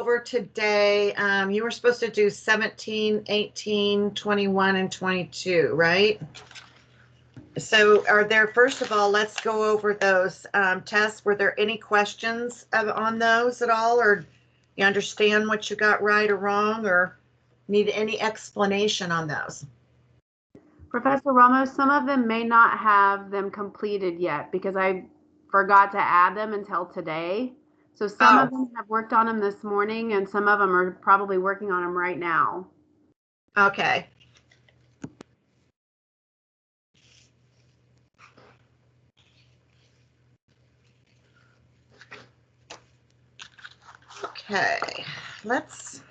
over today, you were supposed to do 17, 18, 21, and 22, right? So are there, first of all, let's go over those tests. Were there any questions on those at all, or you understand what you got right or wrong, or need any explanation on those? Professor Ramos, some of them may not have them completed yet because I forgot to add them until today. So some of them have worked on them this morning, and some of them are probably working on them right now. Okay. Okay, let's.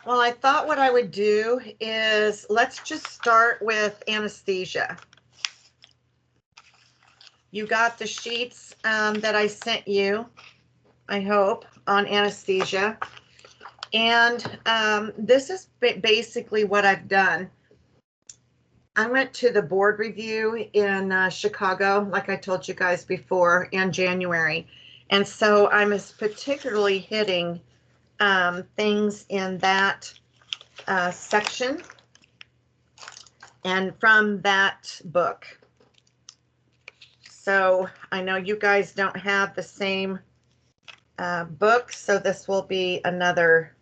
Well, I thought what I would do is let's just start with anesthesia. You got the sheets that I sent you, I hope, on anesthesia. And this is basically what I've done. I went to the board review in Chicago, like I told you guys before, in January. And so I'm particularly hitting things in that section and from that book. So I know you guys don't have the same book, so this will be another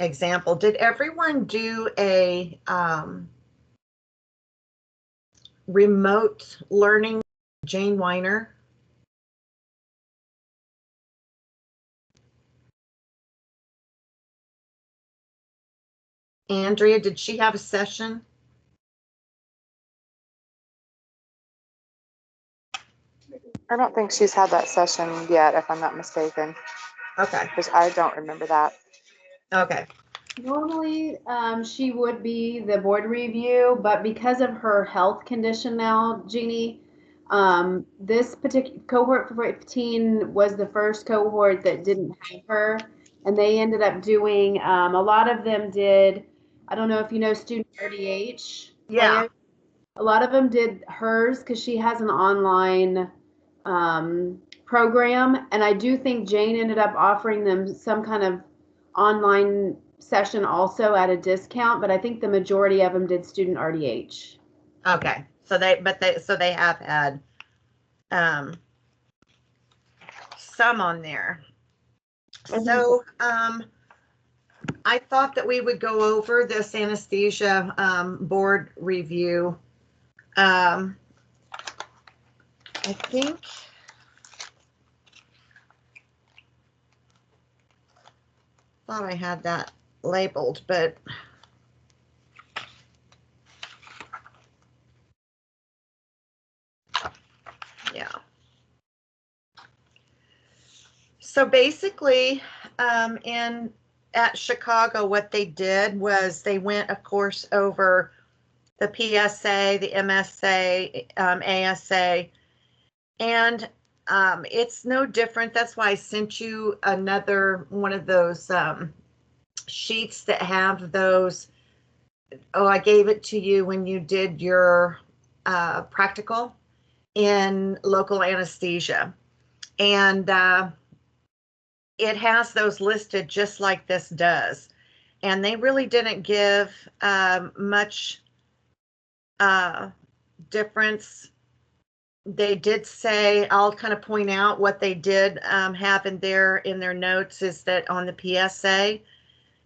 example. Did everyone do a remote learning, Jane Weiner? Andrea, did she have a session? I don't think she's had that session yet, if I'm not mistaken. Okay. Because I don't remember that. Okay. Normally, she would be the board review, but because of her health condition now, Jeannie, this particular cohort 15 was the first cohort that didn't have her, and they ended up doing, a lot of them did, I don't know if you know student RDH. Yeah. A lot of them did hers because she has an online program, and I do think Jane ended up offering them some kind of online session also at a discount, but I think the majority of them did student RDH. Okay. So they have had some on there. So I thought that we would go over this anesthesia board review. I think thought I had that labeled, but yeah. So basically, at Chicago, what they did was they went, of course, over the PSA, the MSA, ASA, and it's no different. That's why I sent you another one of those sheets that have those. Oh, I gave it to you when you did your practical in local anesthesia. And it has those listed just like this does. And they really didn't give much difference. They did say, I'll kind of point out what they did have in their notes is that on the PSA,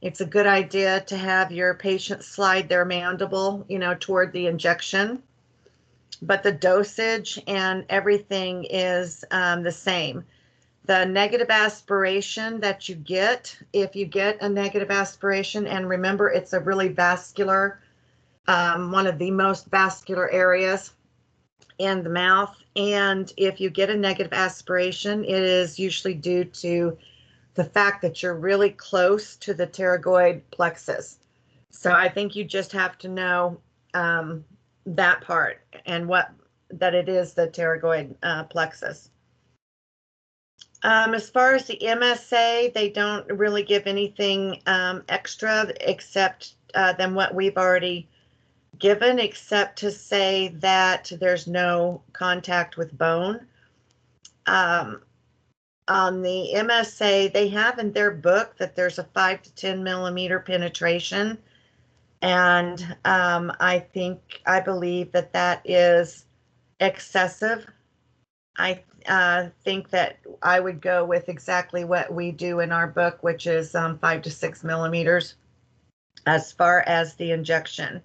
it's a good idea to have your patient slide their mandible, toward the injection. But the dosage and everything is the same. The negative aspiration that you get, if you get a negative aspiration, and remember, it's a really vascular, one of the most vascular areas in the mouth. And if you get a negative aspiration, it is usually due to the fact that you're really close to the pterygoid plexus. So I think you just have to know that part and that it is the pterygoid plexus. As far as the MSA, they don't really give anything extra except than what we've already given, except to say that there's no contact with bone. On the MSA, they have in their book that there's a 5 to 10 millimeter penetration. And I believe that that is excessive. I think that I would go with exactly what we do in our book, which is 5 to 6 millimeters as far as the injection.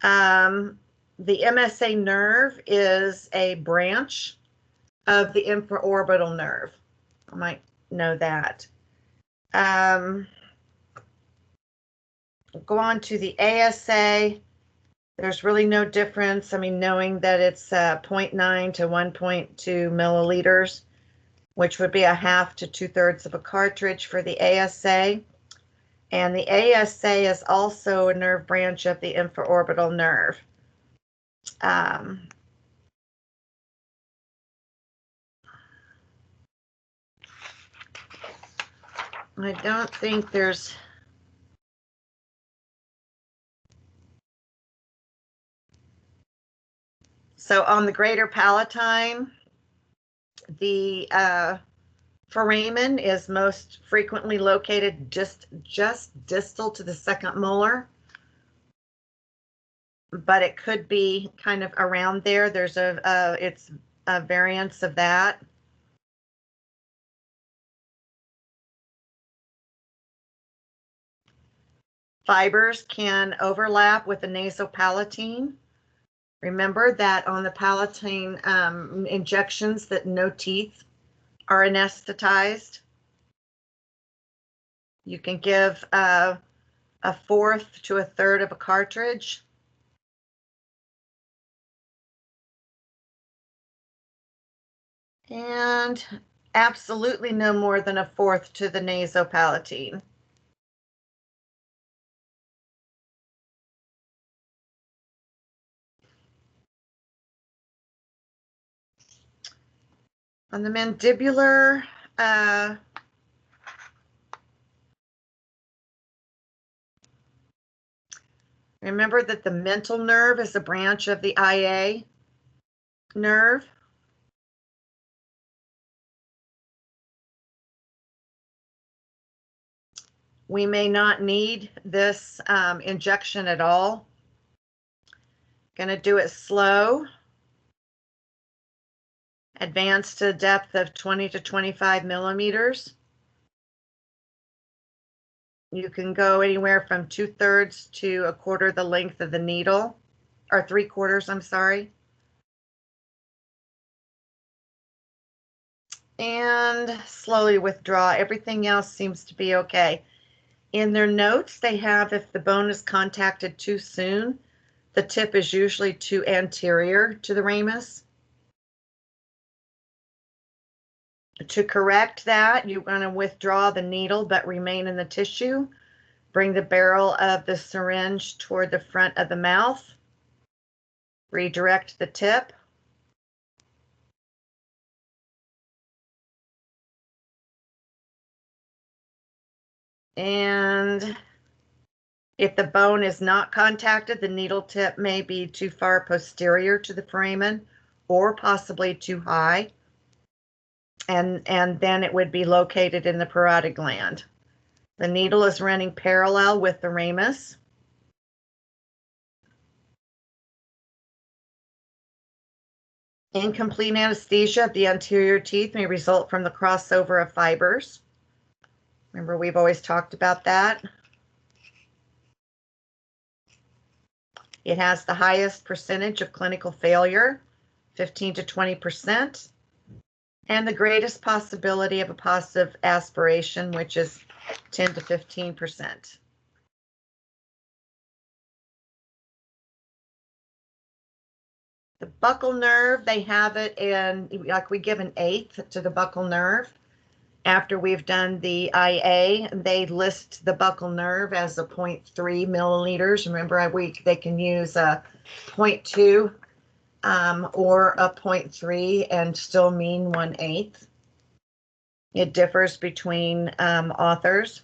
The MSA nerve is a branch of the infraorbital nerve. I might know that. Go on to the ASA. There's really no difference. I mean, knowing that it's 0.9 to 1.2 milliliters, which would be a half to 2/3 of a cartridge for the ASA. And the ASA is also a nerve branch of the infraorbital nerve. I don't think there's... So on the greater palatine, the foramen is most frequently located just distal to the second molar, but it could be kind of around there. There's it's a variance of that. Fibers can overlap with the nasopalatine. Remember that on the palatine injections that no teeth are anesthetized. You can give a 1/4 to a 1/3 of a cartridge. And absolutely no more than a 1/4 to the nasopalatine. On the mandibular, remember that the mental nerve is a branch of the IA nerve. We may not need this injection at all. Going to do it slow. Advance to a depth of 20 to 25 millimeters. You can go anywhere from 2/3 to a 1/4 the length of the needle, or 3/4, I'm sorry. And slowly withdraw. Everything else seems to be okay. In their notes, they have if the bone is contacted too soon, the tip is usually too anterior to the ramus. To correct that, you're going to withdraw the needle but remain in the tissue. Bring the barrel of the syringe toward the front of the mouth. Redirect the tip. And if the bone is not contacted, the needle tip may be too far posterior to the foramen or possibly too high. And then it would be located in the parotid gland. The needle is running parallel with the ramus. Incomplete anesthesia of the anterior teeth may result from the crossover of fibers. Remember, we've always talked about that. It has the highest percentage of clinical failure, 15 to 20%. And the greatest possibility of a positive aspiration, which is 10 to 15%. The buccal nerve, they have it in, like we give an 1/8 to the buccal nerve. After we've done the IA, they list the buccal nerve as a 0.3 milliliters. Remember, they can use a 0.2 or a 0.3 and still mean 1/8. It differs between authors.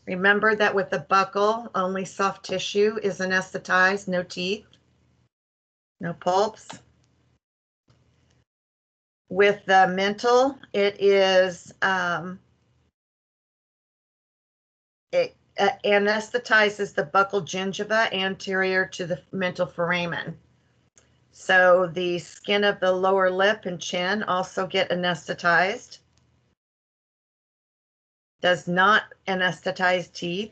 Remember that with the buccal, only soft tissue is anesthetized, no teeth, no pulps. With the mental, it is it anesthetizes the buccal gingiva anterior to the mental foramen. So the skin of the lower lip and chin also get anesthetized. Does not anesthetize teeth.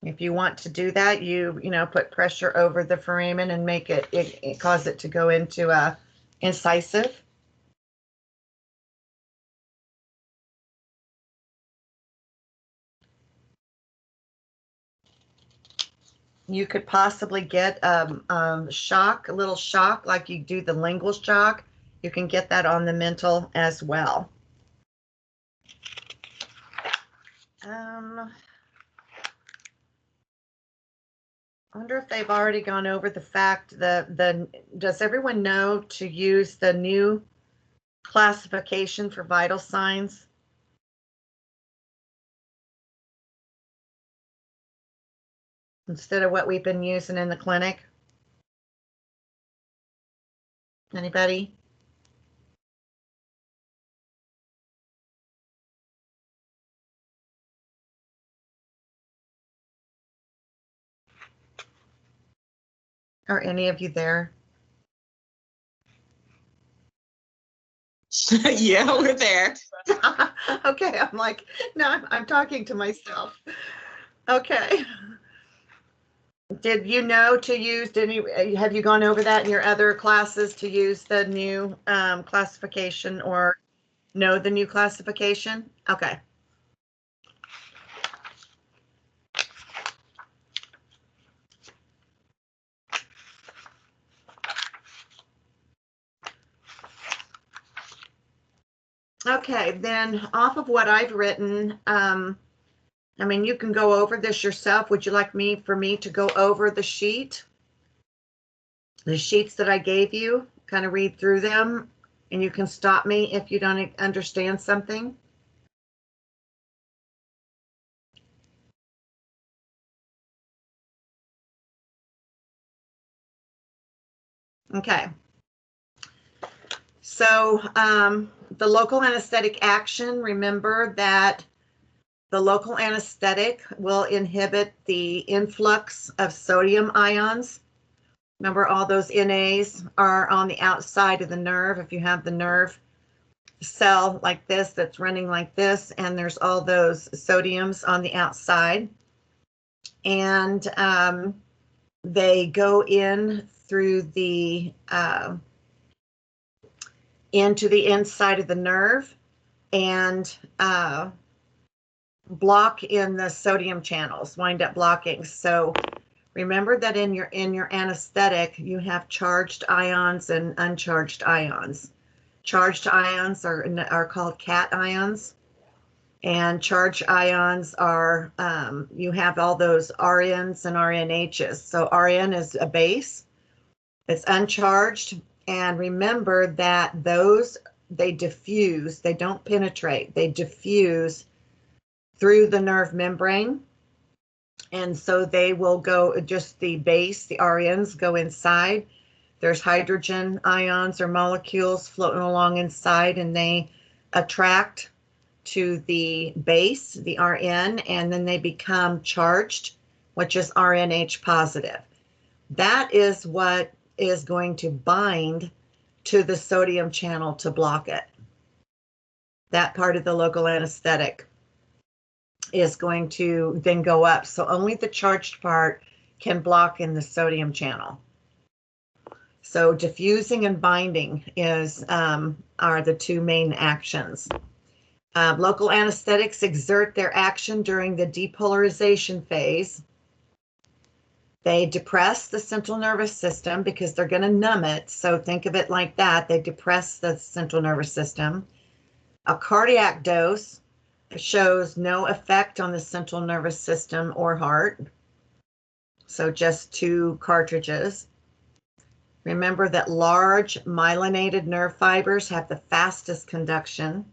If you want to do that, you put pressure over the foramen and make it cause it to go into a incisive. You could possibly get shock, a little shock, like you do the lingual shock. You can get that on the mental as well. I wonder if they've already gone over the fact that does everyone know to use the new classification for vital signs? Instead of what we've been using in the clinic? Anybody? Are any of you there? Yeah, we're there. Okay, I'm like, no, I'm talking to myself. Okay. Did you know to use, have you gone over that in your other classes to use the new classification or know the new classification? Okay. Okay, then off of what I've written, I mean, you can go over this yourself. Would you like for me to go over the sheet? The sheets that I gave you, kind of read through them, and you can stop me if you don't understand something. Okay. So the local anesthetic action, remember that the local anesthetic will inhibit the influx of sodium ions. Remember, all those NAs are on the outside of the nerve. If you have the nerve cell like this that's running like this, and there's all those sodiums on the outside. And they go in through the into the inside of the nerve and block in the sodium channels, wind up blocking. So remember that in your anesthetic, you have charged ions and uncharged ions. Charged ions are called cation ions, and charged ions are, you have all those RNs and RNHs. So RN is a base, it's uncharged, and remember that they diffuse, they don't penetrate, they diffuse through the nerve membrane. And so they will go, just the base, the RNs go inside. There's hydrogen ions or molecules floating along inside, and they attract to the base, the RN, and then they become charged, which is RNH positive. That is what is going to bind to the sodium channel to block it. That part of the local anesthetic is going to then go up. So only the charged part can block in the sodium channel. So diffusing and binding are the two main actions. Local anesthetics exert their action during the depolarization phase. They depress the central nervous system because they're going to numb it. So think of it like that. They depress the central nervous system. A cardiac dose shows no effect on the central nervous system or heart. So just 2 cartridges. Remember that large myelinated nerve fibers have the fastest conduction.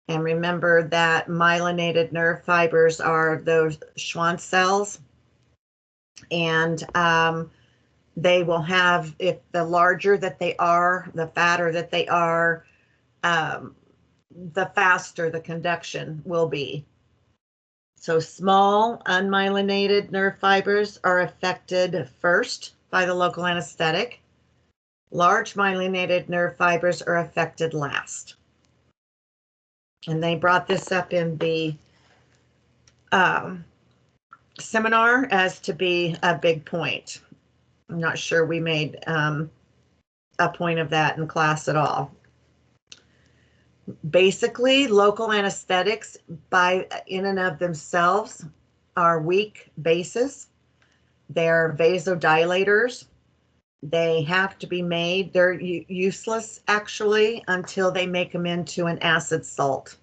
And remember that myelinated nerve fibers are those Schwann cells. And they will have, if the larger that they are, the fatter that they are, the faster the conduction will be. So small unmyelinated nerve fibers are affected first by the local anesthetic. Large myelinated nerve fibers are affected last. And they brought this up in the seminar as to be a big point. I'm not sure we made a point of that in class at all. Basically, local anesthetics in and of themselves are weak bases. They're vasodilators. They have to be made, they're useless actually until they make them into an acid salt.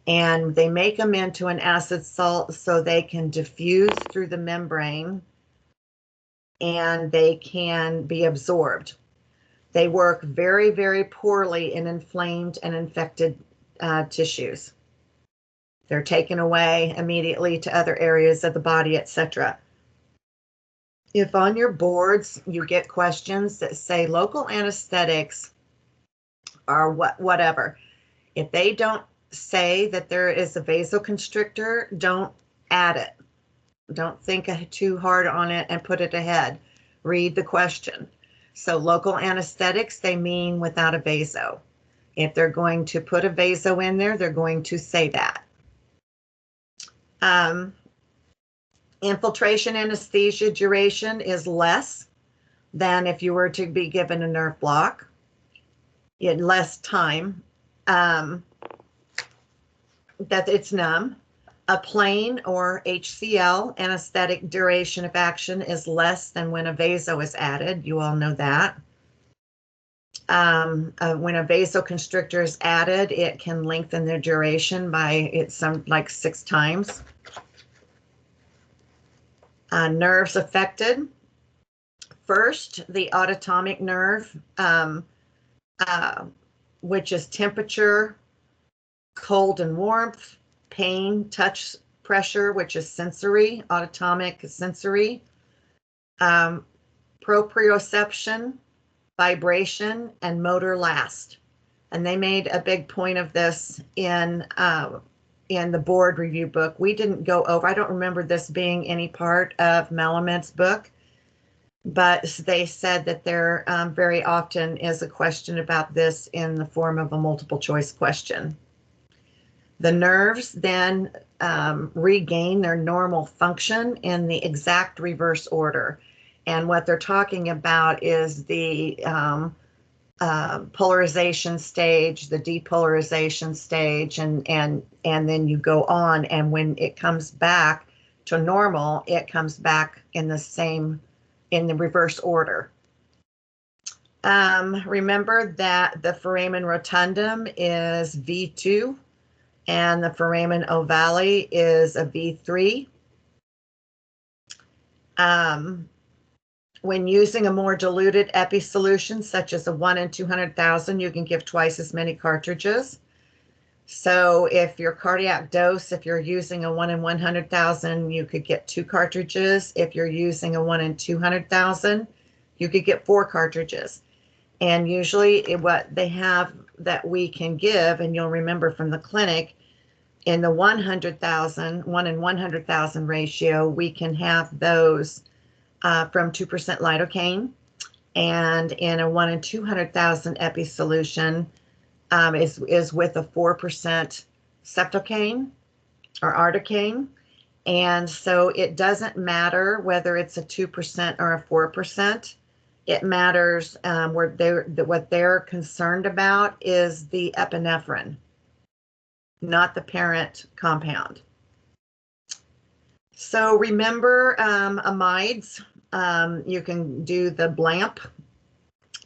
And they make them into an acid salt so they can diffuse through the membrane and they can be absorbed. They work very, very poorly in inflamed and infected tissues. They're taken away immediately to other areas of the body, etc. If on your boards you get questions that say local anesthetics are whatever, if they don't say that there is a vasoconstrictor, don't add it. Don't think too hard on it and put it ahead. Read the question. So local anesthetics, they mean without a vaso. If they're going to put a vaso in there, they're going to say that. Infiltration anesthesia duration is less than if you were to be given a nerve block. In less time that it's numb. A plain or HCl anesthetic duration of action is less than when a vaso is added. You all know that. When a vasoconstrictor is added, it can lengthen the duration by like 6 times. Nerves affected. First, the autonomic nerve, which is temperature, cold and warmth, pain, touch, pressure, which is sensory, autonomic sensory, proprioception, vibration, and motor last. And they made a big point of this in the board review book. We didn't go over, I don't remember this being any part of Melamed's book, but they said that there very often is a question about this in the form of a multiple choice question. The nerves then regain their normal function in the exact reverse order. And what they're talking about is the polarization stage, the depolarization stage, and then you go on. And when it comes back to normal, it comes back in the reverse order. Remember that the foramen rotundum is V2 and the foramen ovale is a V3. When using a more diluted epi solution, such as a 1 in 200,000, you can give twice as many cartridges. So if your cardiac dose, if you're using a 1 in 100,000, you could get 2 cartridges. If you're using a 1 in 200,000, you could get 4 cartridges. And usually what they have that we can give, and you'll remember from the clinic, in the 1 in 100,000 ratio, we can have those from 2% lidocaine. And in a 1 in 200,000 epi solution is with a 4% septocaine or articaine. And so it doesn't matter whether it's a 2% or a 4%. It matters what they're concerned about is the epinephrine, not the parent compound. So remember amides. You can do the BLAMP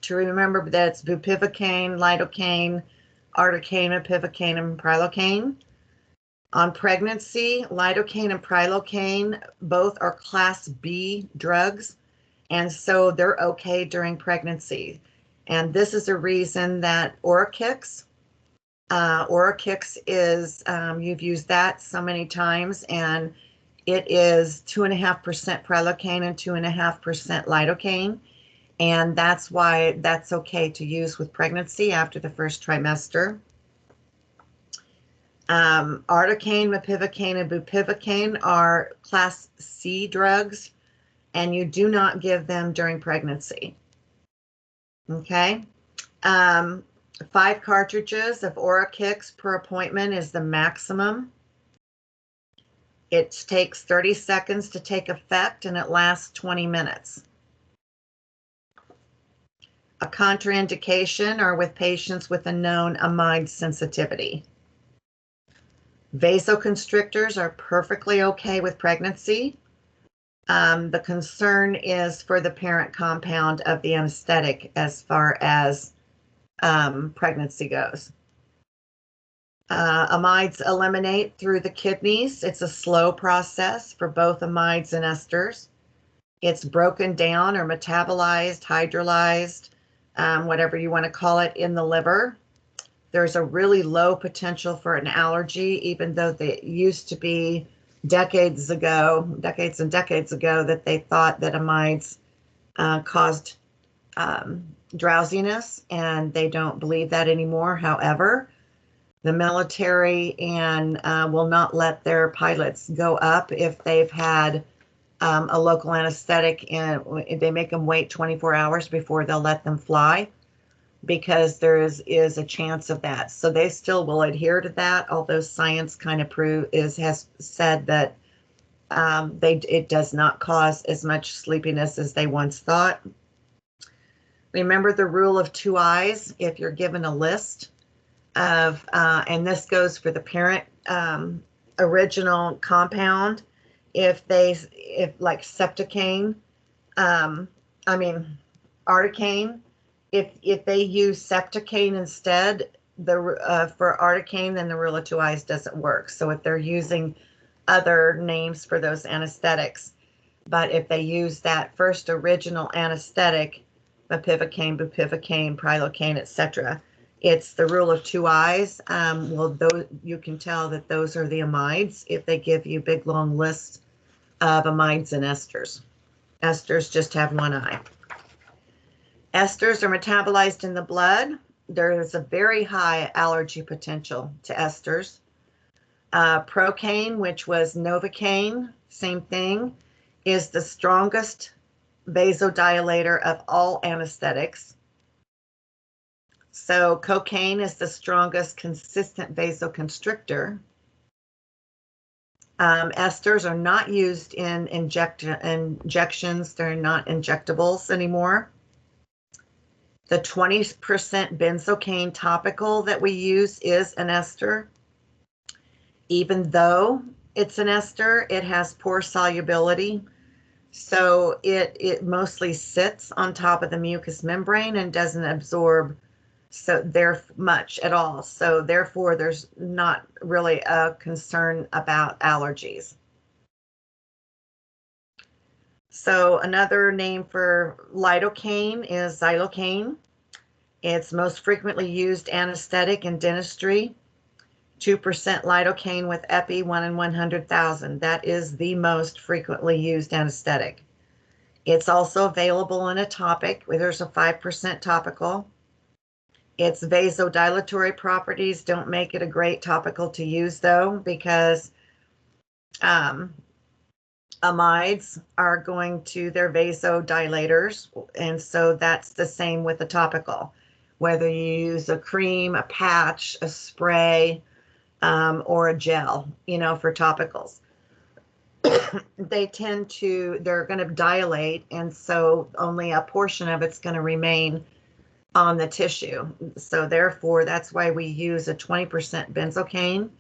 to remember that it's bupivacaine, lidocaine, articaine, epivacaine, and prilocaine. On pregnancy, lidocaine and prilocaine both are class B drugs, And so they're okay during pregnancy. And this is a reason that Oracix is, you've used that so many times, and it is 2.5% prilocaine and 2.5% lidocaine. And that's why that's okay to use with pregnancy after the first trimester. Articaine, mepivacaine, and bupivacaine are class C drugs, and you do not give them during pregnancy. Okay. 5 cartridges of Oracix per appointment is the maximum. It takes 30 seconds to take effect, and it lasts 20 minutes. A contraindication are with patients with a known amide sensitivity. Vasoconstrictors are perfectly okay with pregnancy. The concern is for the parent compound of the anesthetic as far as pregnancy goes. Amides eliminate through the kidneys. It's a slow process for both amides and esters. It's broken down or metabolized, hydrolyzed, whatever you want to call it, in the liver. There's a really low potential for an allergy, even though they used to be decades and decades ago, that they thought that amides caused drowsiness, and they don't believe that anymore. However, the military and will not let their pilots go up if they've had a local anesthetic, and they make them wait 24 hours before they'll let them fly, because there is a chance of that. So they still will adhere to that, although science kind of has said that it does not cause as much sleepiness as they once thought. Remember the rule of 2 eyes. If you're given a list of, and this goes for the parent original compound, if like Septicaine, Articaine, if they use Septicaine instead for Articaine, then the rule of 2 eyes doesn't work. So if they're using other names for those anesthetics, but if they use that first original anesthetic, mepivacaine, bupivacaine, prilocaine, etc., it's the rule of 2 eyes. Well, you can tell that those are the amides if they give you big long lists of amides and esters. Esters just have 1 eye. Esters are metabolized in the blood. There is a very high allergy potential to esters. Procaine, which was Novocaine, same thing, is the strongest vasodilator of all anesthetics. So cocaine is the strongest consistent vasoconstrictor. Esters are not used in injections. They're not injectables anymore. The 20% benzocaine topical that we use is an ester. Even though it's an ester, it has poor solubility. So it mostly sits on top of the mucous membrane and doesn't absorb much at all. So therefore, there's not really a concern about allergies. So another name for lidocaine is xylocaine. It's most frequently used anesthetic in dentistry. 2% lidocaine with epi, 1 in 100,000. That is the most frequently used anesthetic. It's also available in a topic. There's a 5% topical. Its vasodilatory properties don't make it a great topical to use, though, because amides are going to their vasodilators, and so that's the same with the topical. Whether you use a cream, a patch, a spray, or a gel, for topicals, they're going to dilate, and so only a portion of it's going to remain on the tissue. So therefore, that's why we use a 20% benzocaine.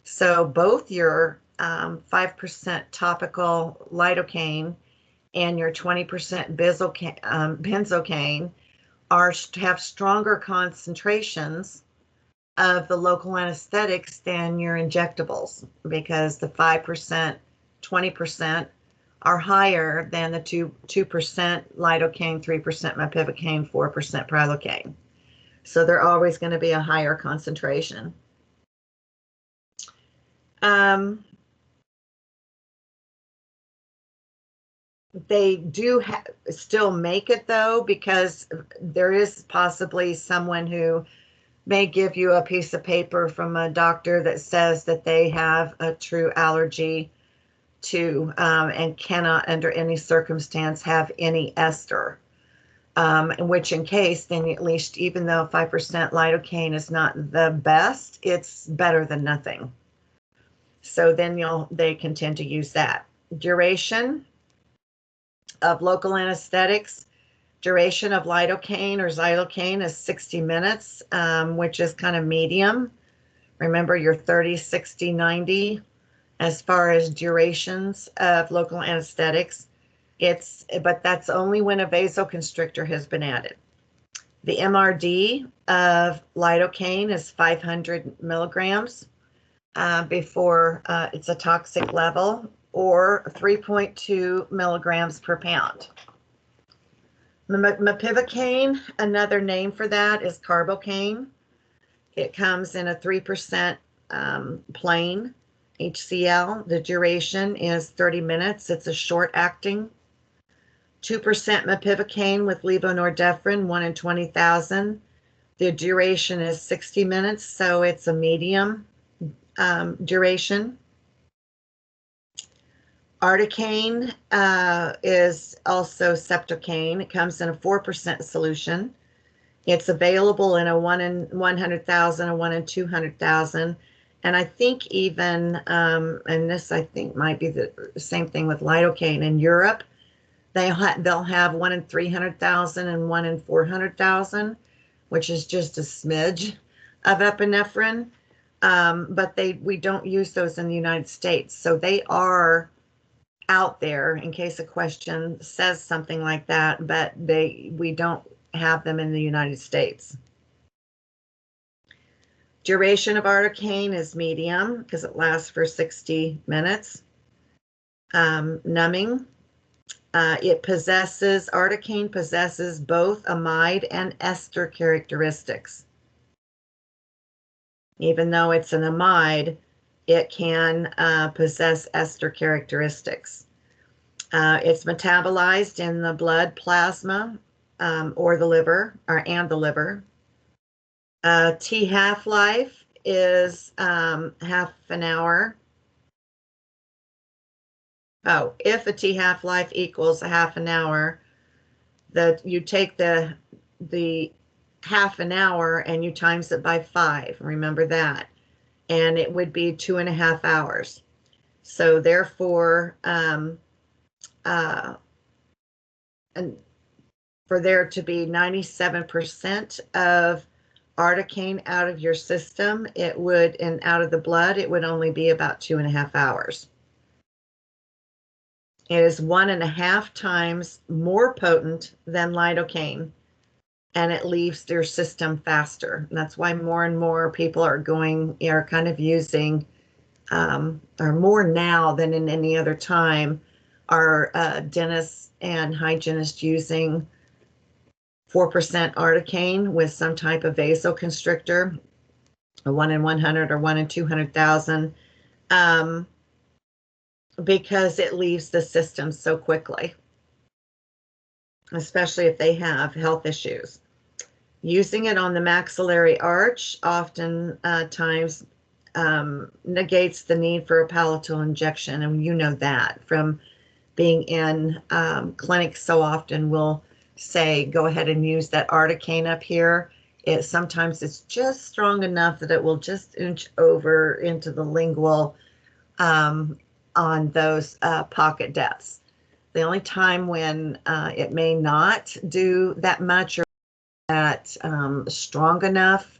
So both your 5% topical lidocaine and your 20% benzocaine have stronger concentrations of the local anesthetics than your injectables, because the 5%, 20% are higher than the 2% lidocaine, 3% mepivacaine, 4% prilocaine. So they're always going to be a higher concentration. They do still make it though, because there is possibly someone who may give you a piece of paper from a doctor that says that they have a true allergy to and cannot under any circumstance have any ester. In which in case, then at least, even though 5% lidocaine is not the best, it's better than nothing. So then they can tend to use that. Duration of local anesthetics. Duration of lidocaine or xylocaine is 60 minutes, which is kind of medium. Remember your 30, 60, 90 as far as durations of local anesthetics. But that's only when a vasoconstrictor has been added. The MRD of lidocaine is 500 milligrams before it's a toxic level, or 3.2 milligrams per pound. Mepivacaine, another name for that is carbocaine. It comes in a 3% plain HCl. The duration is 30 minutes. It's a short acting. 2% mepivacaine with levonorepinephrine, 1 in 20,000. The duration is 60 minutes, so it's a medium duration. Articaine is also septocaine. It comes in a 4% solution. It's available in a 1 in 100,000, a 1 in 200,000. And I think even, and this I think might be the same thing with lidocaine in Europe, they'll have 1 in 300,000 and 1 in 400,000, which is just a smidge of epinephrine. But we don't use those in the United States. So they are out there in case a question says something like that, but we don't have them in the United States. Duration of articaine is medium because it lasts for 60 minutes. Numbing. Articaine possesses both amide and ester characteristics. Even though it's an amide, it can possess ester characteristics. It's metabolized in the blood plasma or the liver, and the liver. T half-life is half an hour. Oh, if a T half-life equals a half an hour, you take the half an hour and you times it by 5. Remember that. And it would be 2.5 hours. So therefore, and for there to be 97% of articaine out of your system, and out of the blood, it would only be about 2.5 hours. It is 1.5 times more potent than lidocaine, and it leaves their system faster. And that's why more and more people are kind of using, or more now than in any other time, are dentists and hygienists using 4% articaine with some type of vasoconstrictor, a 1 in 100 or 1 in 200,000, because it leaves the system so quickly, especially if they have health issues. Using it on the maxillary arch often times negates the need for a palatal injection, and you know that from being in clinics so often. We'll say, go ahead and use that articaine up here. Sometimes it's just strong enough that it will just inch over into the lingual on those pocket depths. The only time when it may not do that much or that strong enough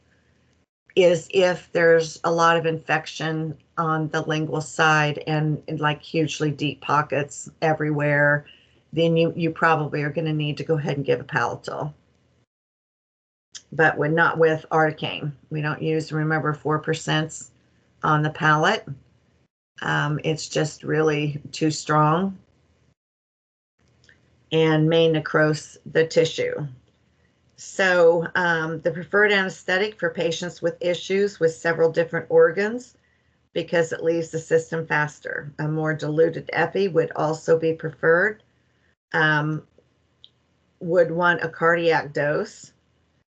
is if there's a lot of infection on the lingual side and like hugely deep pockets everywhere. Then you probably are going to need to go ahead and give a palatal. But when not with articaine, we don't use, remember, 4% on the palate. It's just really too strong. and may necrose the tissue. So the preferred anesthetic for patients with issues with several different organs, because it leaves the system faster. A more diluted epi would also be preferred. Would want a cardiac dose,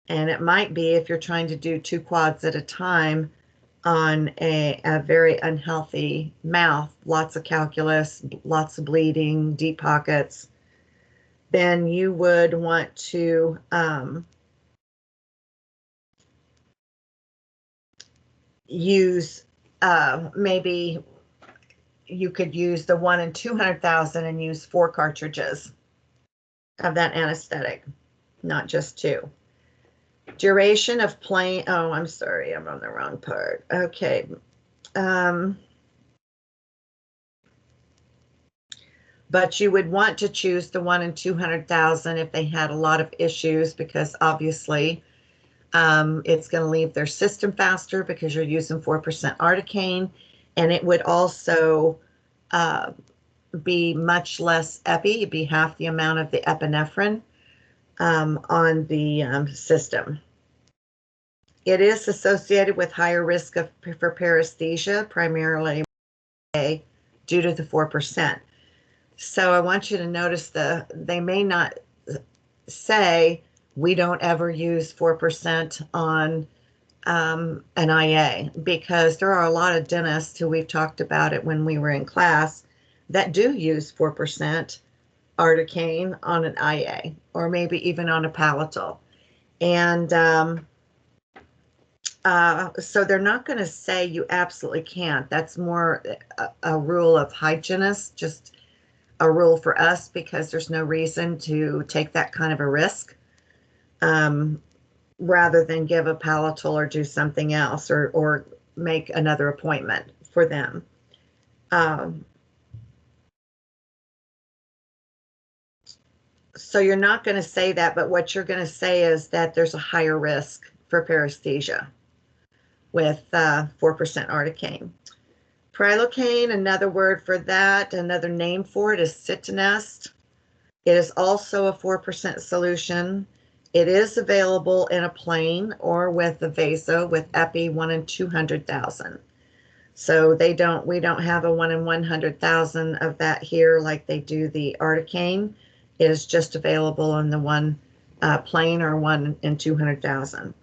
and it might be if you're trying to do 2 quads at a time on a very unhealthy mouth, lots of calculus, lots of bleeding, deep pockets, then you would want to use maybe you could use the 1 in 200,000 and use 4 cartridges of that anesthetic, not just 2. Duration of plain, oh, I'm sorry, I'm on the wrong part. Okay. But you would want to choose the 1 in 200,000 if they had a lot of issues, because obviously it's going to leave their system faster because you're using 4% articaine, and it would also be much less epi. It'd be half the amount of the epinephrine on the system. It is associated with higher risk for paresthesia, primarily due to the 4%. So I want you to notice they may not say we don't ever use 4% on an IA, because there are a lot of dentists who, we've talked about it when we were in class, that do use 4% articaine on an IA, or maybe even on a palatal. And so they're not going to say you absolutely can't. That's more a rule of hygienists, just a rule for us, because there's no reason to take that kind of a risk rather than give a palatal or do something else, or make another appointment for them. So you're not going to say that, but what you're going to say is that there's a higher risk for paresthesia with 4% articaine. Prilocaine, another word for that, another name for it is Citinest. It is also a 4% solution. It is available in a plain or with a vaso with epi 1 in 200,000. So we don't have a 1 in 100,000 of that here like they do the articaine. It is just available in the one plain or 1 in 200,000.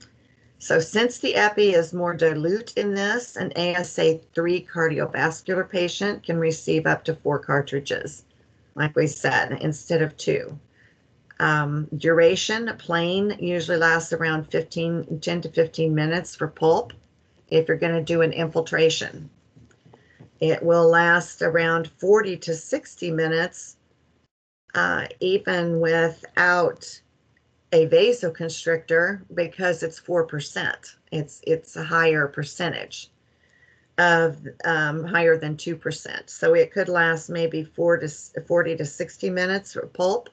So since the epi is more dilute in this, an ASA 3 cardiovascular patient can receive up to 4 cartridges, like we said, instead of 2. Duration, plain usually lasts around 10 to 15 minutes for pulp if you're going to do an infiltration. It will last around 40 to 60 minutes even without a vasoconstrictor, because it's 4%. It's a higher percentage of higher than 2%. So it could last maybe 40 to 60 minutes for pulp,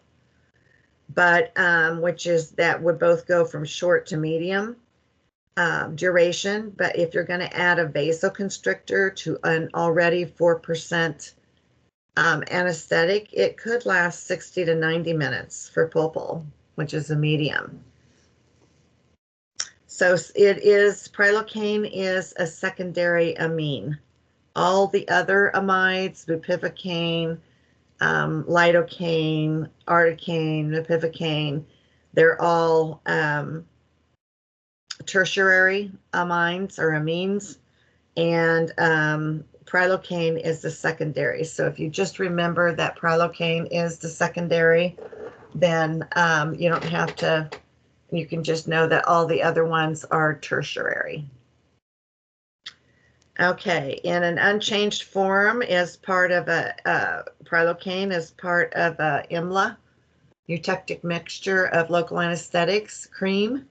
but that would both go from short to medium duration. But if you're going to add a vasoconstrictor to an already 4% anesthetic, it could last 60 to 90 minutes for pulpal, which is a medium. So prilocaine is a secondary amine. All the other amides, bupivacaine, lidocaine, articaine, bupivacaine, they're all tertiary amines or amines, and prilocaine is the secondary. So if you just remember that prilocaine is the secondary, then you don't have to, you can just know that all the other ones are tertiary. Okay, in an unchanged form, as part of prilocaine is part of a IMLA, eutectic mixture of local anesthetics cream.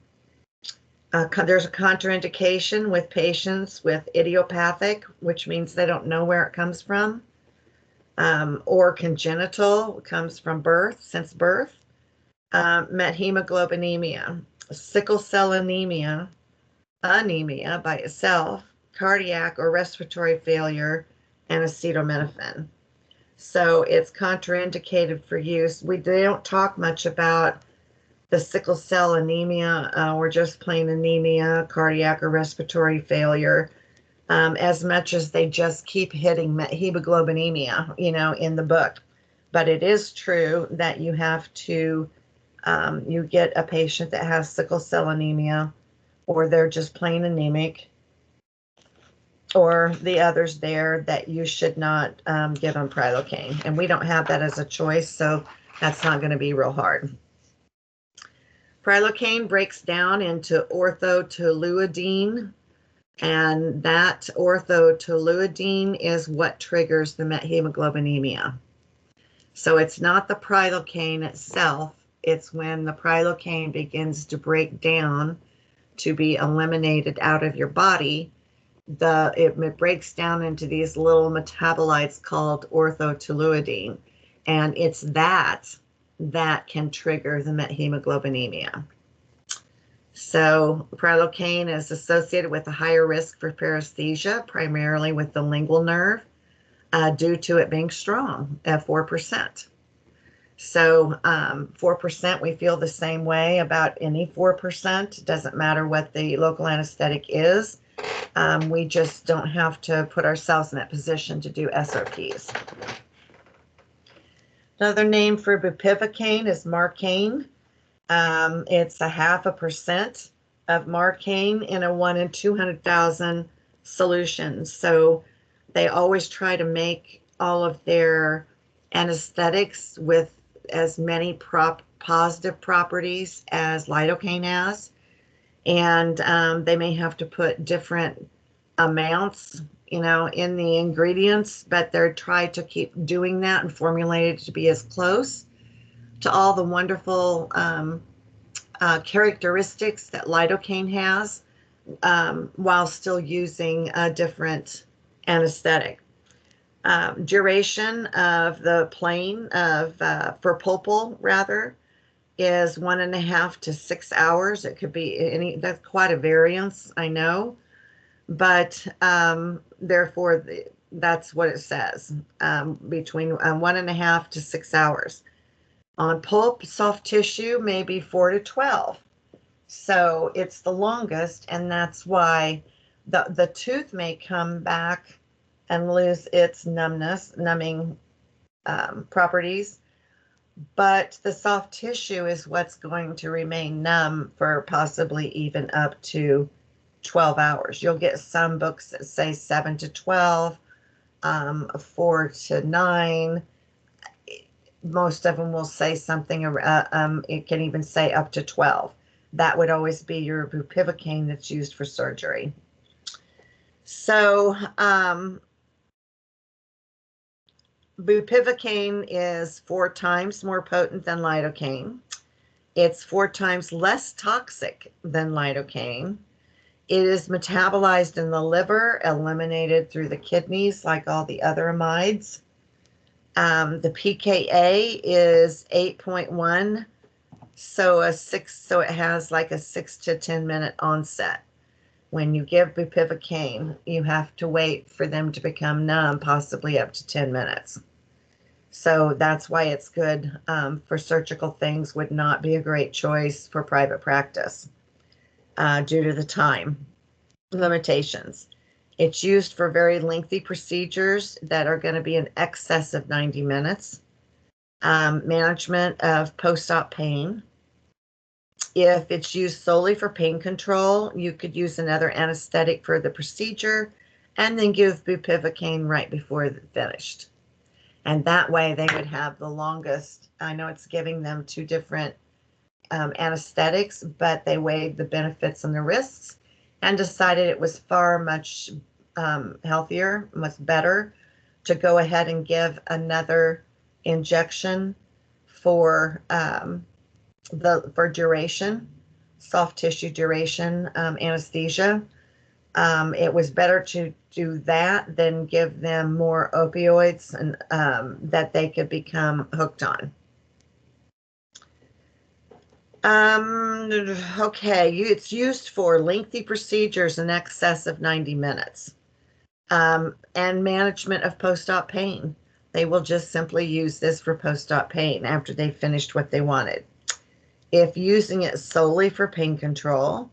There's a contraindication with patients with idiopathic, which means they don't know where it comes from, or congenital, comes from birth, since birth, methemoglobinemia, sickle cell anemia by itself, cardiac or respiratory failure, and acetaminophen. So it's contraindicated for use. They don't talk much about the sickle cell anemia or just plain anemia, cardiac or respiratory failure, as much as they just keep hitting hemoglobinemia, in the book. But it is true that you have to, you get a patient that has sickle cell anemia, or they're just plain anemic, or the others there, that you should not give them prilocaine. And we don't have that as a choice, so that's not going to be real hard. Prilocaine breaks down into orthotoluidine, and that orthotoluidine is what triggers the methemoglobinemia. So it's not the prilocaine itself, it's when the prilocaine begins to break down to be eliminated out of your body. It breaks down into these little metabolites called orthotoluidine, and it's that can trigger the methemoglobinemia. So prilocaine is associated with a higher risk for paresthesia, primarily with the lingual nerve, due to it being strong at 4%. So 4%, we feel the same way about any 4%. It doesn't matter what the local anesthetic is. We just don't have to put ourselves in that position to do SOPs. Another name for bupivacaine is Marcaine. It's 0.5% of Marcaine in a 1 in 200,000 solution. So they always try to make all of their anesthetics with as many positive properties as lidocaine has. And they may have to put different amounts, in the ingredients, but they're trying to keep doing that and formulate it to be as close to all the wonderful characteristics that lidocaine has, while still using a different anesthetic. Duration of the plane for Pulpal rather is 1.5 to 6 hours. It could be that's quite a variance, I know, but therefore that's what it says, between 1.5 to 6 hours. On pulp, soft tissue, maybe 4 to 12. So it's the longest, and that's why the tooth may come back and lose its numbing properties, but the soft tissue is what's going to remain numb for possibly even up to 12 hours. You'll get some books that say 7 to 12, 4 to 9. Most of them will say something, it can even say up to 12. That would always be your bupivacaine that's used for surgery. So bupivacaine is 4 times more potent than lidocaine. It's 4 times less toxic than lidocaine. It is metabolized in the liver, eliminated through the kidneys like all the other amides. The pKa is 8.1, so it has like a 6 to 10 minute onset. When you give bupivacaine, you have to wait for them to become numb, possibly up to 10 minutes. So that's why it's good for surgical things, would not be a great choice for private practice due to the time limitations. It's used for very lengthy procedures that are going to be in excess of 90 minutes. Management of post-op pain. If it's used solely for pain control, you could use another anesthetic for the procedure and then give bupivacaine right before it's finished. And that way they would have the longest. I know it's giving them 2 different anesthetics, but they weighed the benefits and the risks and decided it was far much healthier, much better to go ahead and give another injection for duration, soft tissue duration anesthesia. It was better to do that than give them more opioids and that they could become hooked on. Okay, it's used for lengthy procedures in excess of 90 minutes, and management of post-op pain. They will just simply use this for post-op pain after they finished what they wanted. If using it solely for pain control,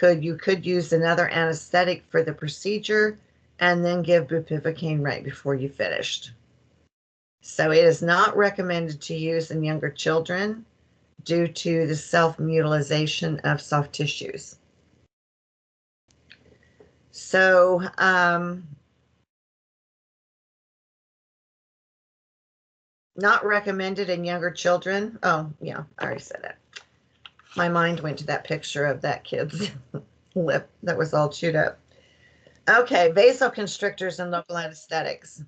you could use another anesthetic for the procedure and then give bupivacaine right before you finished. So it is not recommended to use in younger children due to the self-mutilization of soft tissues. So, not recommended in younger children. Oh, yeah, I already said that. My mind went to that picture of that kid's lip that was all chewed up. Okay, vasoconstrictors and local anesthetics.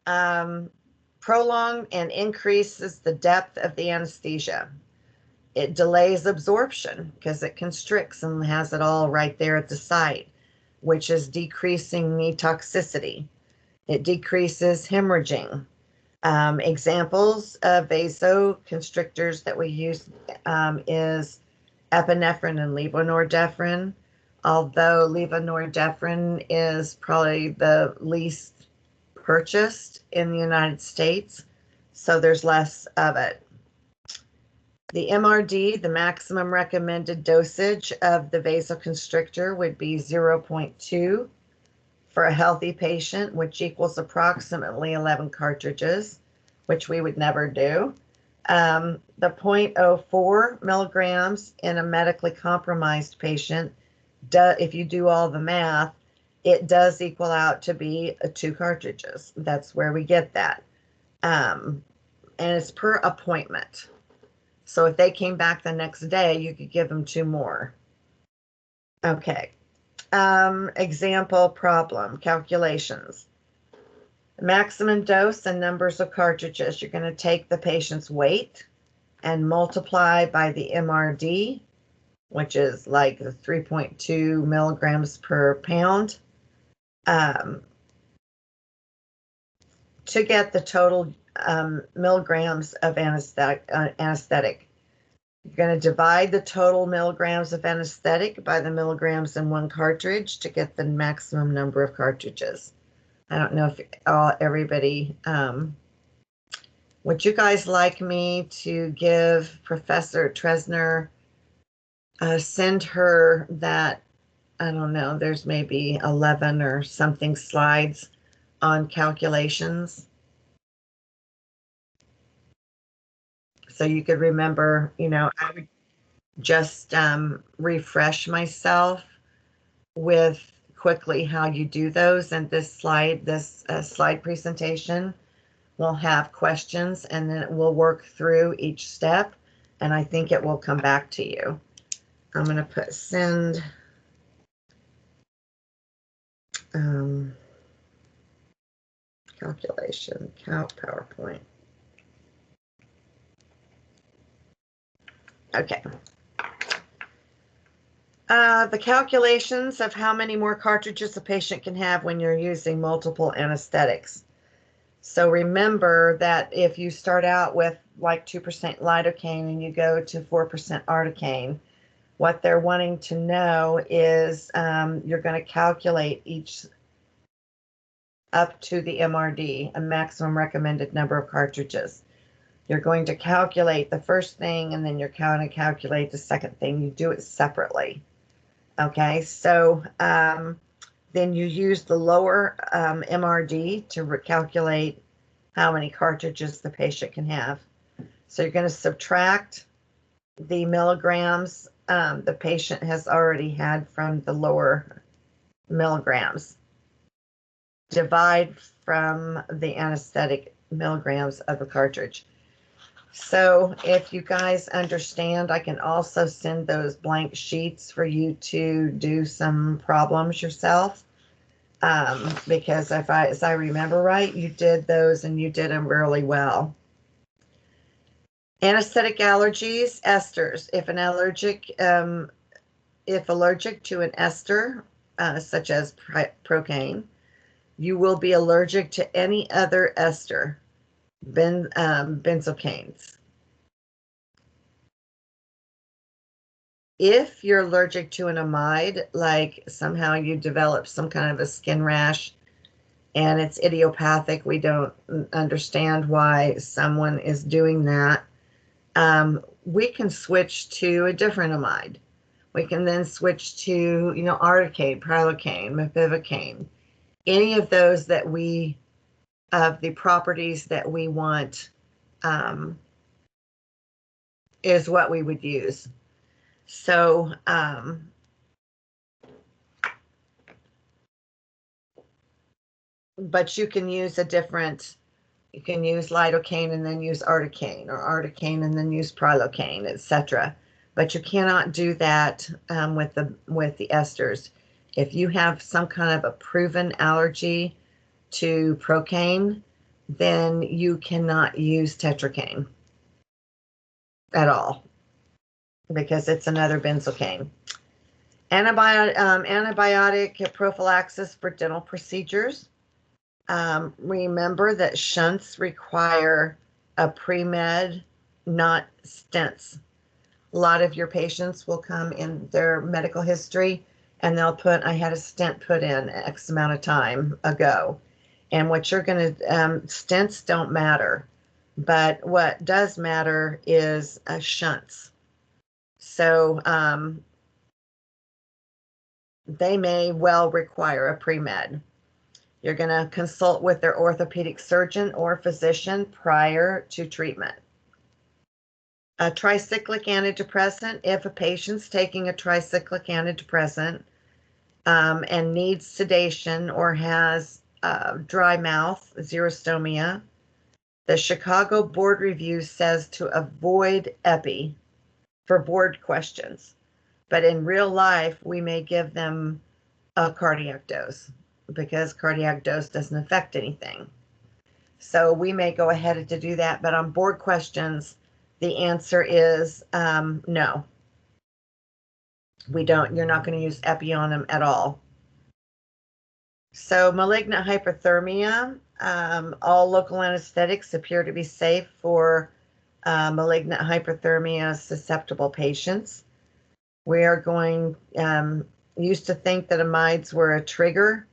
Prolong and increases the depth of the anesthesia. It delays absorption because it constricts and has it all right there at the site, which is decreasing the toxicity. It decreases hemorrhaging. Examples of vasoconstrictors that we use is epinephrine and levonorepinephrine, although levonorepinephrine is probably the least purchased in the United States, so there's less of it. The MRD, the maximum recommended dosage of the vasoconstrictor would be 0.2 for a healthy patient, which equals approximately 11 cartridges, which we would never do. The 0.04 milligrams in a medically compromised patient, if you do all the math, it does equal out to be 2 cartridges. That's where we get that. And it's per appointment. So if they came back the next day, you could give them 2 more. Okay. Example problem, calculations. Maximum dose and numbers of cartridges. You're going to take the patient's weight and multiply by the MRD, which is like 3.2 milligrams per pound, to get the total milligrams of anesthetic. You're going to divide the total milligrams of anesthetic by the milligrams in 1 cartridge to get the maximum number of cartridges. I don't know if everybody, would you guys like me to give Professor Tresner, send her that, I don't know, there's maybe 11 or something slides on calculations? So you could remember, I would just refresh myself with quickly how you do those. And this slide presentation will have questions, and then we'll work through each step. And I think it will come back to you. I'm going to put send calculation, PowerPoint. Okay. The calculations of how many more cartridges a patient can have when you're using multiple anesthetics. So remember that if you start out with like 2% lidocaine and you go to 4% articaine, what they're wanting to know is you're going to calculate each up to the MRD, a maximum recommended number of cartridges. You're going to calculate the first thing, and then you're going to calculate the second thing. You do it separately. Okay, so then you use the lower MRD to recalculate how many cartridges the patient can have. So you're going to subtract the milligrams the patient has already had from the lower milligrams. Divide from the anesthetic milligrams of the cartridge. So if you guys understand, I can also send those blank sheets for you to do some problems yourself. Because as I remember right, you did those and you did them really well. Anesthetic allergies, esters. If allergic to an ester, such as procaine, you will be allergic to any other ester. Benzocaines. If you're allergic to an amide, like somehow you develop some kind of a skin rash and it's idiopathic. We don't understand why someone is doing that. We can switch to a different amide. We can then switch to, Articaine, Prilocaine, Mepivacaine, any of those that of the properties that we want, is what we would use. So, but you can use you can use lidocaine and then use articaine, or articaine and then use prilocaine, etc. But you cannot do that with the esters. If you have some kind of a proven allergy to procaine, then you cannot use tetracaine at all, because it's another benzocaine. Antibiotic prophylaxis for dental procedures. Remember that shunts require a pre-med, not stents. A lot of your patients will come in their medical history and they'll put, I had a stent put in X amount of time ago. And what you're going to, stents don't matter, but what does matter is shunts. So they may well require a pre-med. You're going to consult with their orthopedic surgeon or physician prior to treatment. A tricyclic antidepressant, if a patient's taking a tricyclic antidepressant and needs sedation or has dry mouth, xerostomia, the Chicago Board Review says to avoid epi for board questions. But in real life, we may give them a cardiac dose, because cardiac dose doesn't affect anything. So we may go ahead to do that, but on board questions, the answer is no. We don't. You're not going to use epi on them at all. So malignant hyperthermia, all local anesthetics appear to be safe for malignant hyperthermia susceptible patients. We are going, used to think that amides were a trigger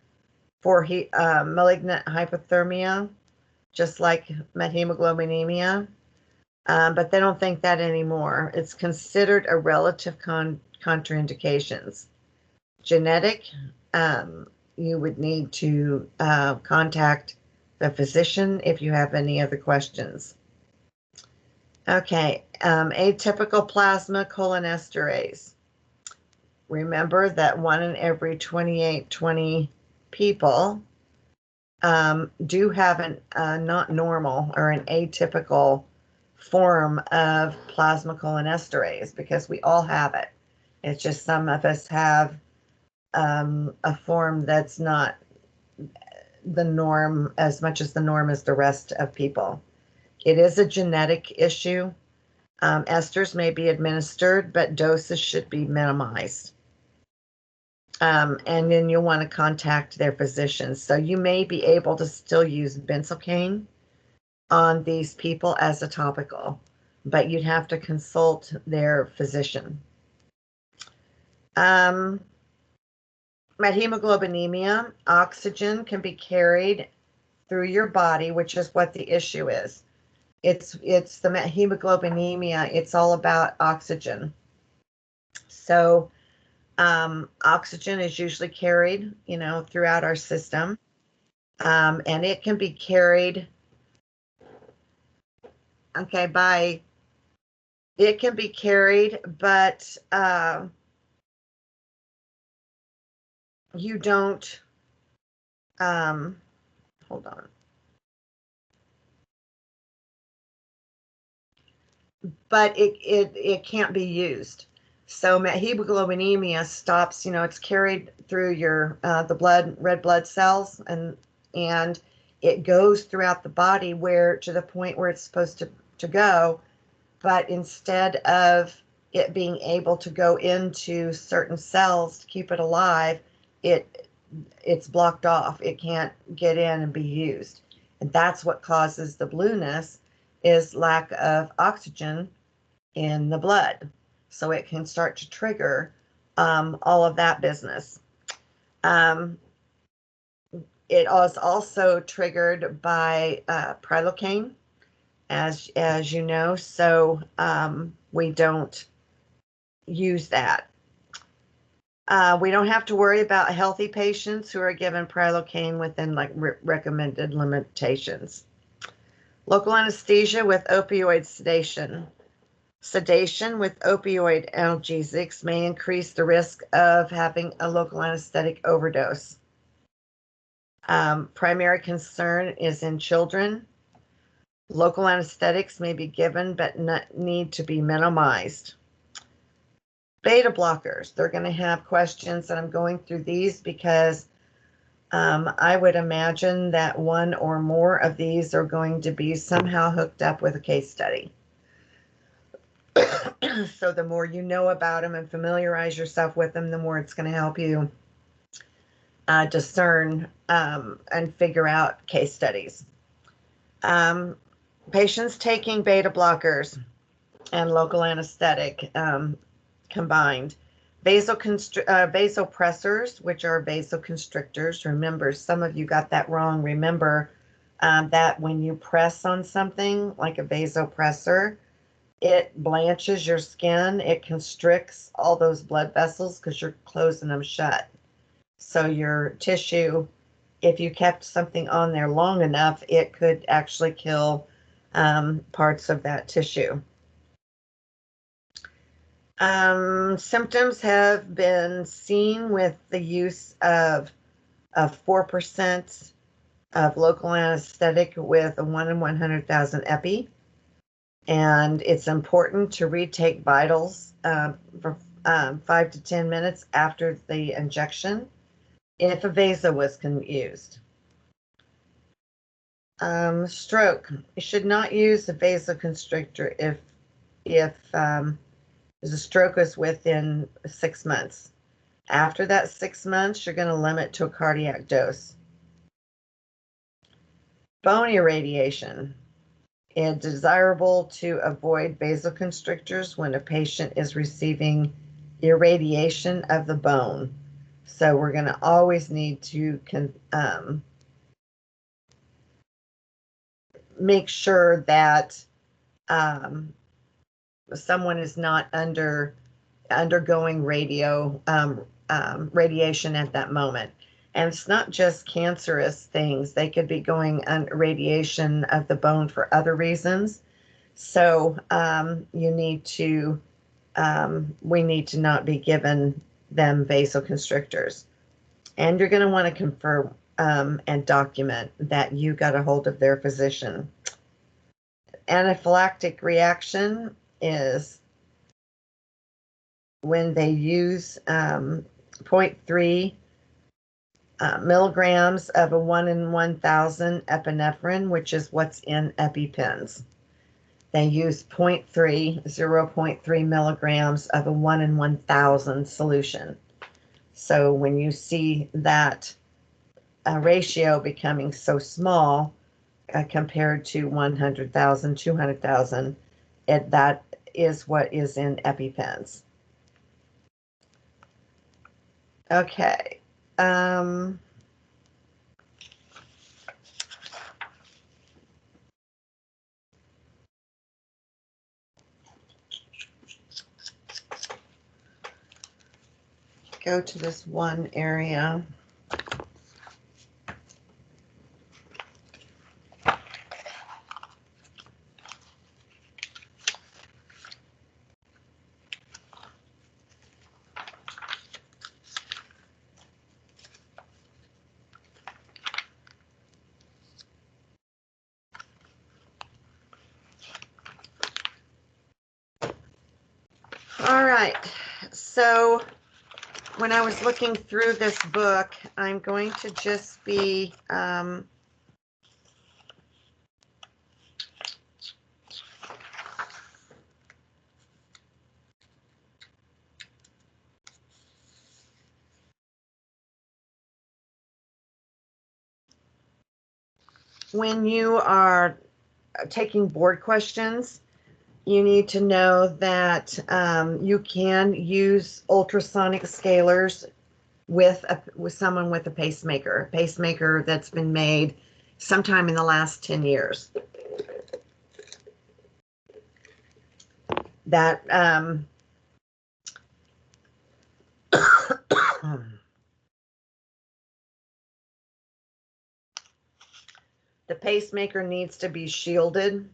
for malignant hypothermia, just like methemoglobinemia, but they don't think that anymore. It's considered a relative contraindications. Genetic, you would need to contact the physician if you have any other questions. Okay, atypical plasma cholinesterase. Remember that 1 in every 20 people do have an not normal or an atypical form of plasma cholinesterase, because we all have it. It's just some of us have a form that's not the norm as much as the norm is the rest of people. It is a genetic issue. Esters may be administered, but doses should be minimized. And then you'll want to contact their physician. So you may be able to still use benzocaine on these people as a topical, but you'd have to consult their physician. Methemoglobinemia, oxygen can be carried through your body, which is what the issue is. It's the methemoglobinemia. It's all about oxygen. So oxygen is usually carried, throughout our system, and it can be carried. Okay, it can be carried, but you don't. Hold on. But it can't be used. So methemoglobinemia stops, it's carried through your the red blood cells, and it goes throughout the body to the point where it's supposed to go, but instead of it being able to go into certain cells to keep it alive, it's blocked off. It can't get in and be used. And that's what causes the blueness, is lack of oxygen in the blood. So it can start to trigger all of that business. it was also triggered by prilocaine, as you know, so we don't use that. We don't have to worry about healthy patients who are given prilocaine within like recommended limitations. Local anesthesia with opioid sedation. Sedation with opioid analgesics may increase the risk of having a local anesthetic overdose. Primary concern is in children. Local anesthetics may be given but need to be minimized. Beta blockers, they're going to have questions, and I'm going through these because I would imagine that one or more of these are going to be somehow hooked up with a case study. So the more you know about them and familiarize yourself with them, the more it's going to help you discern and figure out case studies. Patients taking beta blockers and local anesthetic combined. Vasopressors, which are vasoconstrictors. Remember, some of you got that wrong. Remember that when you press on something like a vasopressor, it blanches your skin. It constricts all those blood vessels because you're closing them shut. So your tissue, if you kept something on there long enough, it could actually kill parts of that tissue. Symptoms have been seen with the use of 4% of local anesthetic with a 1 in 100,000 epi. And it's important to retake vitals for 5 to 10 minutes after the injection if a vaso was used. Stroke. You should not use a vasoconstrictor if the stroke is within 6 months. After that 6 months, you're going to limit to a cardiac dose. Bone irradiation. It's desirable to avoid vasoconstrictors when a patient is receiving irradiation of the bone. So we're going to always need to make sure that someone is not undergoing radiation at that moment. And it's not just cancerous things. They could be going on radiation of the bone for other reasons. So we need to not be giving them vasoconstrictors. And you're going to want to confirm and document that you got a hold of their physician. Anaphylactic reaction is when they use 0.3 milligrams of a 1 in 1,000 epinephrine, which is what's in EpiPens. They use 0.3 milligrams of a 1 in 1,000 solution. So when you see that ratio becoming so small compared to 100,000, 200,000, that is what is in EpiPens. Okay. Go to this one area. All right, so when I was looking through this book, I'm going to just be when you are taking board questions, you need to know that you can use ultrasonic scalars with someone with a pacemaker that's been made sometime in the last 10 years. That the pacemaker needs to be shielded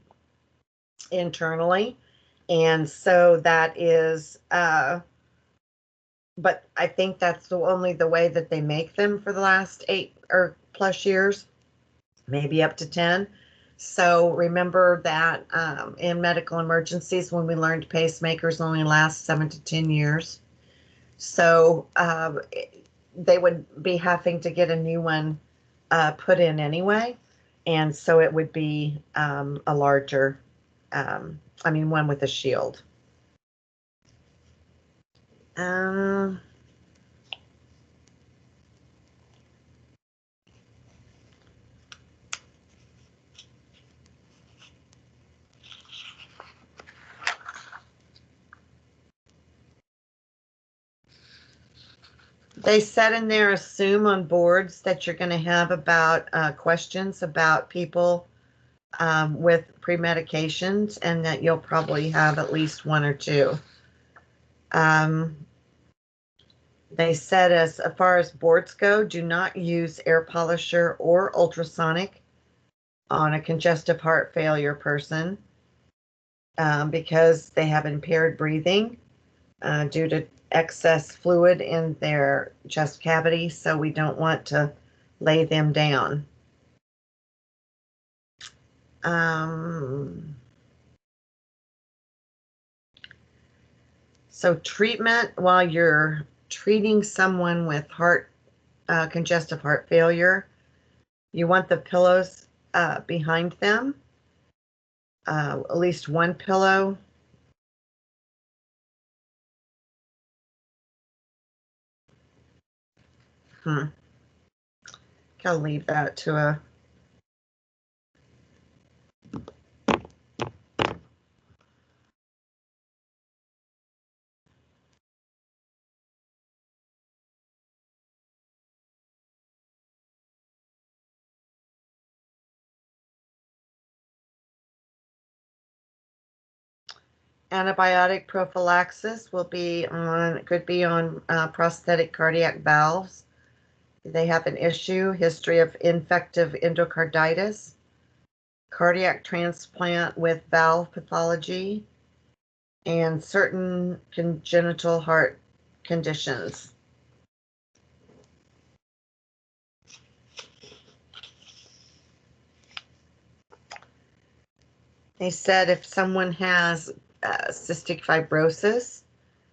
internally, and so that is but I think that's only the way that they make them for the last 8 or plus years, maybe up to 10. So remember that in medical emergencies, when we learned pacemakers only last 7 to 10 years. So they would be having to get a new one put in anyway. And so it would be a larger, one with a shield. They said in there, assume on boards that you're going to have about questions about people with pre-medications, and that you'll probably have at least one or two. They said as far as boards go, do not use air polisher or ultrasonic on a congestive heart failure person because they have impaired breathing due to excess fluid in their chest cavity, so we don't want to lay them down. So treatment, while you're treating someone with congestive heart failure, you want the pillows behind them, at least one pillow. I'll leave that to a antibiotic prophylaxis could be on prosthetic cardiac valves. They have an history of infective endocarditis, cardiac transplant with valve pathology, and certain congenital heart conditions. They said if someone has cystic fibrosis,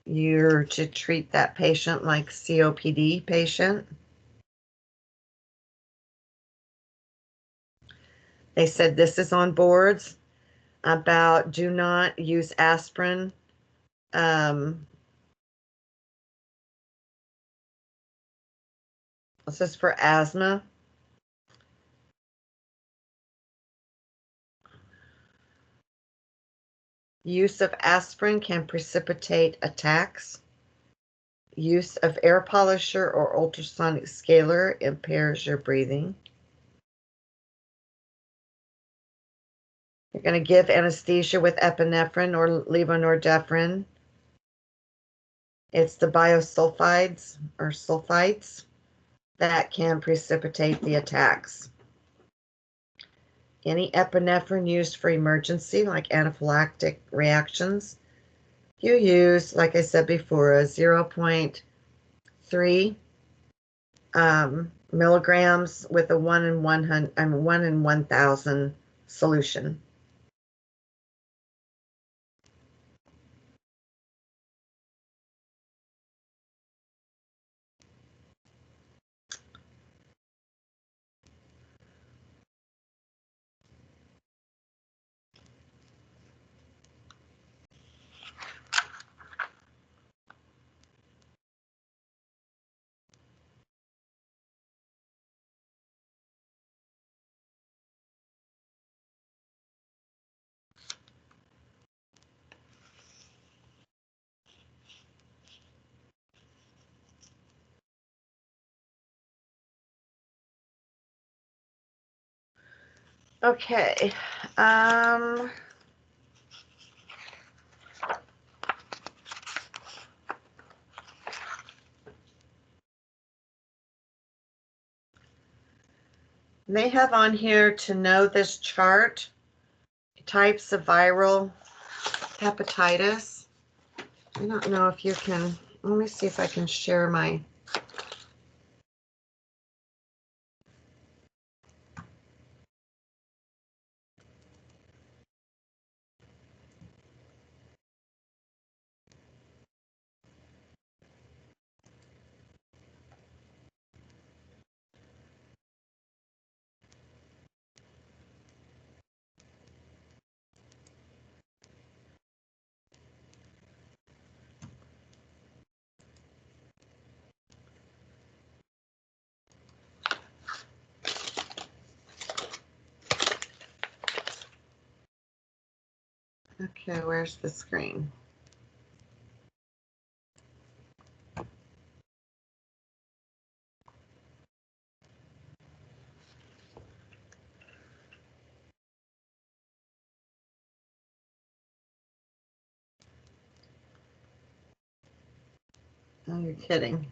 you're to treat that patient like COPD patient. They said this is on boards about do not use aspirin. This is for asthma. Use of aspirin can precipitate attacks. Use of air polisher or ultrasonic scaler impairs your breathing. You're going to give anesthesia with epinephrine or levonorepinephrine. It's the biosulfides or sulfites that can precipitate the attacks. Any epinephrine used for emergency, like anaphylactic reactions, you use, like I said before, a 0.3 milligrams with a 1 in 1,000 solution. Okay. They have on here to know this chart, types of viral hepatitis. I don't know if you can, let me see if I can share my, okay, where's the screen? Oh, you're kidding.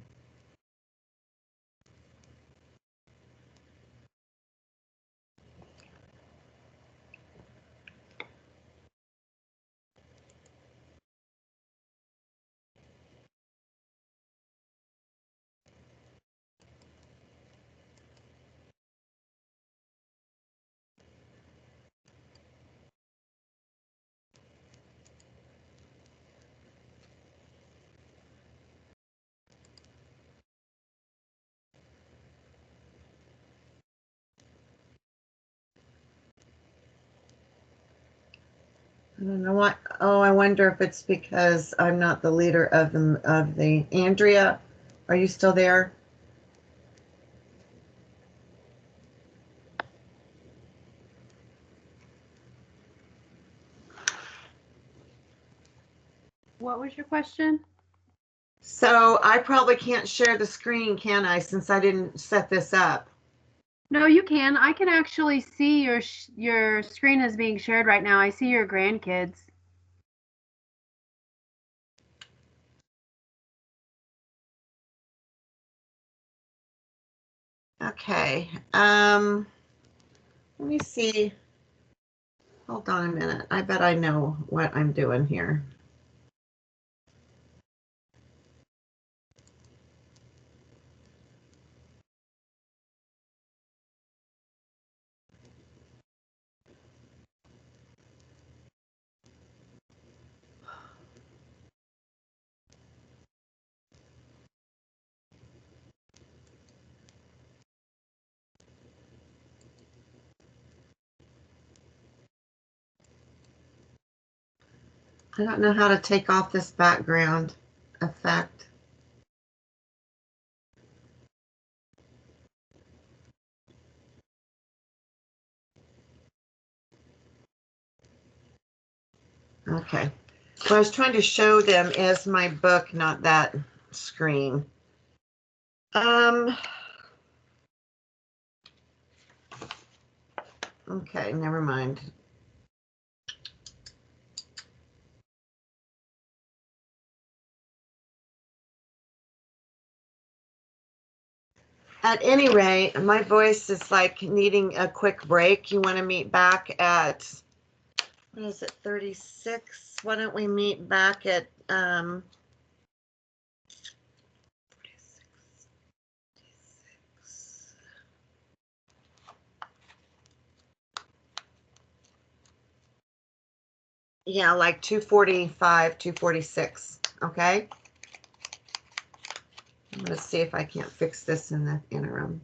I don't know what. Oh, I wonder if it's because I'm not the leader of the Andrea. Are you still there? What was your question? So I probably can't share the screen, can I, since I didn't set this up? No, you can. I can actually see your screen is being shared right now. I see your grandkids. Okay. Let me see. Hold on a minute. I bet I know what I'm doing here. I don't know how to take off this background effect. Okay. What I was trying to show them is my book, not that screen. Okay, never mind. At any rate, my voice is like needing a quick break. You want to meet back at, what is it, 36? Why don't we meet back at 46. Yeah, like 2:45, 2:46. Okay. I'm going to see if I can't fix this in the interim.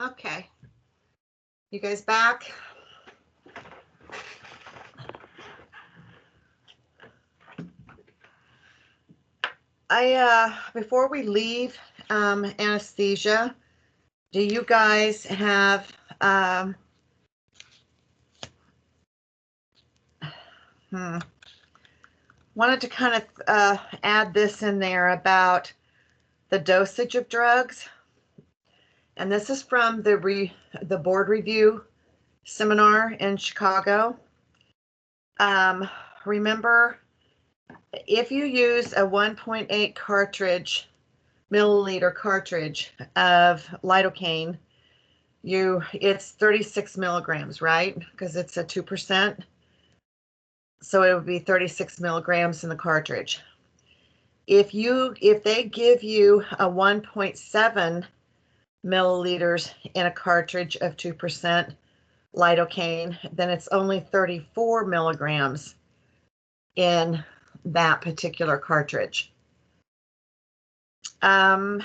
Okay. You guys back? Before we leave anesthesia, do you guys have wanted to kind of add this in there about the dosage of drugs, and this is from the board review seminar in Chicago. Remember, if you use a 1.8 milliliter cartridge of lidocaine, it's 36 milligrams, right? Because it's a 2%. So it would be 36 milligrams in the cartridge. If they give you a 1.7 milliliters in a cartridge of 2% lidocaine, then it's only 34 milligrams in that particular cartridge. As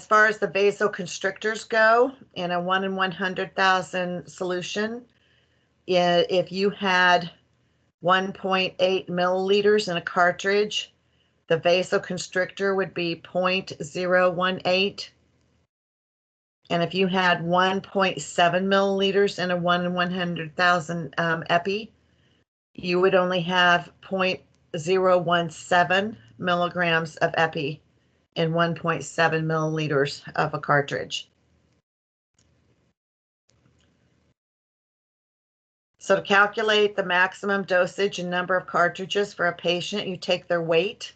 far as the vasoconstrictors go, in a 1 in 100,000 solution, if you had 1.8 milliliters in a cartridge, the vasoconstrictor would be 0.018. And if you had 1.7 milliliters in a 1 in 100,000 epi, you would only have 0.017 milligrams of epi in 1.7 milliliters of a cartridge. So to calculate the maximum dosage and number of cartridges for a patient, you take their weight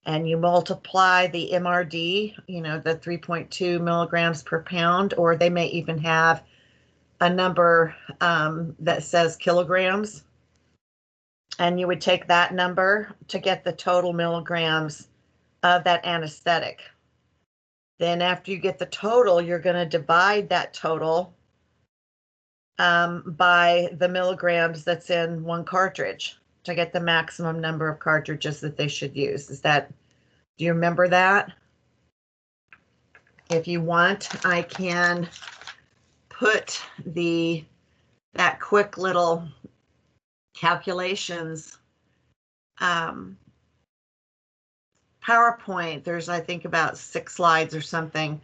and you multiply the MRD, the 3.2 milligrams per pound, or they may even have a number that says kilograms. And you would take that number to get the total milligrams of that anesthetic. Then after you get the total, you're going to divide that total by the milligrams that's in one cartridge to get the maximum number of cartridges that they should use. Do you remember that? If you want, I can put that quick little calculations PowerPoint. There's, I think, about 6 slides or something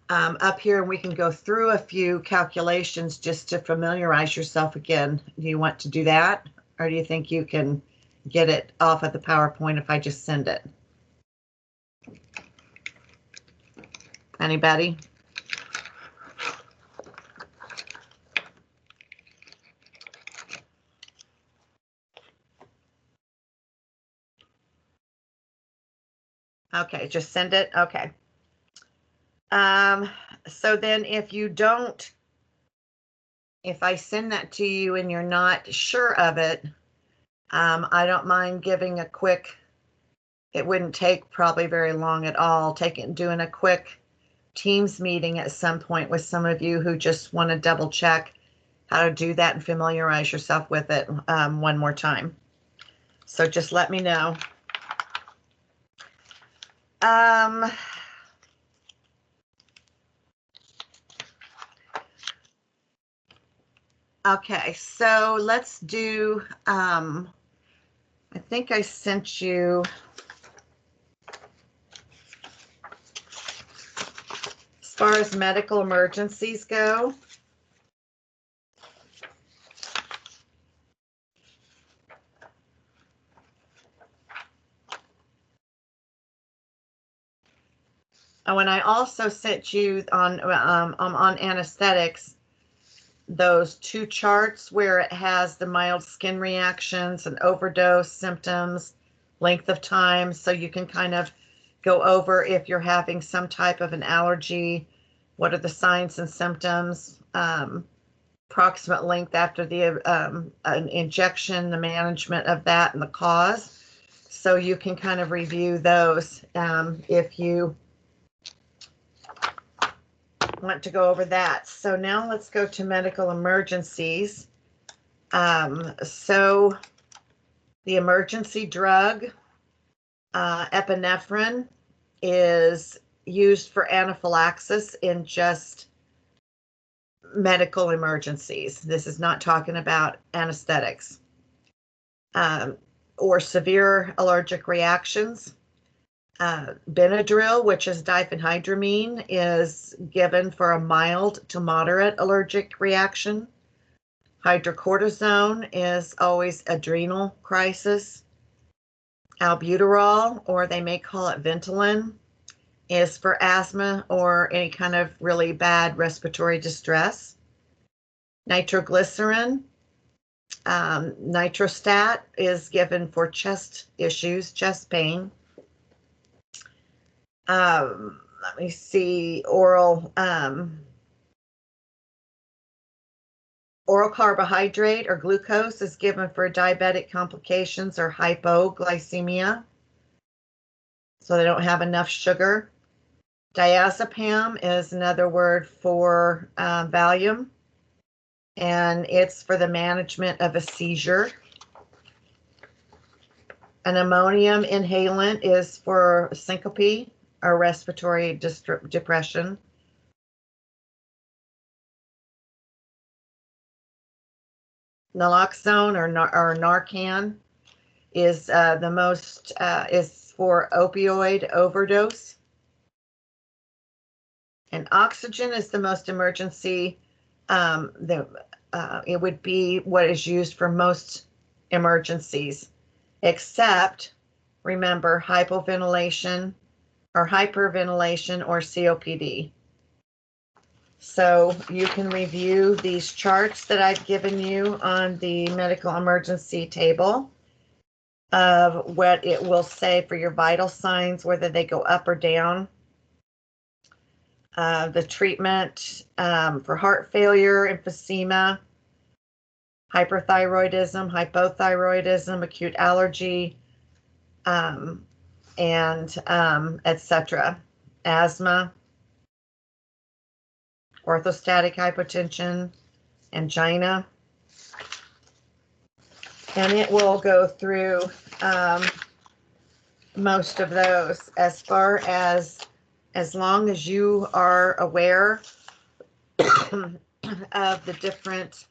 up here, and we can go through a few calculations just to familiarize yourself again. Do you want to do that, or do you think you can get it off of the PowerPoint if I just send it? Anybody? Okay, just send it. Okay. So then if I send that to you and you're not sure of it, I don't mind giving a quick, it wouldn't take probably very long at all, doing a quick Teams meeting at some point with some of you who just want to double check how to do that and familiarize yourself with it one more time. So just let me know. Okay, so let's do, I think I sent you, as far as medical emergencies go, and I also sent you on anesthetics, those 2 charts where it has the mild skin reactions and overdose symptoms, length of time, so you can kind of go over if you're having some type of an allergy, what are the signs and symptoms, approximate length after the an injection, the management of that, and the cause. So you can kind of review those if you want to go over that. So now let's go to medical emergencies. So the emergency drug, epinephrine, is used for anaphylaxis in just medical emergencies. This is not talking about anesthetics. Or severe allergic reactions. Benadryl, which is diphenhydramine, is given for a mild to moderate allergic reaction. Hydrocortisone is always adrenal crisis. Albuterol, or they may call it Ventolin, is for asthma or any kind of really bad respiratory distress. Nitroglycerin, nitrostat is given for chest issues, chest pain. Let me see, oral carbohydrate or glucose is given for diabetic complications or hypoglycemia, so they don't have enough sugar. Diazepam is another word for Valium, and it's for the management of a seizure. An ammonium inhalant is for syncope or respiratory depression. Naloxone or Narcan is is for opioid overdose. And oxygen is the most emergency. It would be what is used for most emergencies, except, remember, hypoventilation or hyperventilation or COPD. So you can review these charts that I've given you on the medical emergency table of what it will say for your vital signs, whether they go up or down. The treatment for heart failure, emphysema, hyperthyroidism, hypothyroidism, acute allergy, and etc. Asthma, orthostatic hypotension, angina. And it will go through most of those as far as long as you are aware of the different,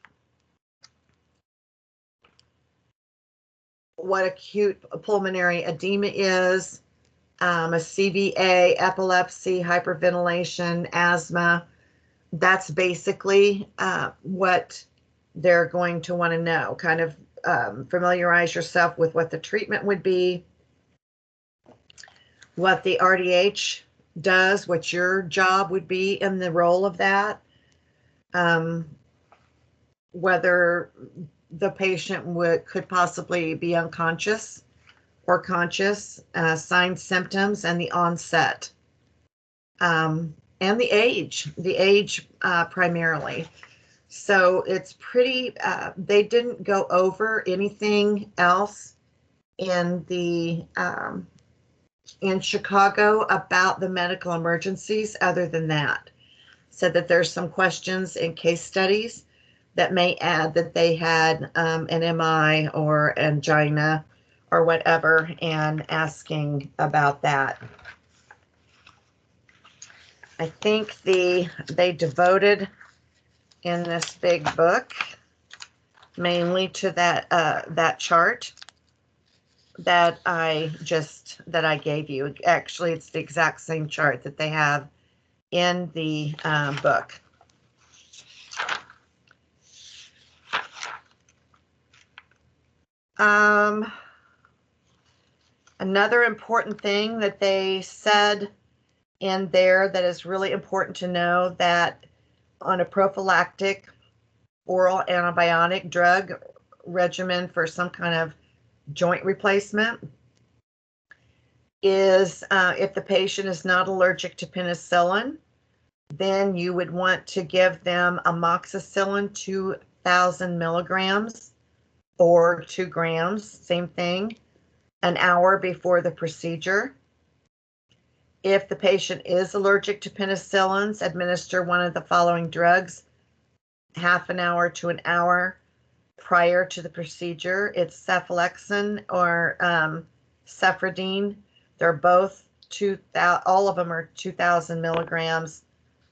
what acute pulmonary edema is, a CVA, epilepsy, hyperventilation, asthma. That's basically what they're going to want to know. Kind of familiarize yourself with what the treatment would be, what the RDH does, what your job would be in the role of that, whether the patient could possibly be unconscious or conscious, signs, symptoms, and the onset, and the age primarily. So it's pretty, they didn't go over anything else in in Chicago about the medical emergencies other than that. Said that there's some questions in case studies that may add that they had an MI or angina or whatever, and asking about that. I think they devoted in this big book mainly to that chart that I gave you. Actually, it's the exact same chart that they have in the book. Another important thing that they said in there that is really important to know, that on a prophylactic oral antibiotic drug regimen for some kind of joint replacement is if the patient is not allergic to penicillin, then you would want to give them amoxicillin 2,000 milligrams or 2 grams, same thing, an hour before the procedure. If the patient is allergic to penicillins, administer one of the following drugs half an hour to an hour prior to the procedure. It's cephalexin or cephridine. They're both 2,000, all of them are 2,000 milligrams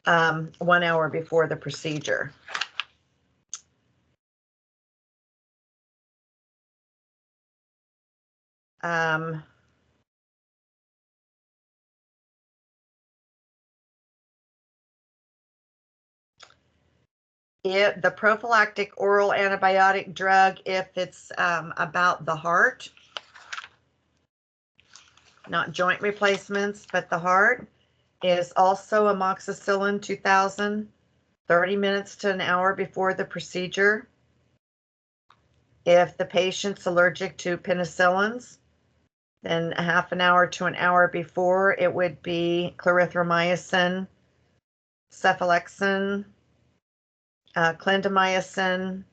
1 hour before the procedure. The prophylactic oral antibiotic drug, if it's about the heart, not joint replacements, but the heart, is also amoxicillin 2000, 30 minutes to an hour before the procedure. If the patient's allergic to penicillins, then a half an hour to an hour before, it would be clarithromycin, cephalexin, clindamycin,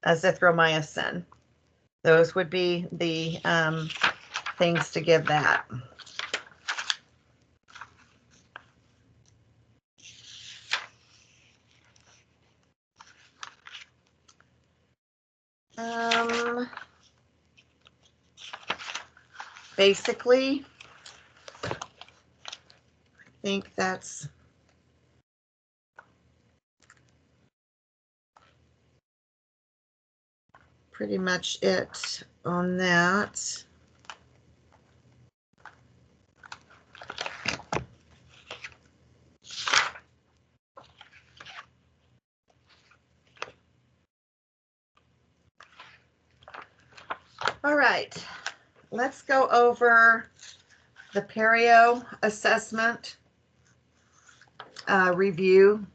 azithromycin. Those would be the things to give that. Basically, I think that's pretty much it on that. All right, let's go over the perio assessment review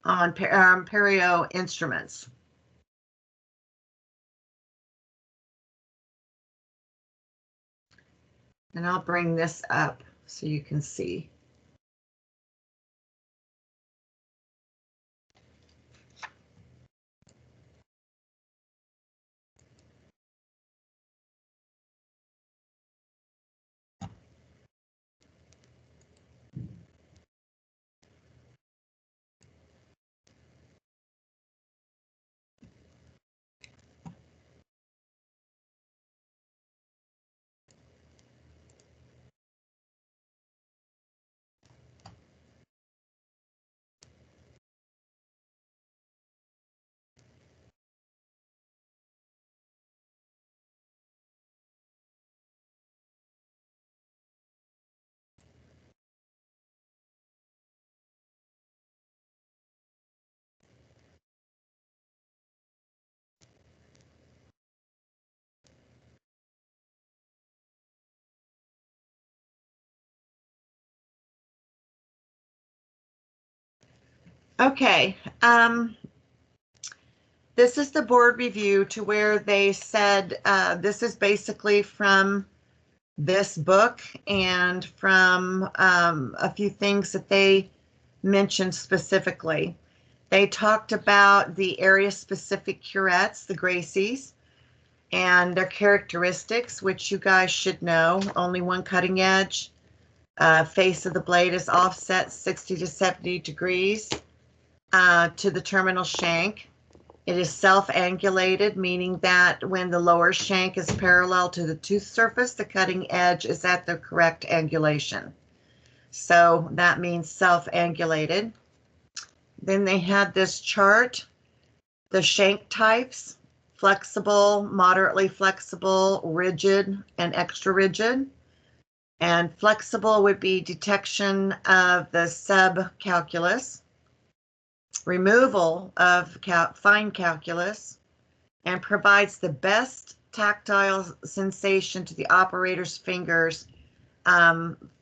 on perio instruments. And I'll bring this up so you can see. Okay, this is the board review to where they said this is basically from this book and from a few things that they mentioned specifically. They talked about the area-specific curettes, the Gracies, and their characteristics, which you guys should know. Only one cutting edge. Face of the blade is offset 60 to 70 degrees to the terminal shank. It is self-angulated, meaning that when the lower shank is parallel to the tooth surface, the cutting edge is at the correct angulation. So that means self-angulated. Then they had this chart, the shank types: flexible, moderately flexible, rigid, and extra rigid. And flexible would be detection of the subcalculus, removal of fine calculus, and provides the best tactile sensation to the operator's fingers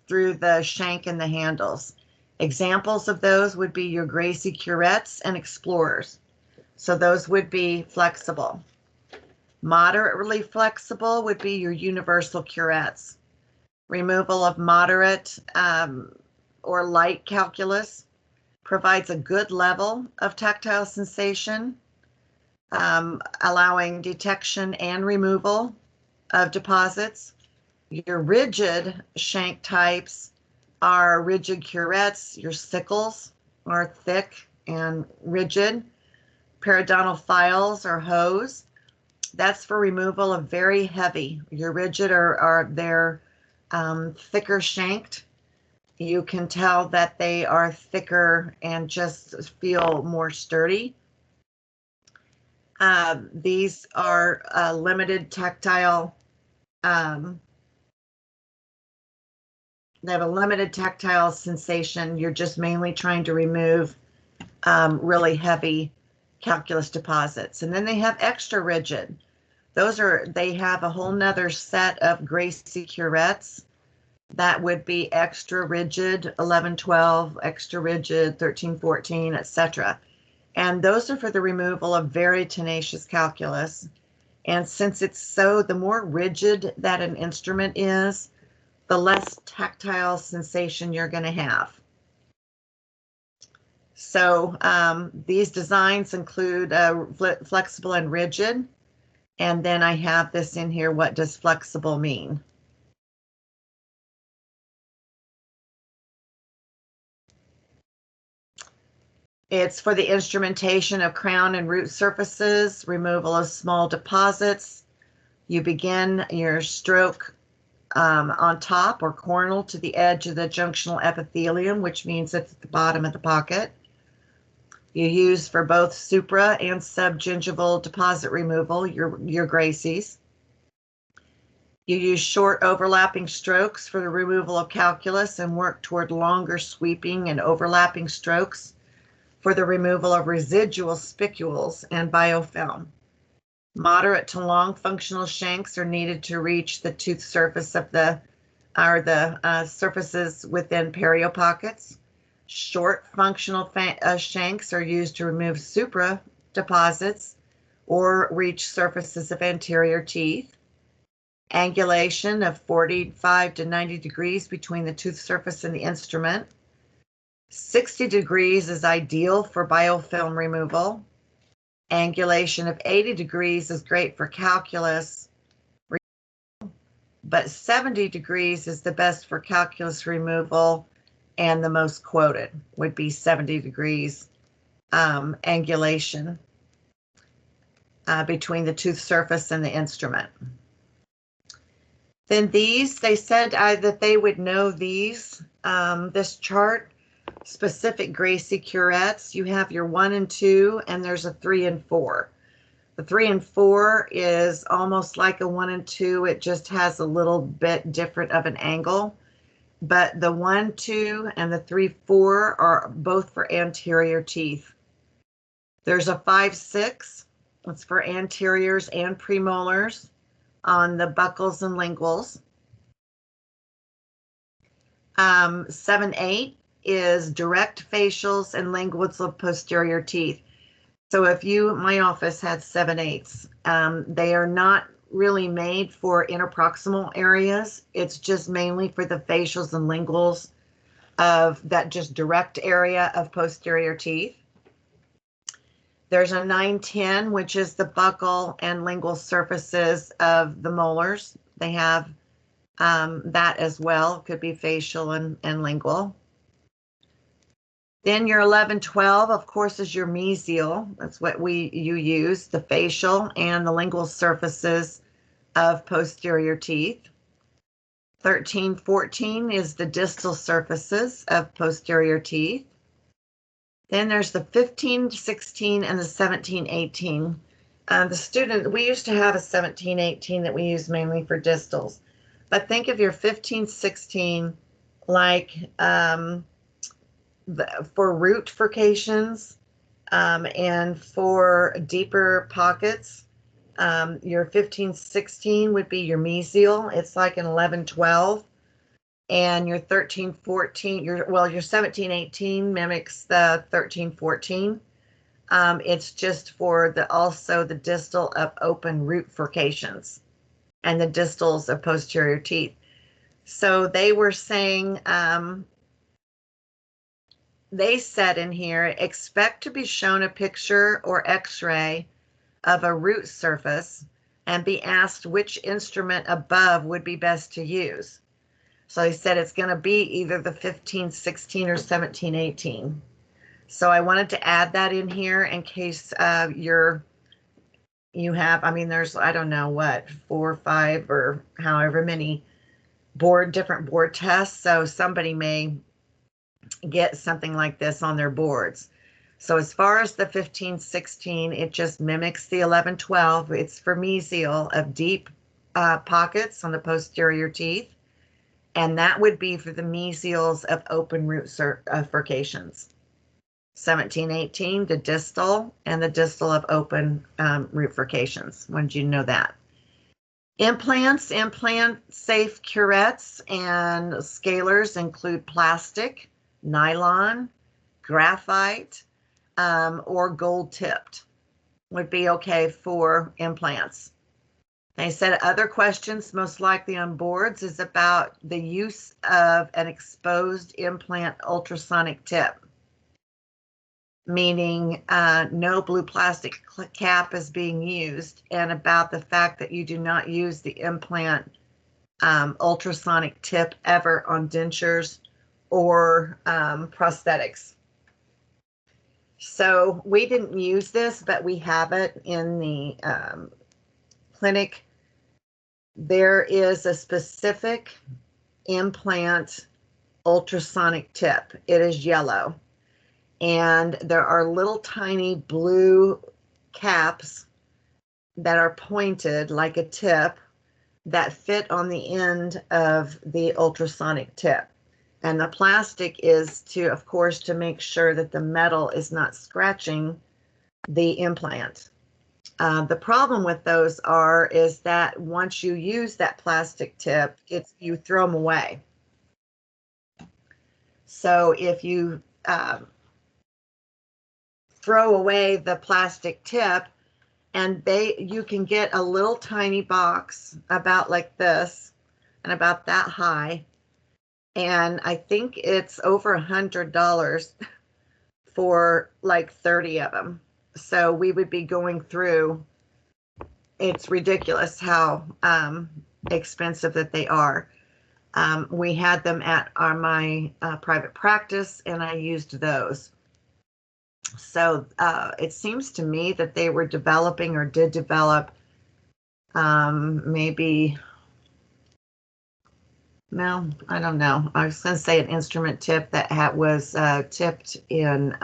through the shank and the handles. Examples of those would be your Gracie curettes and explorers. So those would be flexible. Moderately flexible would be your universal curettes. Removal of moderate or light calculus provides a good level of tactile sensation, allowing detection and removal of deposits. Your rigid shank types are rigid curettes. Your sickles are thick and rigid. Periodontal files or hose. That's for removal of very heavy. Your rigid are their thicker shanked. You can tell that they are thicker and just feel more sturdy. These are limited tactile. They have a limited tactile sensation. You're just mainly trying to remove really heavy calculus deposits. And then they have extra rigid. They have a whole nother set of Gracie curettes that would be extra rigid 11, 12, extra rigid 13, 14, etc. And those are for the removal of very tenacious calculus. And since it's so, the more rigid that an instrument is, the less tactile sensation you're going to have. So these designs include flexible and rigid. And then I have this in here, what does flexible mean? It's for the instrumentation of crown and root surfaces, removal of small deposits. You begin your stroke on top or coronal to the edge of the junctional epithelium, which means it's at the bottom of the pocket. You use for both supra and subgingival deposit removal, your Gracies. You use short overlapping strokes for the removal of calculus and work toward longer sweeping and overlapping strokes for the removal of residual spicules and biofilm. Moderate to long functional shanks are needed to reach the tooth surface of the surfaces within periopockets. Short functional shanks are used to remove supra deposits or reach surfaces of anterior teeth. Angulation of 45 to 90 degrees between the tooth surface and the instrument. 60 degrees is ideal for biofilm removal. Angulation of 80 degrees is great for calculus, but 70 degrees is the best for calculus removal, and the most quoted would be 70 degrees angulation between the tooth surface and the instrument. Then these, they said that they would know these, this chart, specific Gracie curettes. You have your 1 and 2, and there's a 3 and 4. The 3 and 4 is almost like a 1 and 2. It just has a little bit different of an angle. But the 1, 2, and the 3, 4 are both for anterior teeth. There's a 5, 6. It's for anteriors and premolars on the buccals and linguals. 7, 8 is direct facials and linguals of posterior teeth. So if my office had 7, 8s, they are not really made for interproximal areas. It's just mainly for the facials and linguals of that just direct area of posterior teeth. There's a 9, 10, which is the buccal and lingual surfaces of the molars. They have that as well. Could be facial and lingual. Then your 11, 12, of course, is your mesial. That's what you use, the facial and the lingual surfaces of posterior teeth. 13, 14 is the distal surfaces of posterior teeth. Then there's the 15, 16, and the 17, 18. We used to have a 17, 18 that we use mainly for distals. But think of your 15, 16 like for root furcations and for deeper pockets. Your 15, 16 would be your mesial. It's like an 11, 12. And your 13, 14, your 17, 18 mimics the 13, 14. It's just for also the distal of open root furcations and the distals of posterior teeth. So they were saying, they said in here, expect to be shown a picture or x-ray of a root surface and be asked which instrument above would be best to use. So they said it's going to be either the 15, 16 or 17, 18. So I wanted to add that in here in case you have, I mean, there's, I don't know what, 4 or 5 or however many different board tests. So somebody may get something like this on their boards. So as far as the 1516, it just mimics the 1112. It's for mesial of deep pockets on the posterior teeth. And that would be for the mesials of open root furcations. 1718, the distal, and the distal of open root furcations. When did you know that? Implants, implant safe curettes and scalers include plastic, nylon, graphite, or gold tipped would be okay for implants. They said other questions most likely on boards is about the use of an exposed implant ultrasonic tip, meaning no blue plastic cap is being used, and about the fact that you do not use the implant ultrasonic tip ever on dentures or prosthetics. So we didn't use this, but we have it in the clinic. There is a specific implant ultrasonic tip. It is yellow. And there are little tiny blue caps that are pointed like a tip that fit on the end of the ultrasonic tip. And the plastic is to, of course, to make sure that the metal is not scratching the implant. The problem with those is that once you use that plastic tip, you throw them away. So if you throw away the plastic tip, and you can get a little tiny box about like this and about that high, and I think it's over $100 for like 30 of them. So we would be going through, it's ridiculous how expensive that they are. We had them at my private practice, and I used those. So it seems to me that they were developing or did develop maybe, no, I don't know. I was going to say an instrument tip that was tipped in,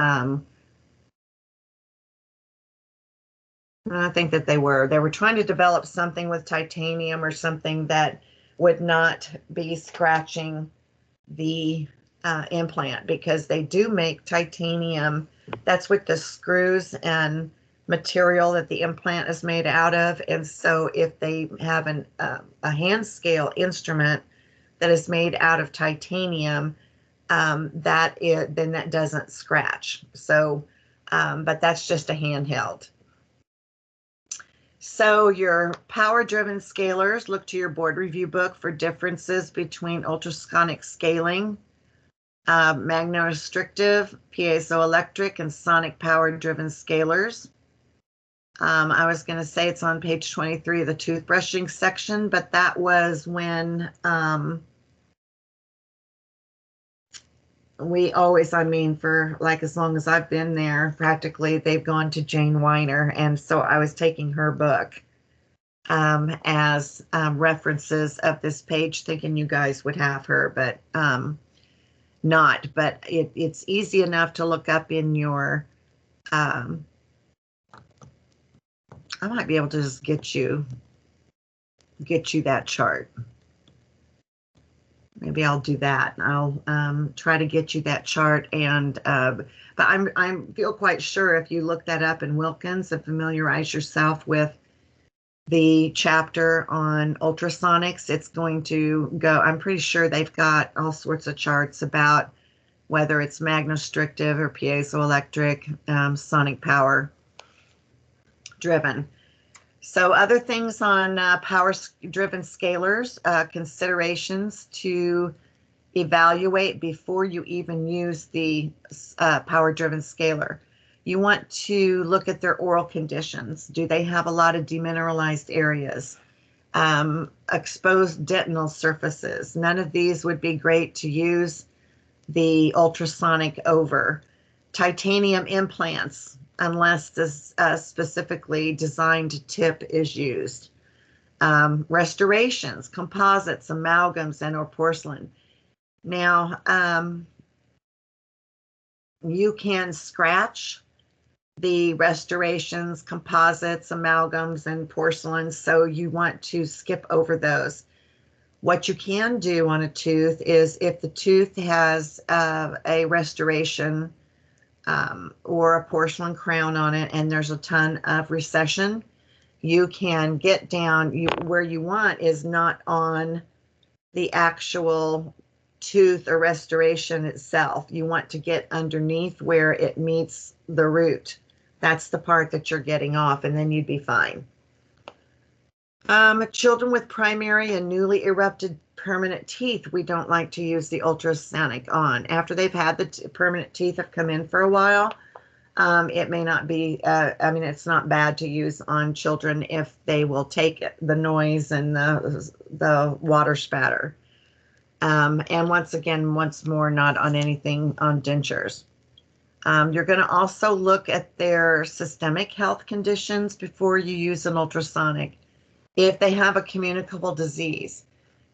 I think that they were trying to develop something with titanium or something that would not be scratching the implant, because they do make titanium. That's what the screws and material that the implant is made out of. And so if they have a hand scale instrument that is made out of titanium, then that doesn't scratch. So, but that's just a handheld. So your power-driven scalers, look to your board review book for differences between ultrasonic scaling, magneto-restrictive, piezoelectric, and sonic power-driven scalers. I was going to say it's on page 23 of the toothbrushing section, but that was when we always, for like as long as I've been there, practically they've gone to Jane Weiner, and so I was taking her book as references of this page, thinking you guys would have her, but not. But it's easy enough to look up in your, I might be able to just get you that chart. Maybe I'll do that. I'll try to get you that chart, and but I feel quite sure if you look that up in Wilkins and familiarize yourself with the chapter on ultrasonics, it's going to go. I'm pretty sure they've got all sorts of charts about whether it's magneto-restrictive or piezoelectric, sonic power driven. So other things on power-driven scalers, considerations to evaluate before you even use the power-driven scaler. You want to look at their oral conditions. Do they have a lot of demineralized areas? Exposed dental surfaces. None of these would be great to use the ultrasonic over. Titanium implants, unless this specifically designed tip is used. Restorations, composites, amalgams, and or porcelain. Now, you can scratch the restorations, composites, amalgams, and porcelain, so you want to skip over those. What you can do on a tooth is if the tooth has a restoration or a porcelain crown on it and there's a ton of recession, you can get down, where you want is not on the actual tooth or restoration itself. You want to get underneath where it meets the root. That's the part that you're getting off, and then you'd be fine. Children with primary and newly erupted permanent teeth, we don't like to use the ultrasonic on. After they've had the permanent teeth have come in for a while, it may not be, I mean, it's not bad to use on children if they will take the noise and the water spatter. And once more, not on anything on dentures. You're going to also look at their systemic health conditions before you use an ultrasonic. If they have a communicable disease.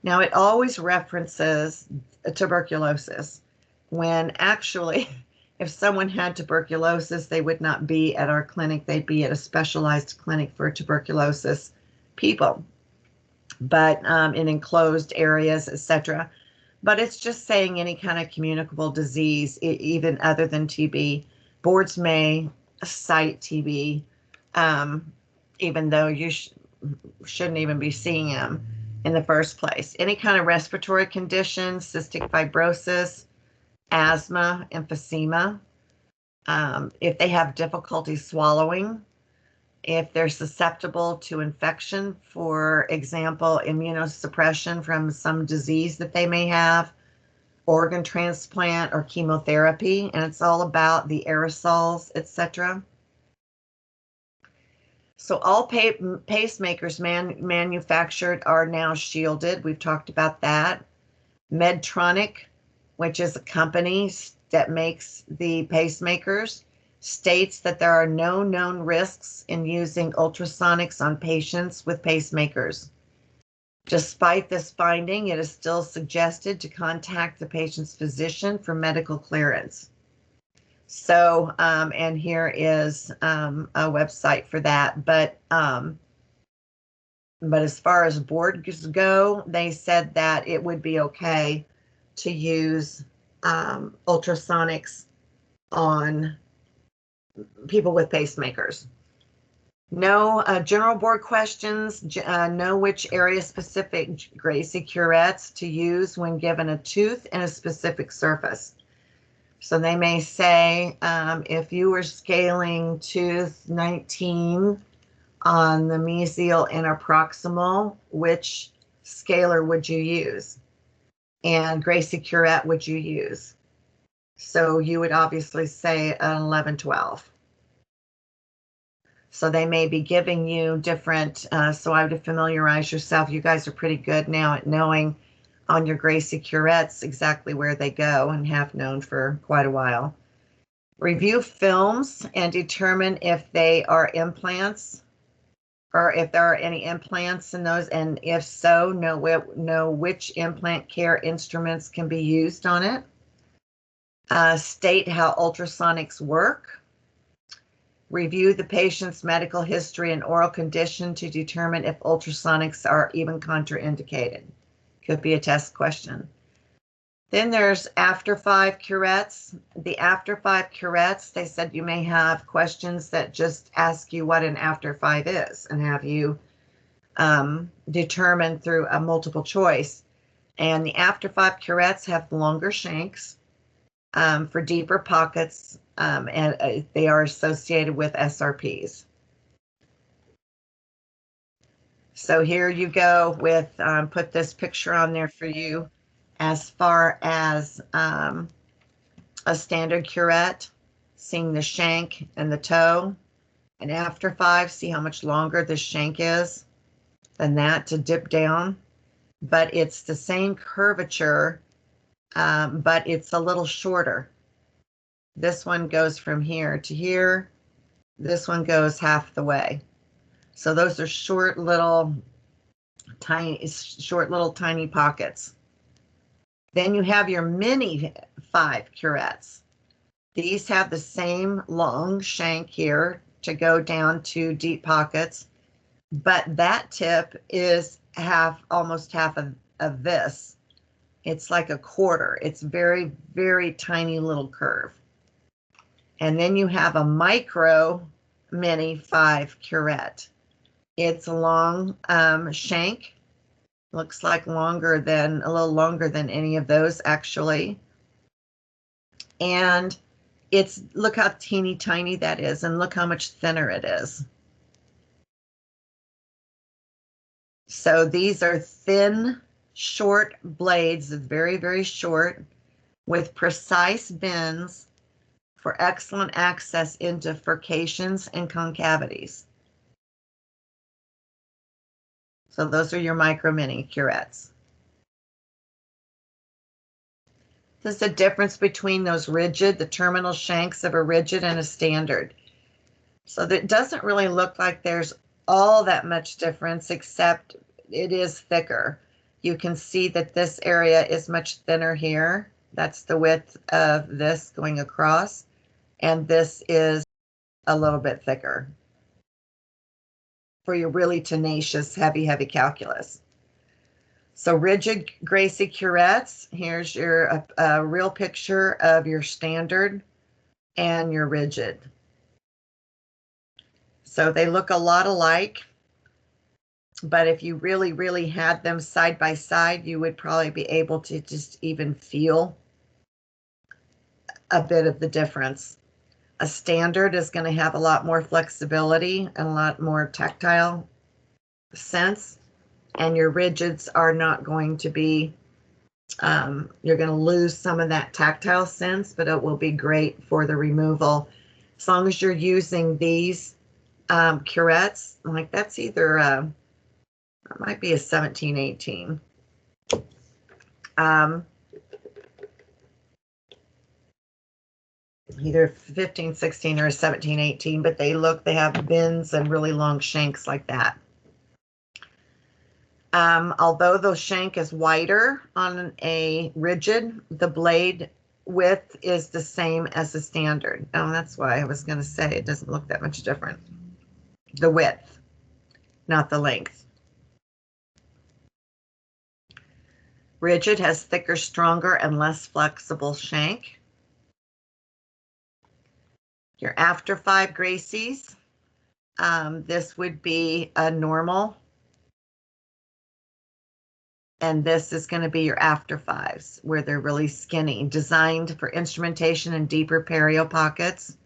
Now, it always references tuberculosis, when actually, if someone had tuberculosis, they would not be at our clinic. They'd be at a specialized clinic for tuberculosis people, but in enclosed areas, etc. But it's just saying any kind of communicable disease, even other than TB. Boards may cite TB, even though you shouldn't even be seeing them in the first place. Any kind of respiratory condition, cystic fibrosis, asthma, emphysema. If they have difficulty swallowing, if they're susceptible to infection, for example, immunosuppression from some disease that they may have, organ transplant or chemotherapy, and it's all about the aerosols, etc. So all pacemakers manufactured are now shielded. We've talked about that. Medtronic, which is a company that makes the pacemakers, states that there are no known risks in using ultrasonics on patients with pacemakers. Despite this finding, it is still suggested to contact the patient's physician for medical clearance. So, and here is a website for that. But as far as boards go, they said that it would be okay to use ultrasonics on people with pacemakers. No general board questions. Know which area specific Gracie curettes to use when given a tooth and a specific surface. So they may say, if you were scaling tooth 19 on the mesial interproximal, which scaler would you use? And Gracie curette would you use? So you would obviously say an 11-12. So they may be giving you different, so I would familiarize yourself. You guys are pretty good now at knowing on your Gracie curettes exactly where they go, and have known for quite a while. Review films and determine if they are implants, or if there are any implants in those, and if so, know which implant care instruments can be used on it. State how ultrasonics work. Review the patient's medical history and oral condition to determine if ultrasonics are even contraindicated. Could be a test question. Then there's after 5 curettes. The after 5 curettes, they said you may have questions that just ask you what an after 5 is and have you determine through a multiple choice. And the after 5 curettes have longer shanks for deeper pockets, and they are associated with SRPs. So here you go with, put this picture on there for you as far as a standard curette, seeing the shank and the toe. And after 5, see how much longer the shank is than that to dip down. But it's the same curvature, but it's a little shorter. This one goes from here to here. This one goes half the way. So those are short little tiny, short little tiny pockets. Then you have your mini 5 curettes. These have the same long shank here to go down to deep pockets, but that tip is almost half of this. It's like a quarter. It's very, very tiny little curve. And then you have a micro mini 5 curette. It's a long shank. Looks like a little longer than any of those actually. And look how teeny tiny that is, and look how much thinner it is. So these are thin, short blades, very, very short, with precise bends for excellent access into furcations and concavities. So those are your micro mini curettes. There's a difference between the terminal shanks of a rigid and a standard. So that doesn't really look like there's all that much difference, except it is thicker. You can see that this area is much thinner here. That's the width of this going across, and this is a little bit thicker for your really tenacious, heavy calculus. So rigid Gracie curettes, here's your real picture of your standard and your rigid. So they look a lot alike, but if you really, really had them side by side, you would probably be able to just even feel a bit of the difference. A standard is going to have a lot more flexibility and a lot more tactile sense, and your rigids are not going to be, you're going to lose some of that tactile sense, but it will be great for the removal. As long as you're using these curettes, like that's either, it might be a 1718. Either 1516 or a 1718, but they have bends and really long shanks like that. Although the shank is wider on a rigid, the blade width is the same as the standard. Oh, that's why I was going to say it doesn't look that much different. The width, not the length. Rigid has thicker, stronger, and less flexible shank. Your after 5 Gracies, this would be a normal, and this is going to be your after 5s, where they're really skinny, designed for instrumentation and deeper perio pockets.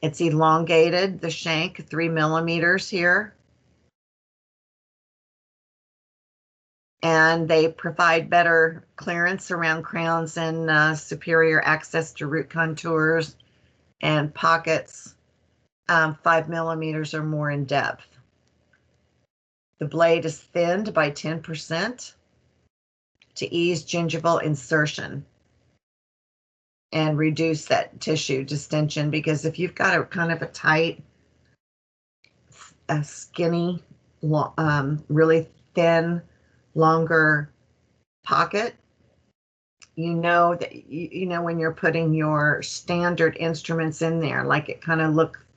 It's elongated, the shank, 3 millimeters here. And they provide better clearance around crowns and superior access to root contours and pockets, 5 millimeters or more in depth. The blade is thinned by 10% to ease gingival insertion and reduce that tissue distension, because if you've got a kind of a tight, skinny, really thin, longer pocket, you know that you know when you're putting your standard instruments in there, like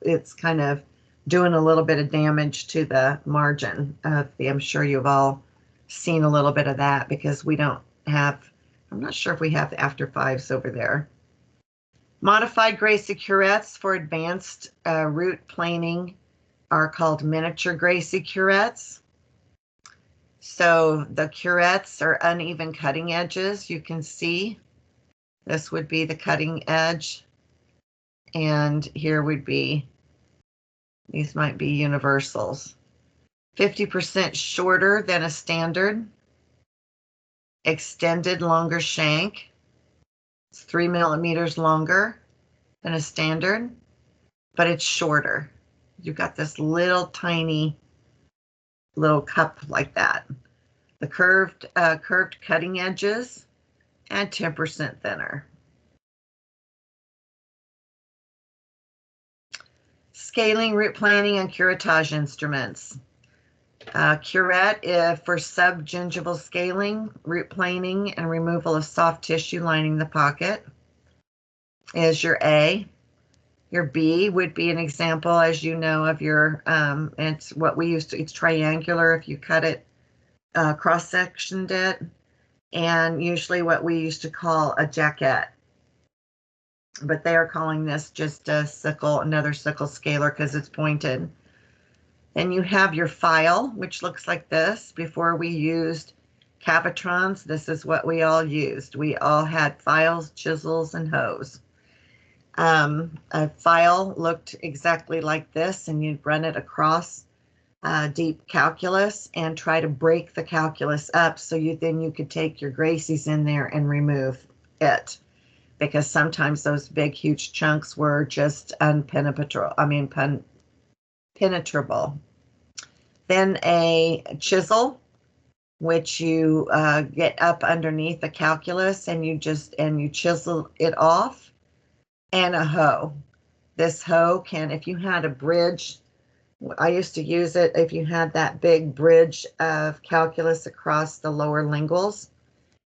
it's kind of doing a little bit of damage to the margin. I'm sure you've all seen a little bit of that, because we don't have, I'm not sure if we have the after 5s over there. Modified Gracie curettes for advanced root planing are called miniature Gracie curettes. So the curettes are uneven cutting edges. You can see this would be the cutting edge, and here would be, these might be universals. 50% shorter than a standard, extended longer shank. It's 3 millimeters longer than a standard, but it's shorter. You've got this little tiny little cup like that. The curved cutting edges, and 10% thinner. Scaling, root planing, and curettage instruments. Curette if for subgingival scaling, root planing, and removal of soft tissue lining the pocket is your A. Your B would be an example, as you know, of your, it's what we used to, it's triangular if you cut it, cross-sectioned it, and usually what we used to call a jaquette. But they are calling this just a sickle, another sickle scaler because it's pointed. Then you have your file, which looks like this. Before we used Cavitrons, this is what we all used. We all had files, chisels, and hoes. A file looked exactly like this, and you'd run it across deep calculus and try to break the calculus up so then you could take your Gracies in there and remove it, because sometimes those big, huge chunks were just penetrable. Then a chisel, which you get up underneath the calculus and you chisel it off, and a hoe. This hoe can, if you had a bridge, I used to use it if you had that big bridge of calculus across the lower linguals,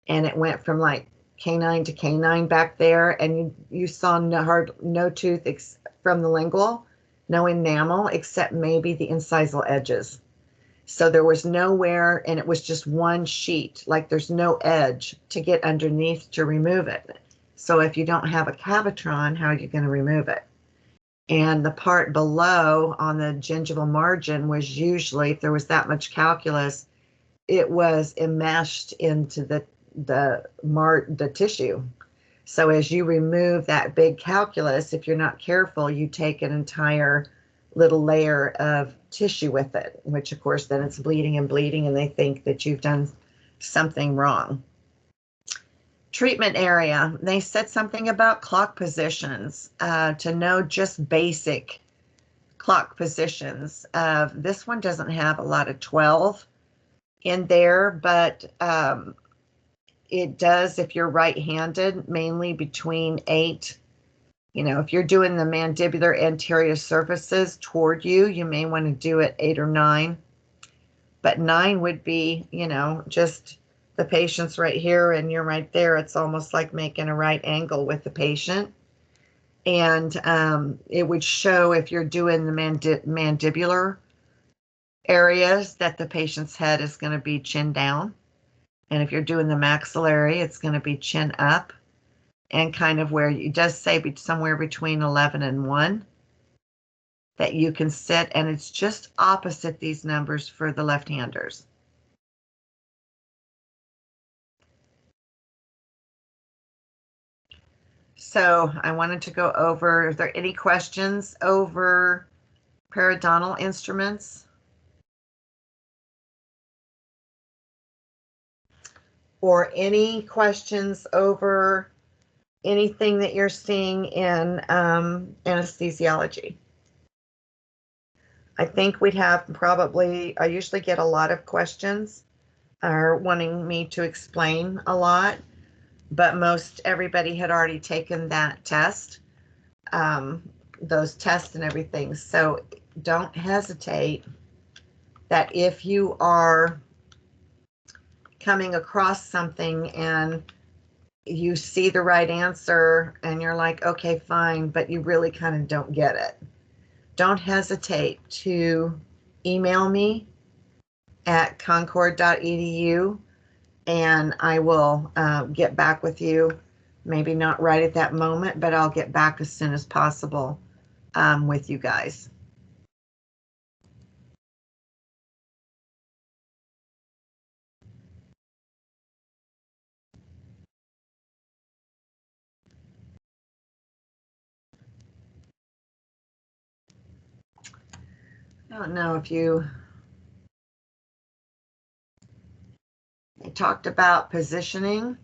and it went from like canine to canine back there, and you saw no tooth from the lingual, no enamel except maybe the incisal edges. So there was nowhere, and it was just one sheet, like there's no edge to get underneath to remove it. So if you don't have a Cavitron, how are you going to remove it? And the part below on the gingival margin was usually, if there was that much calculus, it was enmeshed into the tissue. So as you remove that big calculus, if you're not careful, you take an entire little layer of tissue with it, which of course then it's bleeding and bleeding, and they think that you've done something wrong. Treatment area, they said something about clock positions, to know just basic clock positions. This one doesn't have a lot of 12 in there, but it does if you're right-handed, mainly between 8. If you're doing the mandibular anterior surfaces toward you, you may want to do it 8 or 9. But 9 would be, just the patient's right here and you're right there. It's almost like making a right angle with the patient. And it would show if you're doing the mandibular areas that the patient's head is going to be chin down. And if you're doing the maxillary, it's going to be chin up. And kind of where it does say somewhere between 11 and 1 that you can sit, and it's just opposite these numbers for the left-handers. So I wanted to go over, if there are any questions over periodontal instruments? Or any questions over anything that you're seeing in anesthesiology? I think we'd have probably, I usually get a lot of questions or wanting me to explain a lot, but most everybody had already taken that test, those tests and everything. So don't hesitate that if you are coming across something and you see the right answer and you're like, okay, fine, but you really kind of don't get it. Don't hesitate to email me at concord.edu and I will get back with you. Maybe not right at that moment, but I'll get back as soon as possible with you guys. I don't know if you talked about positioning.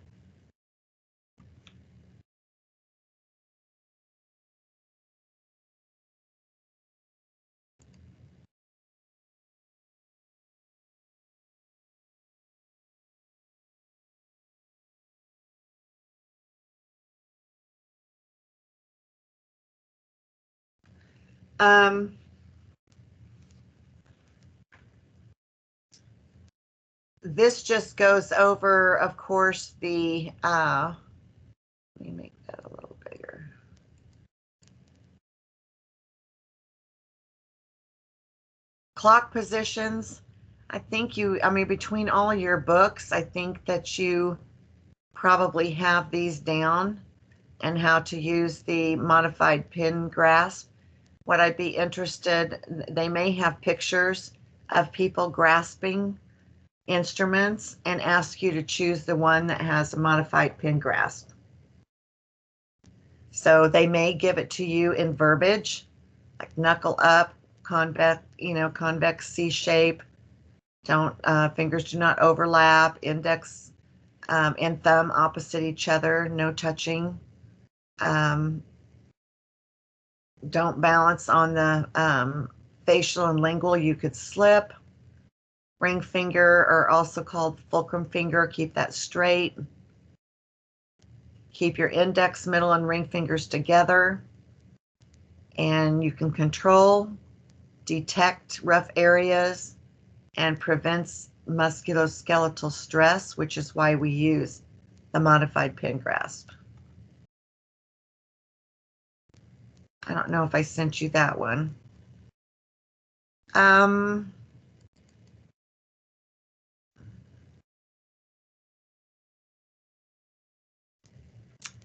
Um, this just goes over, of course, the, let me make that a little bigger. Clock positions. I think I mean, between all your books, I think that you probably have these down and how to use the modified pin grasp. What I'd be interested, they may have pictures of people grasping instruments and ask you to choose the one that has a modified pin grasp. So they may give it to you in verbiage, like knuckle up, convex C shape. Don't fingers do not overlap. Index and thumb opposite each other. No touching. Don't balance on the facial and lingual. You could slip. Ring finger, or also called fulcrum finger. Keep that straight. Keep your index, middle, and ring fingers together. And you can control, detect rough areas, and prevents musculoskeletal stress, which is why we use the modified pin grasp. I don't know if I sent you that one.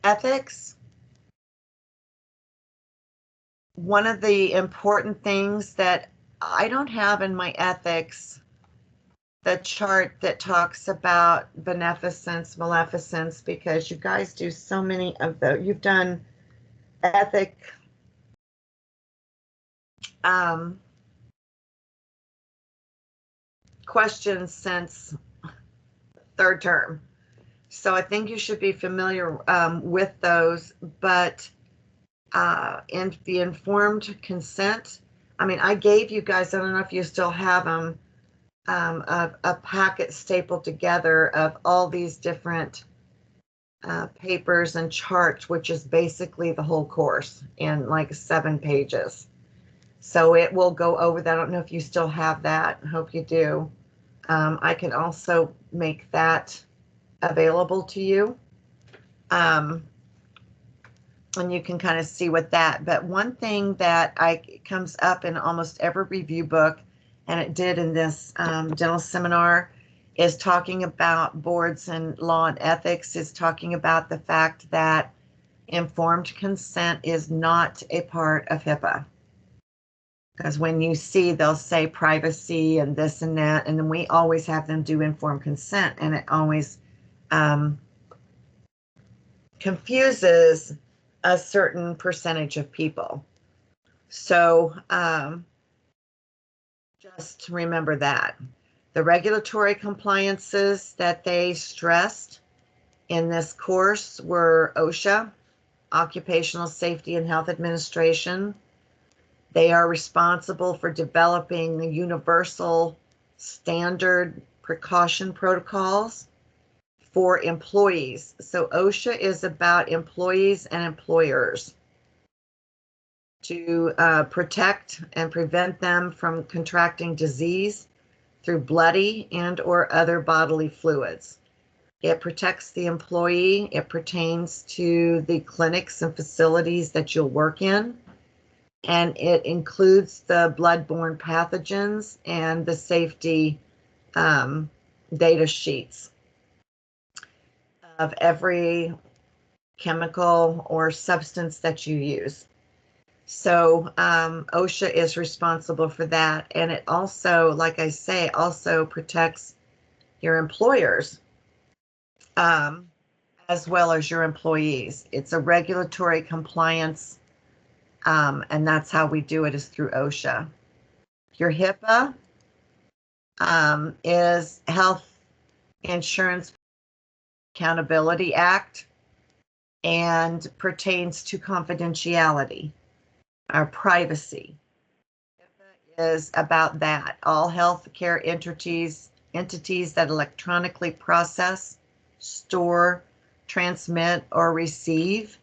Ethics. One of the important things that I don't have in my ethics, the chart that talks about beneficence, maleficence, because you guys do so many of those. You've done ethic questions since third term. So I think you should be familiar with those, but in the informed consent, I mean, I gave you guys, I don't know if you still have them, a packet stapled together of all these different papers and charts, which is basically the whole course in like 7 pages. So it will go over that. I don't know if you still have that. I hope you do. I can also make that available to you. And you can kind of see what that, but one thing that comes up in almost every review book, and it did in this dental seminar, is talking about boards and law and ethics, is talking about the fact that informed consent is not a part of HIPAA. Because when you see, they'll say privacy and this and that, and then we always have them do informed consent, and it always confuses a certain percentage of people. So just remember that. The regulatory compliances that they stressed in this course were OSHA, Occupational Safety and Health Administration. They are responsible for developing the universal standard precaution protocols for employees. So OSHA is about employees and employers to protect and prevent them from contracting disease through bloody and or other bodily fluids. It protects the employee. It pertains to the clinics and facilities that you'll work in. And it includes the bloodborne pathogens and the safety data sheets of every chemical or substance that you use. So OSHA is responsible for that. And it also, like I say, also protects your employers as well as your employees. It's a regulatory compliance, and that's how we do it, is through OSHA. Your HIPAA is Health Insurance Accountability Act and pertains to confidentiality or privacy. HIPAA is about that. All healthcare entities that electronically process, store, transmit, or receive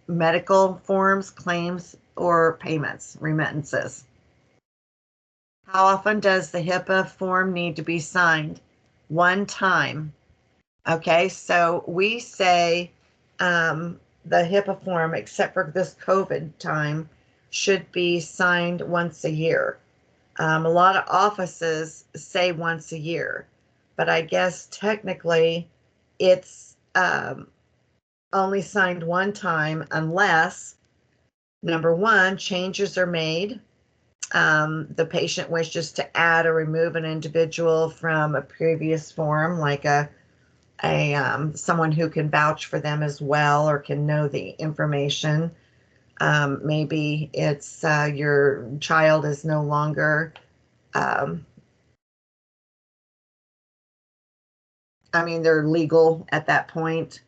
medical forms, claims, or payments, remittances. How often does the HIPAA form need to be signed? one time. Okay, so we say the HIPAA form, except for this COVID time, should be signed once a year. A lot of offices say once a year, but I guess technically it's only signed one time unless, number one, changes are made. The patient wishes to add or remove an individual from a previous form, like a someone who can vouch for them as well or can know the information. Maybe it's your child is no longer, they're legal at that point,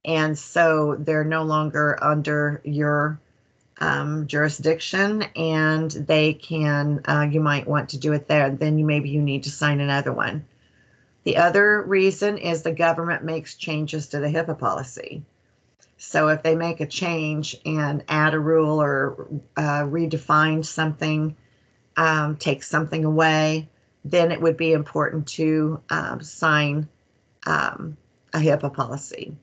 and so they're no longer under your jurisdiction, and they can, you might want to do it there. Then maybe you need to sign another one. The other reason is the government makes changes to the HIPAA policy. So if they make a change and add a rule or redefine something, take something away, then it would be important to sign a HIPAA policy.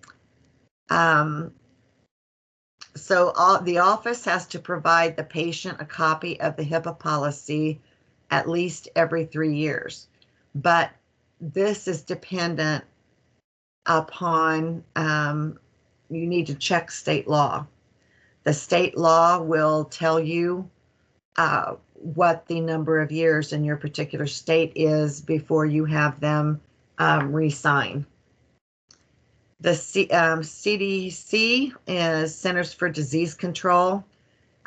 So the office has to provide the patient a copy of the HIPAA policy at least every 3 years. But this is dependent upon, you need to check state law. The state law will tell you what the number of years in your particular state is before you have them re-sign. The CDC is Centers for Disease Control.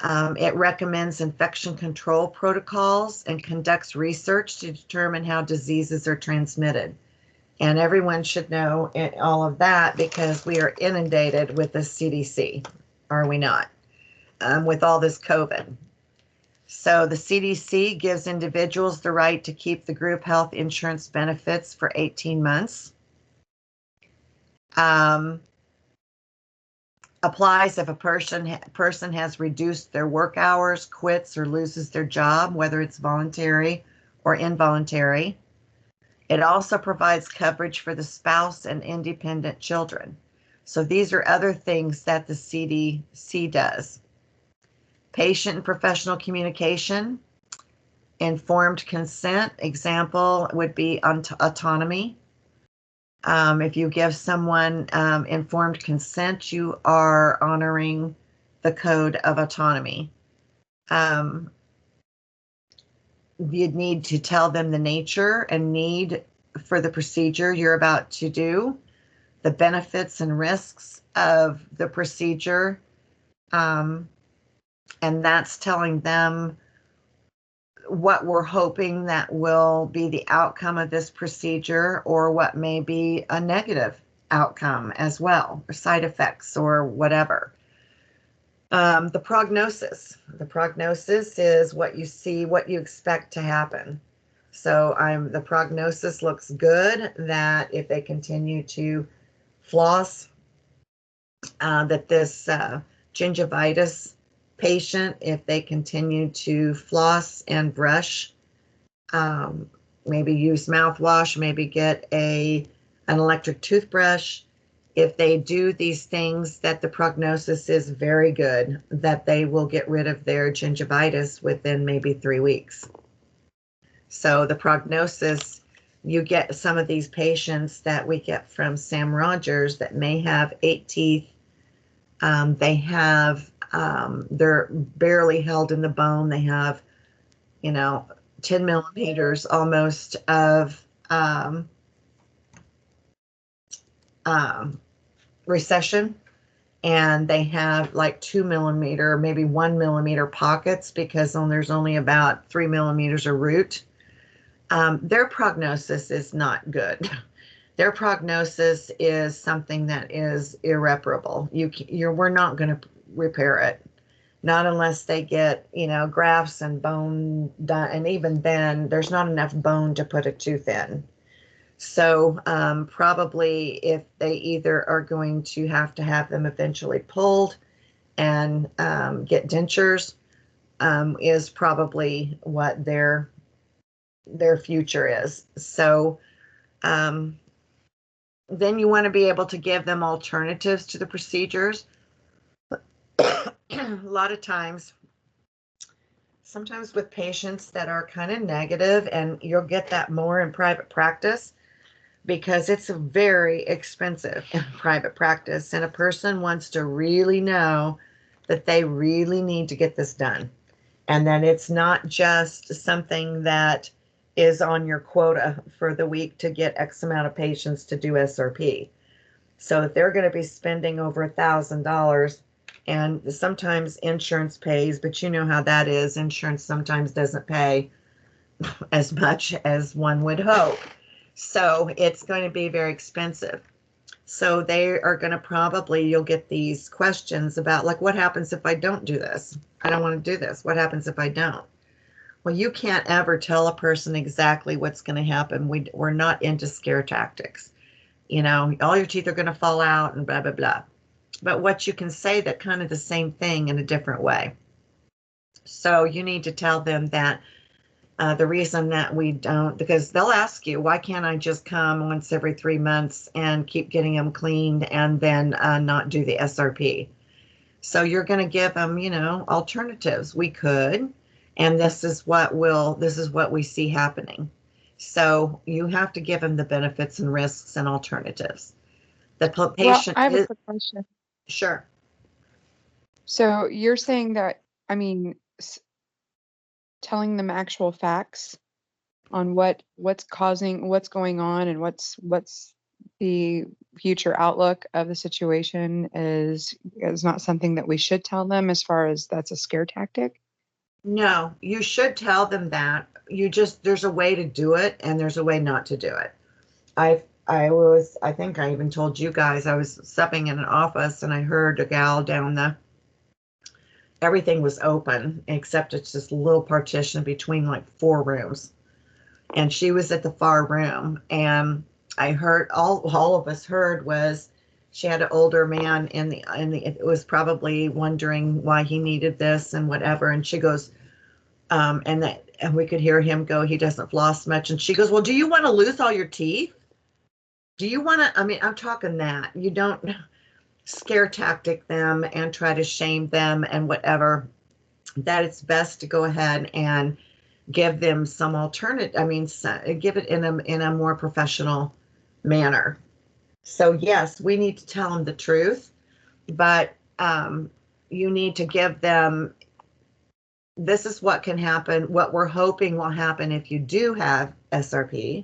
It recommends infection control protocols and conducts research to determine how diseases are transmitted. And everyone should know all of that because we are inundated with the CDC, are we not? With all this COVID. So the CDC gives individuals the right to keep the group health insurance benefits for 18 months. Applies if a person has reduced their work hours, quits, or loses their job, whether it's voluntary or involuntary. It also provides coverage for the spouse and independent children. So these are other things that the CDC does. Patient and professional communication, informed consent, example would be autonomy. If you give someone informed consent, you are honoring the code of autonomy. You'd need to tell them the nature and need for the procedure you're about to do, the benefits and risks of the procedure, and that's telling them what we're hoping that will be the outcome of this procedure or what may be a negative outcome as well, or side effects or whatever. The prognosis is what you see, what you expect to happen. So the prognosis looks good that if they continue to floss, that this gingivitis patient, if they continue to floss and brush, maybe use mouthwash, maybe get an electric toothbrush, if they do these things, that the prognosis is very good, that they will get rid of their gingivitis within maybe 3 weeks. So the prognosis, you get some of these patients that we get from Sam Rogers that may have 8 teeth. They have, they're barely held in the bone. They have, 10 millimeters almost of recession, and they have like 2 millimeter, maybe 1 millimeter pockets because there's only about 3 millimeters of root. Their prognosis is not good. Their prognosis is something that is irreparable. We're not going to repair it, not unless they get, grafts and bone done, and even then, there's not enough bone to put a tooth in. So probably if they either are going to have them eventually pulled and get dentures, is probably what their future is. So Then you want to be able to give them alternatives to the procedures. A lot of times, sometimes with patients that are kind of negative, and you'll get that more in private practice because it's very expensive in private practice, and a person wants to really know that they really need to get this done, and that it's not just something that is on your quota for the week to get X amount of patients to do SRP. So if they're going to be spending over $1,000, and sometimes insurance pays, but you know how that is. Insurance sometimes doesn't pay as much as one would hope. So it's going to be very expensive. So they are going to probably, you'll get these questions about, like, what happens if I don't do this? I don't want to do this. What happens if I don't? Well, you can't ever tell a person exactly what's going to happen. We're not into scare tactics. You know, all your teeth are going to fall out and blah, blah, blah. But what you can say that kind of the same thing in a different way. So you need to tell them that the reason that we don't, because they'll ask you, why can't I just come once every 3 months and keep getting them cleaned and then not do the SRP? So you're going to give them, you know, alternatives. We could, and this is what we see happening. So you have to give them the benefits and risks and alternatives. The patient I have a quick question. Sure. So you're saying that, I mean, telling them actual facts on what's going on and what's the future outlook of the situation is not something that we should tell them, as far as that's a scare tactic. No, you should tell them that. There's a way to do it and there's a way not to do it. I think I even told you guys, I was supping in an office and I heard a gal everything was open except it's this little partition between like 4 rooms. And she was at the far room, and I heard, all of us heard, was she had an older man it was probably wondering why he needed this and whatever. And she goes, and we could hear him go, he doesn't floss much. And she goes, well, do you want to lose all your teeth? Do you want to, I mean, I'm talking that. You don't scare tactic them and try to shame them and whatever, that it's best to go ahead and give them some alternative. I mean, give it in a more professional manner. So yes, we need to tell them the truth, but you need to give them, this is what can happen, what we're hoping will happen if you do have SRP,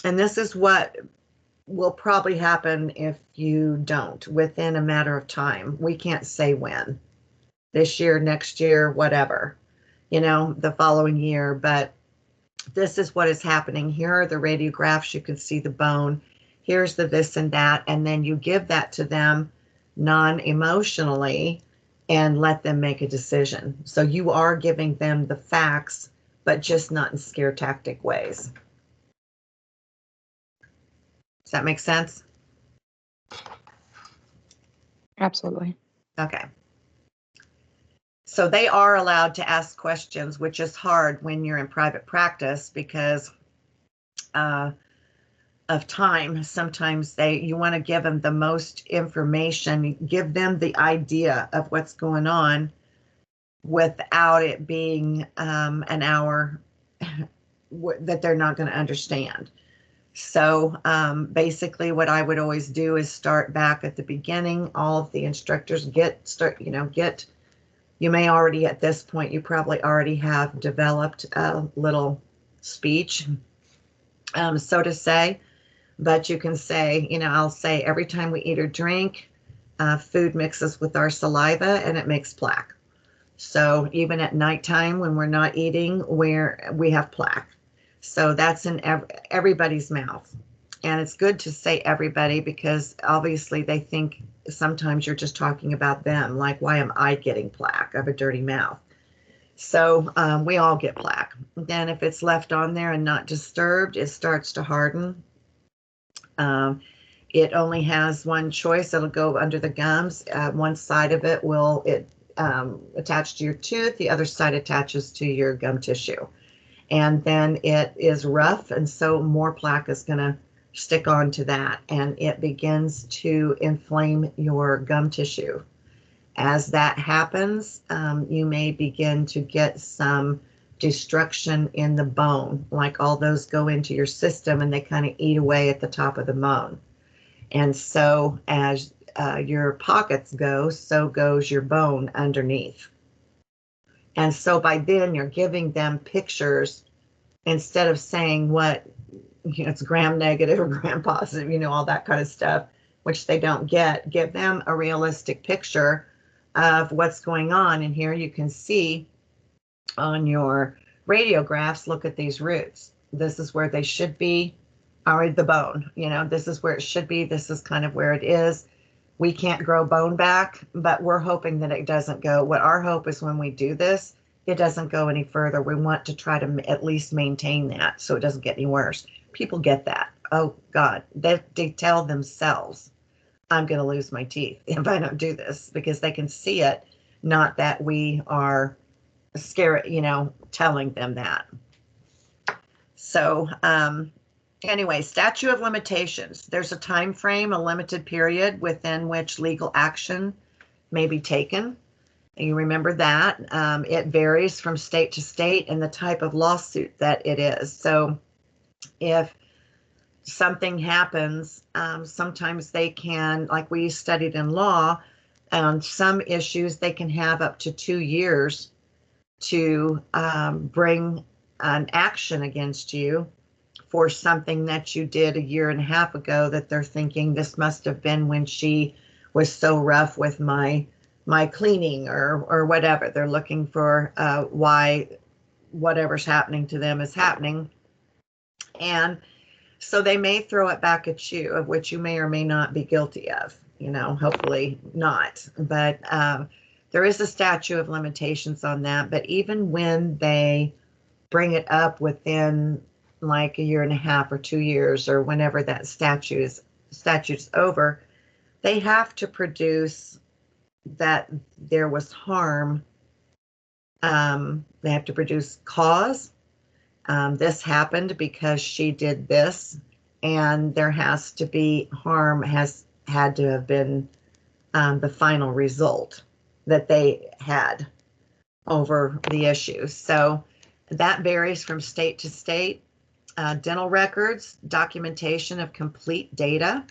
and this is what will probably happen if you don't, within a matter of time. We can't say when, this year, next year, whatever, you know, the following year, but this is what is happening. Here are the radiographs. You can see the bone. Here's the this and that. And then you give that to them non-emotionally and let them make a decision. So you are giving them the facts, but just not in scare tactic ways. Does that make sense? Absolutely. Okay. So they are allowed to ask questions, which is hard when you're in private practice because of time. Sometimes you want to give them the most information, give them the idea of what's going on without it being an hour that they're not going to understand. So basically what I would always do is start back at the beginning. All of the instructors you may already, at this point, you probably already have developed a little speech, so to say, but you can say, you know, I'll say every time we eat or drink, food mixes with our saliva and it makes plaque. So even at nighttime when we're not eating, we have plaque. So that's in everybody's mouth. And it's good to say everybody because obviously they think sometimes you're just talking about them. Like, why am I getting plaque? I have a dirty mouth. So we all get plaque. Then if it's left on there and not disturbed, it starts to harden. It only has one choice. It'll go under the gums. One side of it will attach to your tooth. The other side attaches to your gum tissue. and then it is rough, and so more plaque is going to stick onto that, and it begins to inflame your gum tissue. As that happens, you may begin to get some destruction in the bone, like all those go into your system and they kind of eat away at the top of the bone. And so as your pockets go, so goes your bone underneath. And so by then you're giving them pictures instead of saying what, it's gram negative or gram positive, all that kind of stuff, which they don't get. Give them a realistic picture of what's going on. And here you can see on your radiographs, look at these roots. This is where they should be, or the bone, this is where it should be. This is kind of where it is. We can't grow bone back, but we're hoping that it doesn't go. What our hope is when we do this, it doesn't go any further. We want to try to at least maintain that so it doesn't get any worse. People get that. Oh God, they tell themselves, I'm going to lose my teeth if I don't do this, because they can see it, not that we are scared, telling them that. So anyway, statute of limitations. There's a time frame, a limited period within which legal action may be taken. And you remember that. It varies from state to state and the type of lawsuit that it is. So if something happens, sometimes they can, like we studied in law, some issues they can have up to 2 years to bring an action against you for something that you did a year and a half ago that they're thinking this must have been when she was so rough with my cleaning or whatever. They're looking for why whatever's happening to them is happening. And so they may throw it back at you, of which you may or may not be guilty of, hopefully not. But there is a statute of limitations on that. But even when they bring it up within like a year and a half or 2 years, or whenever that statute's over, they have to produce that there was harm. They have to produce cause. This happened because she did this, and there has to be harm, has had to have been the final result that they had over the issue. So that varies from state to state. Dental records, documentation of complete data.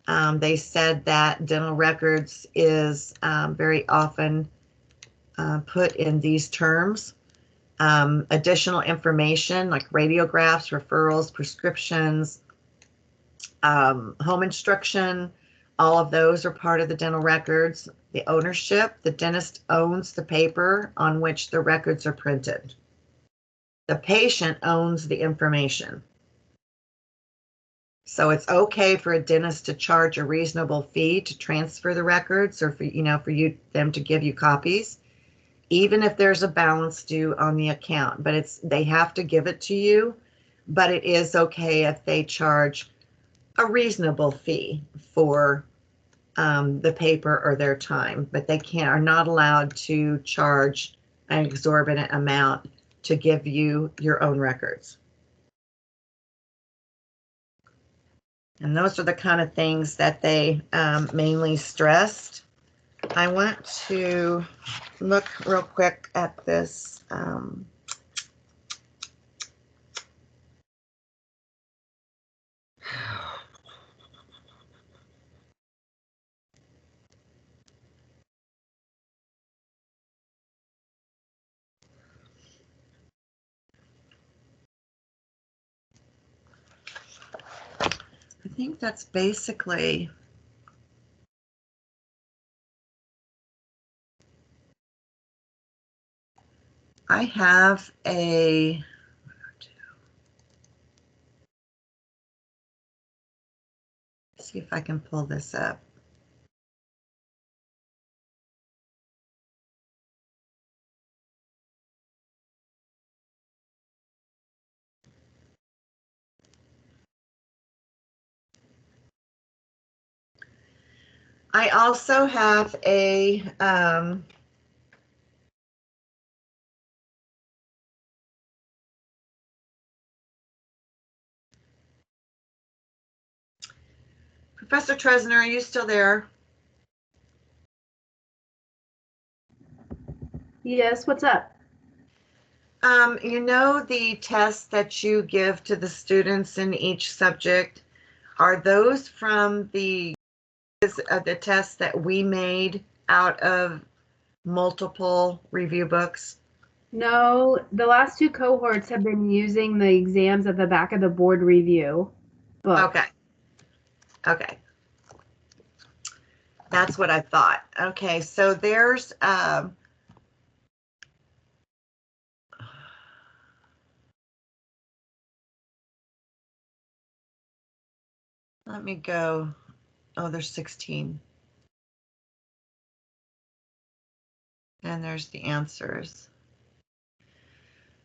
They said that dental records is very often put in these terms. Additional information like radiographs, referrals, prescriptions, home instruction, all of those are part of the dental records. The ownership, the dentist owns the paper on which the records are printed. The patient owns the information. So it's okay for a dentist to charge a reasonable fee to transfer the records, or for them to give you copies, even if there's a balance due on the account. But they have to give it to you, but it is okay if they charge a reasonable fee for the paper or their time, but they are not allowed to charge an exorbitant amount to give you your own records. And those are the kind of things that they mainly stressed. I want to look real quick at this. I think that's basically I have a see if I can pull this up. I also have a Professor Tresner, are you still there? Yes, what's up? You know the tests that you give to the students in each subject, are those from the tests that we made out of multiple review books? No, the last two cohorts have been using the exams at the back of the board review book. Okay. Okay. That's what I thought. Okay, so there's let me go. Oh, there's 16. And there's the answers.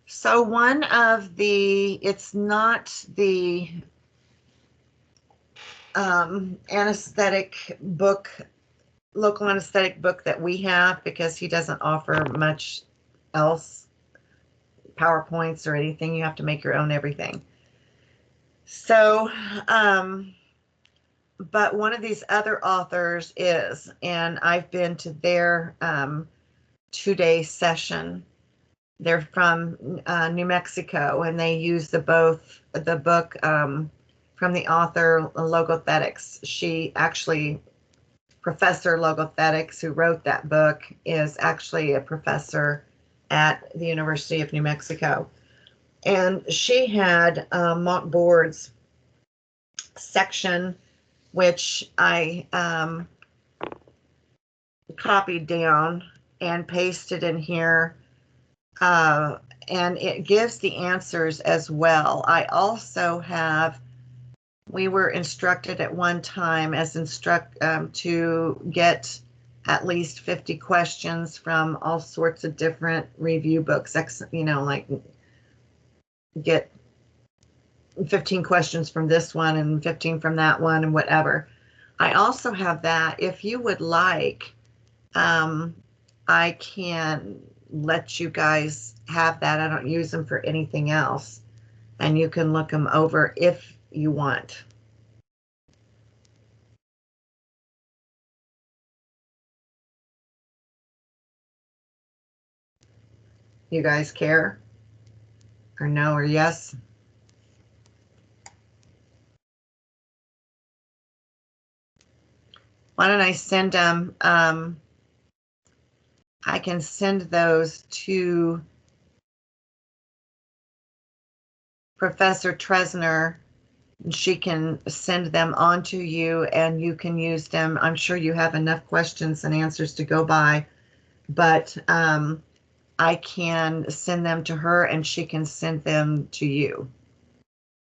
So one of the, it's not the anesthetic book, local anesthetic book that we have, because he doesn't offer much else, PowerPoints or anything. You have to make your own everything. So, but one of these other authors is, and I've been to their 2-day session. They're from New Mexico, and they use the book from the author Logothetics. She actually, Professor Logothetics, who wrote that book, is actually a professor at the University of New Mexico. And she had mock boards section, which I copied down and pasted in here. And it gives the answers as well. I also have, we were instructed at one time as to get at least 50 questions from all sorts of different review books, like get 15 questions from this one and 15 from that one and whatever. I also have that. If you would like, I can let you guys have that. I don't use them for anything else. And you can look them over if you want. You guys care? Or no or yes? Why don't I send them? I can send those to Professor Tresner. She can send them on to you and you can use them. I'm sure you have enough questions and answers to go by, but I can send them to her and she can send them to you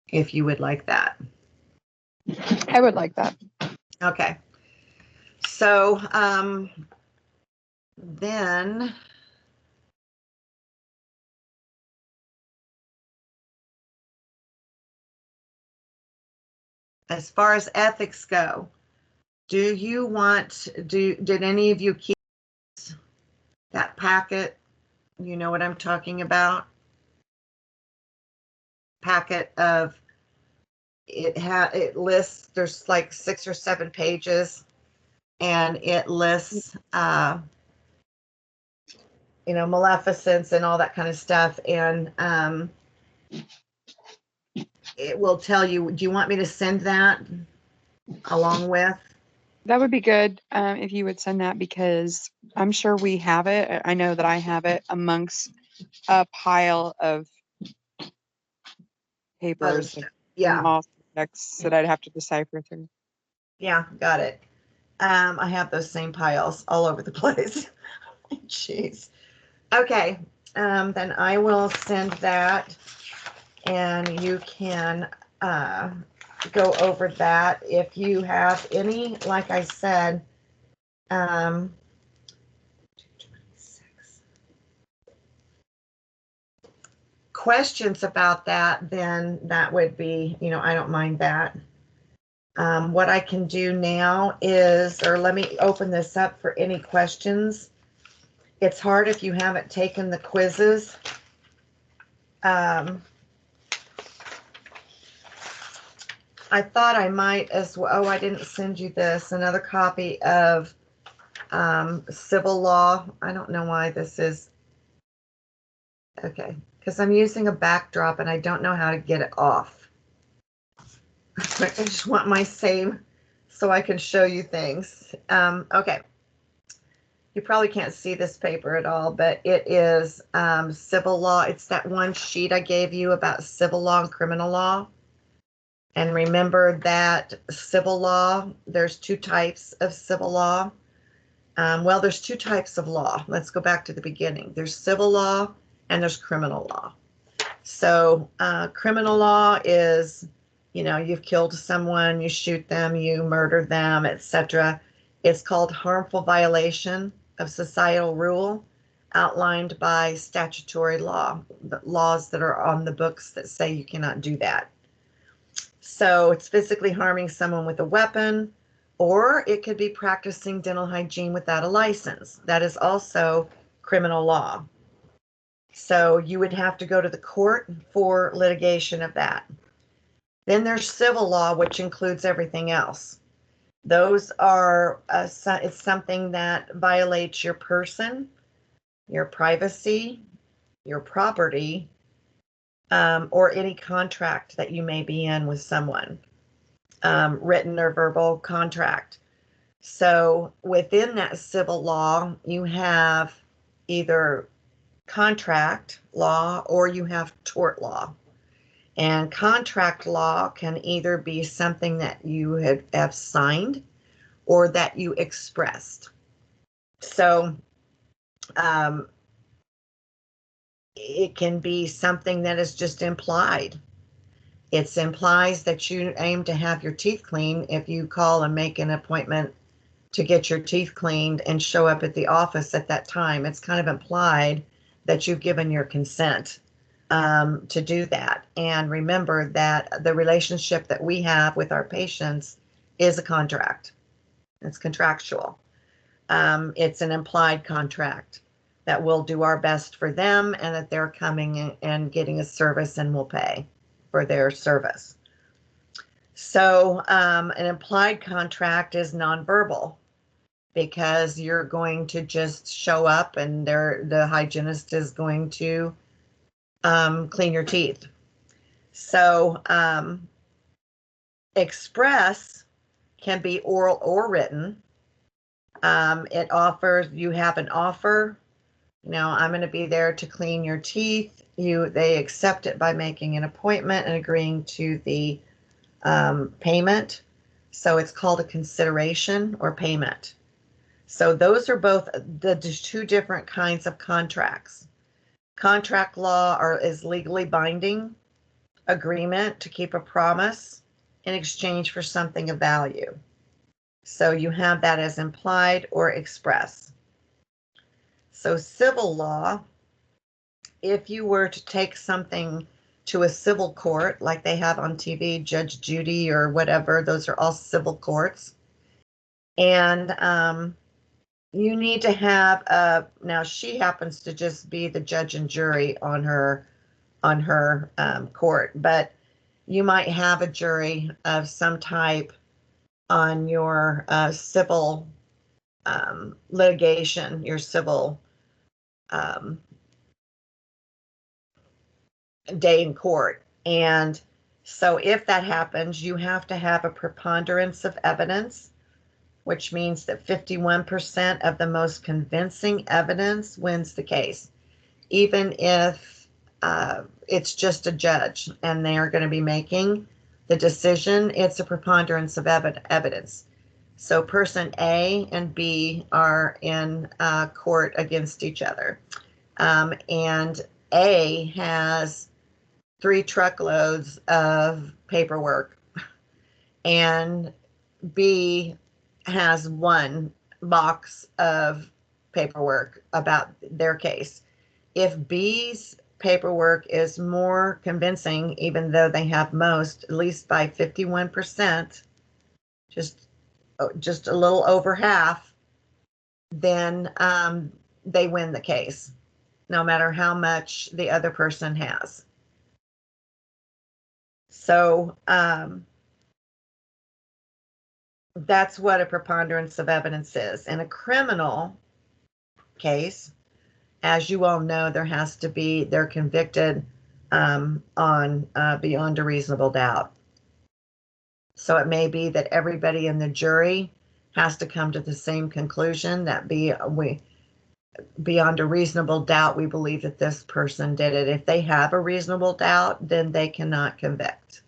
if you would like that. I would like that. Okay. So then as far as ethics go, did any of you keep that packet? You know what I'm talking about? Packet of, it lists, there's like 6 or 7 pages, and it lists maleficence and all that kind of stuff, and it will tell you. Do you want me to send that along with? That would be good if you would send that, because I'm sure we have it. I know that I have it amongst a pile of papers Stuff. from Yeah, all subjects that I'd have to decipher through. yeah, got it. I have those same piles all over the place. Jeez. Okay, then I will send that, and you can go over that. If you have any, like I said, 226 questions about that, then that would be, I don't mind that. What I can do now is, or let me open this up for any questions. It's hard if you haven't taken the quizzes. I thought I might as well. Oh, I didn't send you this. Another copy of civil law. I don't know why this is. Okay, because I'm using a backdrop and I don't know how to get it off. I just want my save so I can show you things. Okay. You probably can't see this paper at all, but it is civil law. It's that one sheet I gave you about civil law and criminal law. And remember that civil law, there's two types of civil law. Well, there's two types of law. Let's go back to the beginning. There's civil law and there's criminal law. So criminal law is, you've killed someone, you shoot them, you murder them, etc. It's called harmful violation of societal rule outlined by statutory law, the laws that are on the books that say you cannot do that. So it's physically harming someone with a weapon, or it could be practicing dental hygiene without a license. That is also criminal law. So you would have to go to the court for litigation of that. Then there's civil law, which includes everything else. Those are, it's something that violates your person, your privacy, your property, or any contract that you may be in with someone, written or verbal contract. So within that civil law, you have either contract law or you have tort law. And contract law can either be something that you have signed or that you expressed. So it can be something that is just implied. It implies that you aim to have your teeth cleaned if you call and make an appointment to get your teeth cleaned and show up at the office at that time. It's kind of implied that you've given your consent to do that. And remember that the relationship that we have with our patients is a contract. It's contractual. It's an implied contract that we'll do our best for them and that they're coming and getting a service and we'll pay for their service. So an implied contract is nonverbal because you're going to just show up and the hygienist is going to clean your teeth. So express can be oral or written. It offers, you have an offer, I'm going to be there to clean your teeth. They accept it by making an appointment and agreeing to the payment. So it's called a consideration or payment. So those are both the two different kinds of contracts. Contract law is legally binding agreement to keep a promise in exchange for something of value. So you have that as implied or express. So civil law, if you were to take something to a civil court, like they have on TV, Judge Judy or whatever, those are all civil courts. And you need to have now she happens to just be the judge and jury on her court, but you might have a jury of some type on your civil litigation, your civil day in court. And so if that happens, you have to have a preponderance of evidence, which means that 51% of the most convincing evidence wins the case, even if it's just a judge and they are going to be making the decision. It's a preponderance of evidence. So person A and B are in court against each other. And A has 3 truckloads of paperwork and B has 1 box of paperwork about their case. If B's paperwork is more convincing, even though they have most, at least by 51%, just a little over half, then they win the case, no matter how much the other person has. So that's what a preponderance of evidence is. In a criminal case, as you all know, they're convicted on beyond a reasonable doubt. So it may be that everybody in the jury has to come to the same conclusion that beyond a reasonable doubt, we believe that this person did it. If they have a reasonable doubt, then they cannot convict.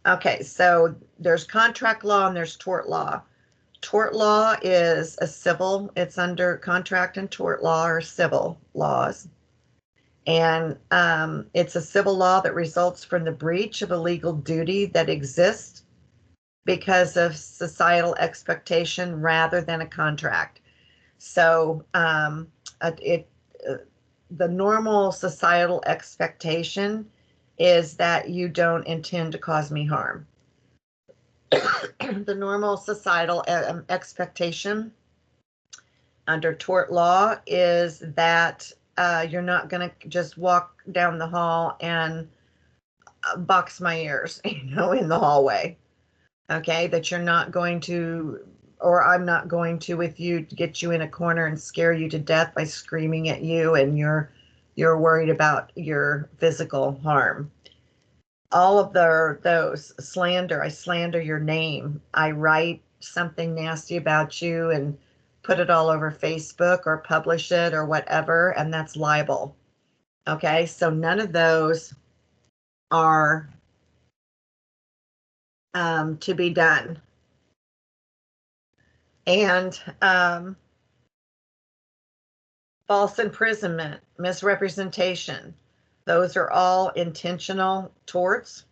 Okay, so there's contract law and there's tort law. Tort law is it's under contract and tort law or civil laws. And it's a civil law that results from the breach of a legal duty that exists because of societal expectation rather than a contract. So the normal societal expectation is that you don't intend to cause me harm. The normal societal expectation under tort law is that you're not going to just walk down the hall and box my ears, in the hallway. Okay, that you're not going to, or I'm not going to, with you, get you in a corner and scare you to death by screaming at you, and you're worried about your physical harm. All of those slander, I slander your name, I write something nasty about you and put it all over Facebook or publish it or whatever, and that's libel. Okay, so none of those are to be done. And false imprisonment, misrepresentation, those are all intentional torts.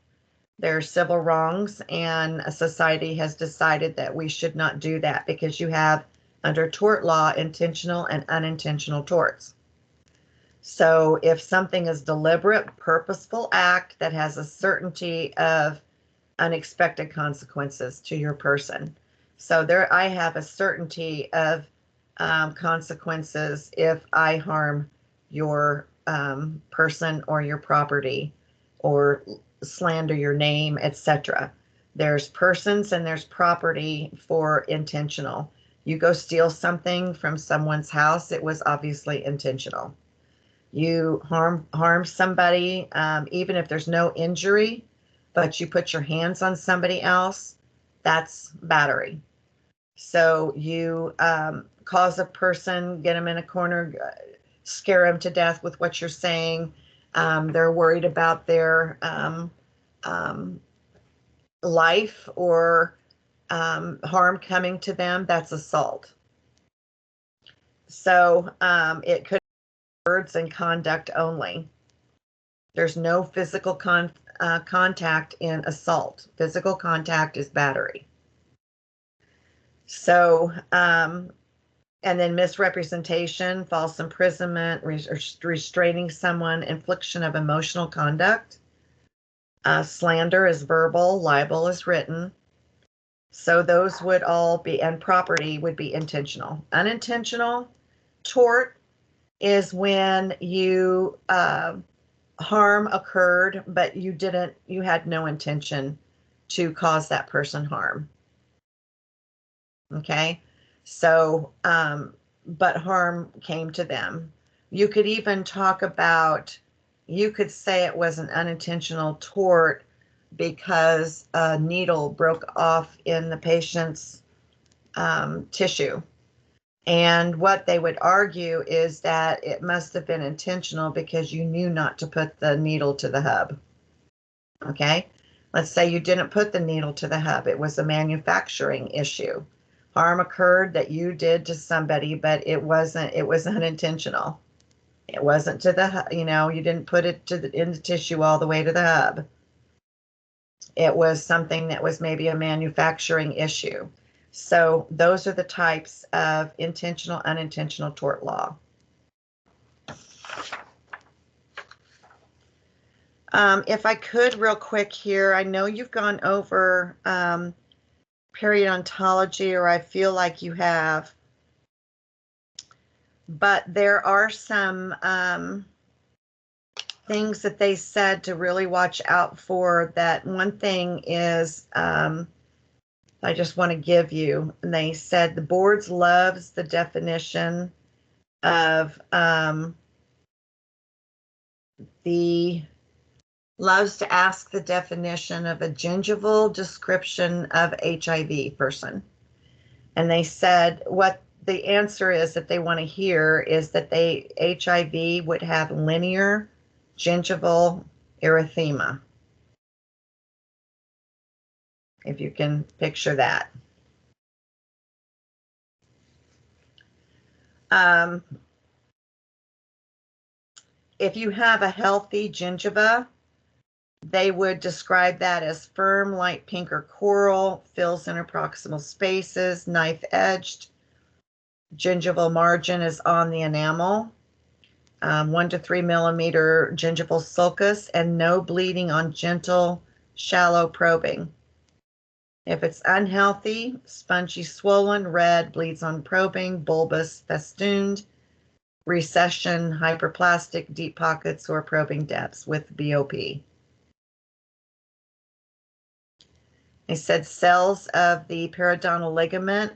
They're civil wrongs, and a society has decided that we should not do that because you have, under tort law, intentional and unintentional torts. So if something is deliberate, purposeful act that has a certainty of unexpected consequences to your person. So there, I have a certainty of consequences if I harm your person or your property or slander your name, etc. There's persons and there's property for intentional. You go steal something from someone's house, it was obviously intentional. You harm somebody, even if there's no injury, but you put your hands on somebody else, that's battery. So you cause a person, get them in a corner, scare them to death with what you're saying. They're worried about their life or harm coming to them. That's assault. So it could be words and conduct only. There's no physical contact in assault. Physical contact is battery. So, and then misrepresentation, false imprisonment, restraining someone, infliction of emotional conduct. Slander is verbal, libel is written. So those would all be, and property would be intentional. Unintentional tort is when you harm occurred, but you had no intention to cause that person harm. Okay, so but harm came to them. You could even talk about, you could say it was an unintentional tort because a needle broke off in the patient's tissue. And what they would argue is that it must have been intentional because you knew not to put the needle to the hub. Okay, let's say you didn't put the needle to the hub. It was a manufacturing issue. Harm occurred that you did to somebody, but it was unintentional. It wasn't to the, you didn't put it in the tissue all the way to the hub. It was something that was maybe a manufacturing issue. So those are the types of intentional, unintentional tort law. If I could real quick here, I know you've gone over periodontology, or I feel like you have, but there are some things that they said to really watch out for, that one thing is, I just want to give you, and they said the boards loves the definition of loves to ask the definition of a gingival description of HIV person. And they said what the answer is that they want to hear is that HIV would have linear gingival erythema. If you can picture that. If you have a healthy gingiva, they would describe that as firm, light pink or coral, fills interproximal spaces, knife-edged. Gingival margin is on the enamel. 1 to 3 millimeter gingival sulcus, and no bleeding on gentle, shallow probing. If it's unhealthy, spongy, swollen, red, bleeds on probing, bulbous, festooned, recession, hyperplastic, deep pockets, or probing depths with BOP. They said cells of the periodontal ligament,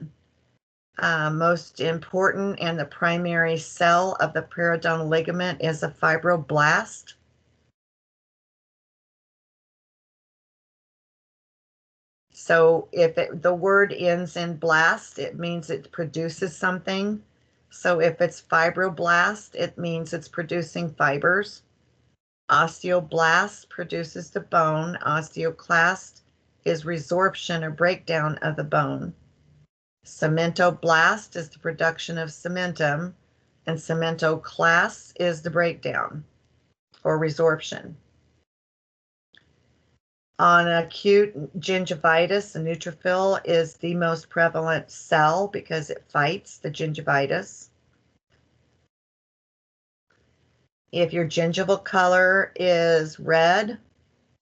most important, and the primary cell of the periodontal ligament is a fibroblast. So if the word ends in blast, it means it produces something. So if it's fibroblast, it means it's producing fibers. Osteoblast produces the bone. Osteoclast is resorption or breakdown of the bone. Cementoblast is the production of cementum, and cementoclast is the breakdown or resorption. On acute gingivitis, a neutrophil is the most prevalent cell because it fights the gingivitis. If your gingival color is red,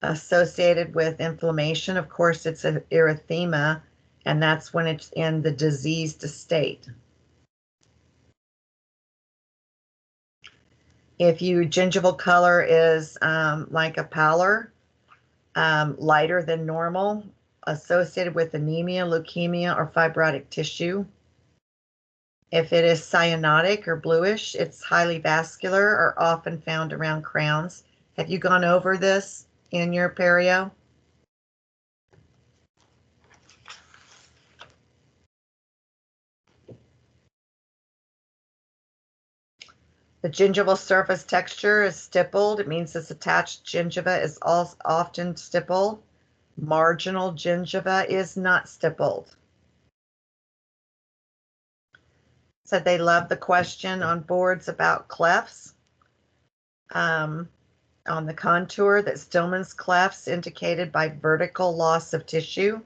associated with inflammation, of course, it's an erythema, and that's when it's in the diseased state. If your gingival color is like a pallor, lighter than normal, associated with anemia, leukemia, or fibrotic tissue. If it is cyanotic or bluish, it's highly vascular or often found around crowns. Have you gone over this in your perio? The gingival surface texture is stippled. It means this attached gingiva is often stippled. Marginal gingiva is not stippled. Said they love the question on boards about clefts. On the contour, that Stillman's clefts indicated by vertical loss of tissue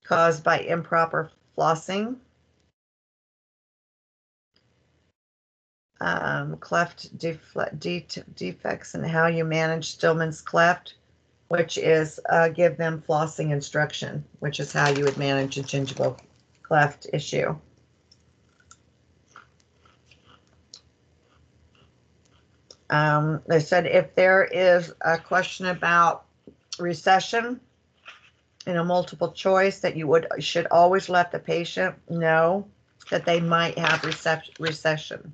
caused by improper flossing. Cleft defects and how you manage Stillman's cleft, which is give them flossing instruction, which is how you would manage a gingival cleft issue. They said if there is a question about recession in a multiple choice, that you should always let the patient know that they might have recession.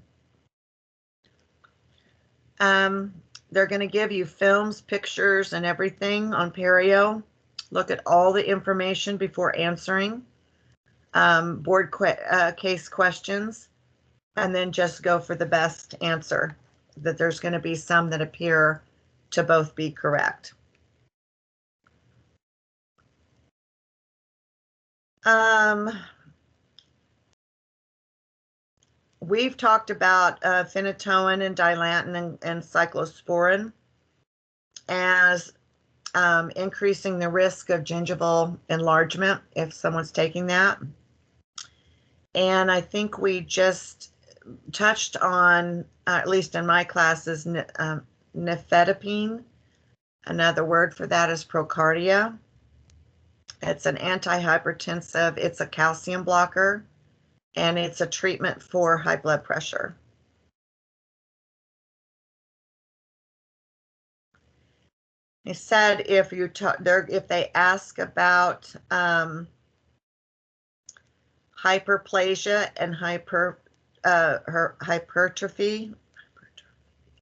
They're going to give you films, pictures, and everything on perio. Look at all the information before answering board case questions, and then just go for the best answer. That there's going to be some that appear to both be correct. We've talked about phenytoin and dilantin and cyclosporin as increasing the risk of gingival enlargement if someone's taking that. And I think we just touched on, at least in my classes, nifedipine. Another word for that is Procardia. It's an antihypertensive. It's a calcium blocker, and it's a treatment for high blood pressure. They said if if they ask about hyperplasia and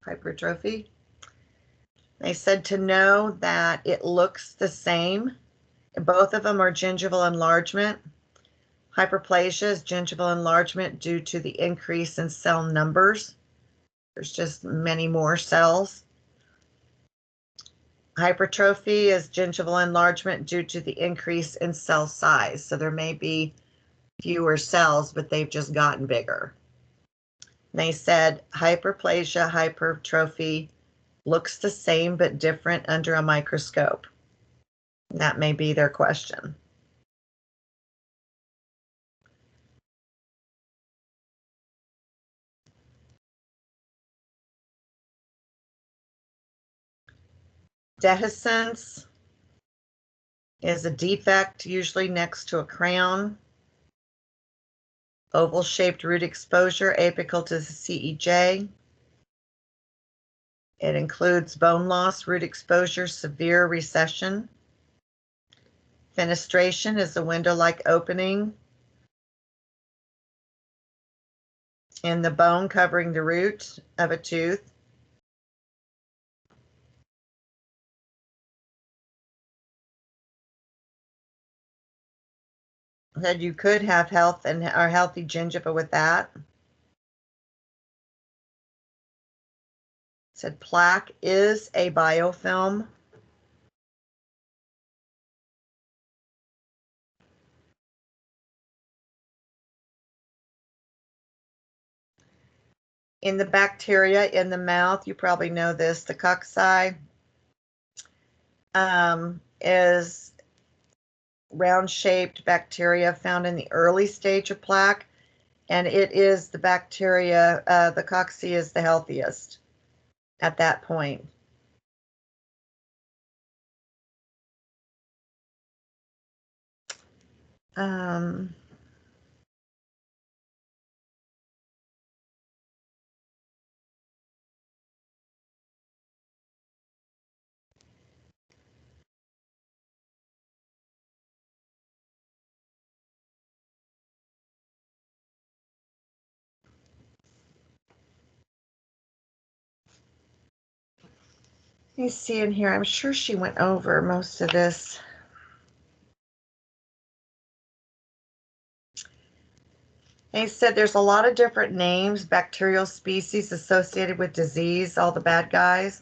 hypertrophy, they said to know that it looks the same. Both of them are gingival enlargement. Hyperplasia is gingival enlargement due to the increase in cell numbers. There's just many more cells. Hypertrophy is gingival enlargement due to the increase in cell size. So there may be fewer cells, but they've just gotten bigger. They said hyperplasia, hypertrophy looks the same but different under a microscope. That may be their question. Dehiscence is a defect, usually next to a crown. Oval-shaped root exposure, apical to the CEJ. It includes bone loss, root exposure, severe recession. Fenestration is a window-like opening in the bone covering the root of a tooth. Said you could have health and or healthy gingiva with that. Said plaque is a biofilm. In the bacteria in the mouth, you probably know this, the cocci is round-shaped bacteria found in the early stage of plaque, and it is the bacteria, the cocci is the healthiest at that point. You see in here, I'm sure she went over most of this. They said there's a lot of different names, bacterial species associated with disease, all the bad guys.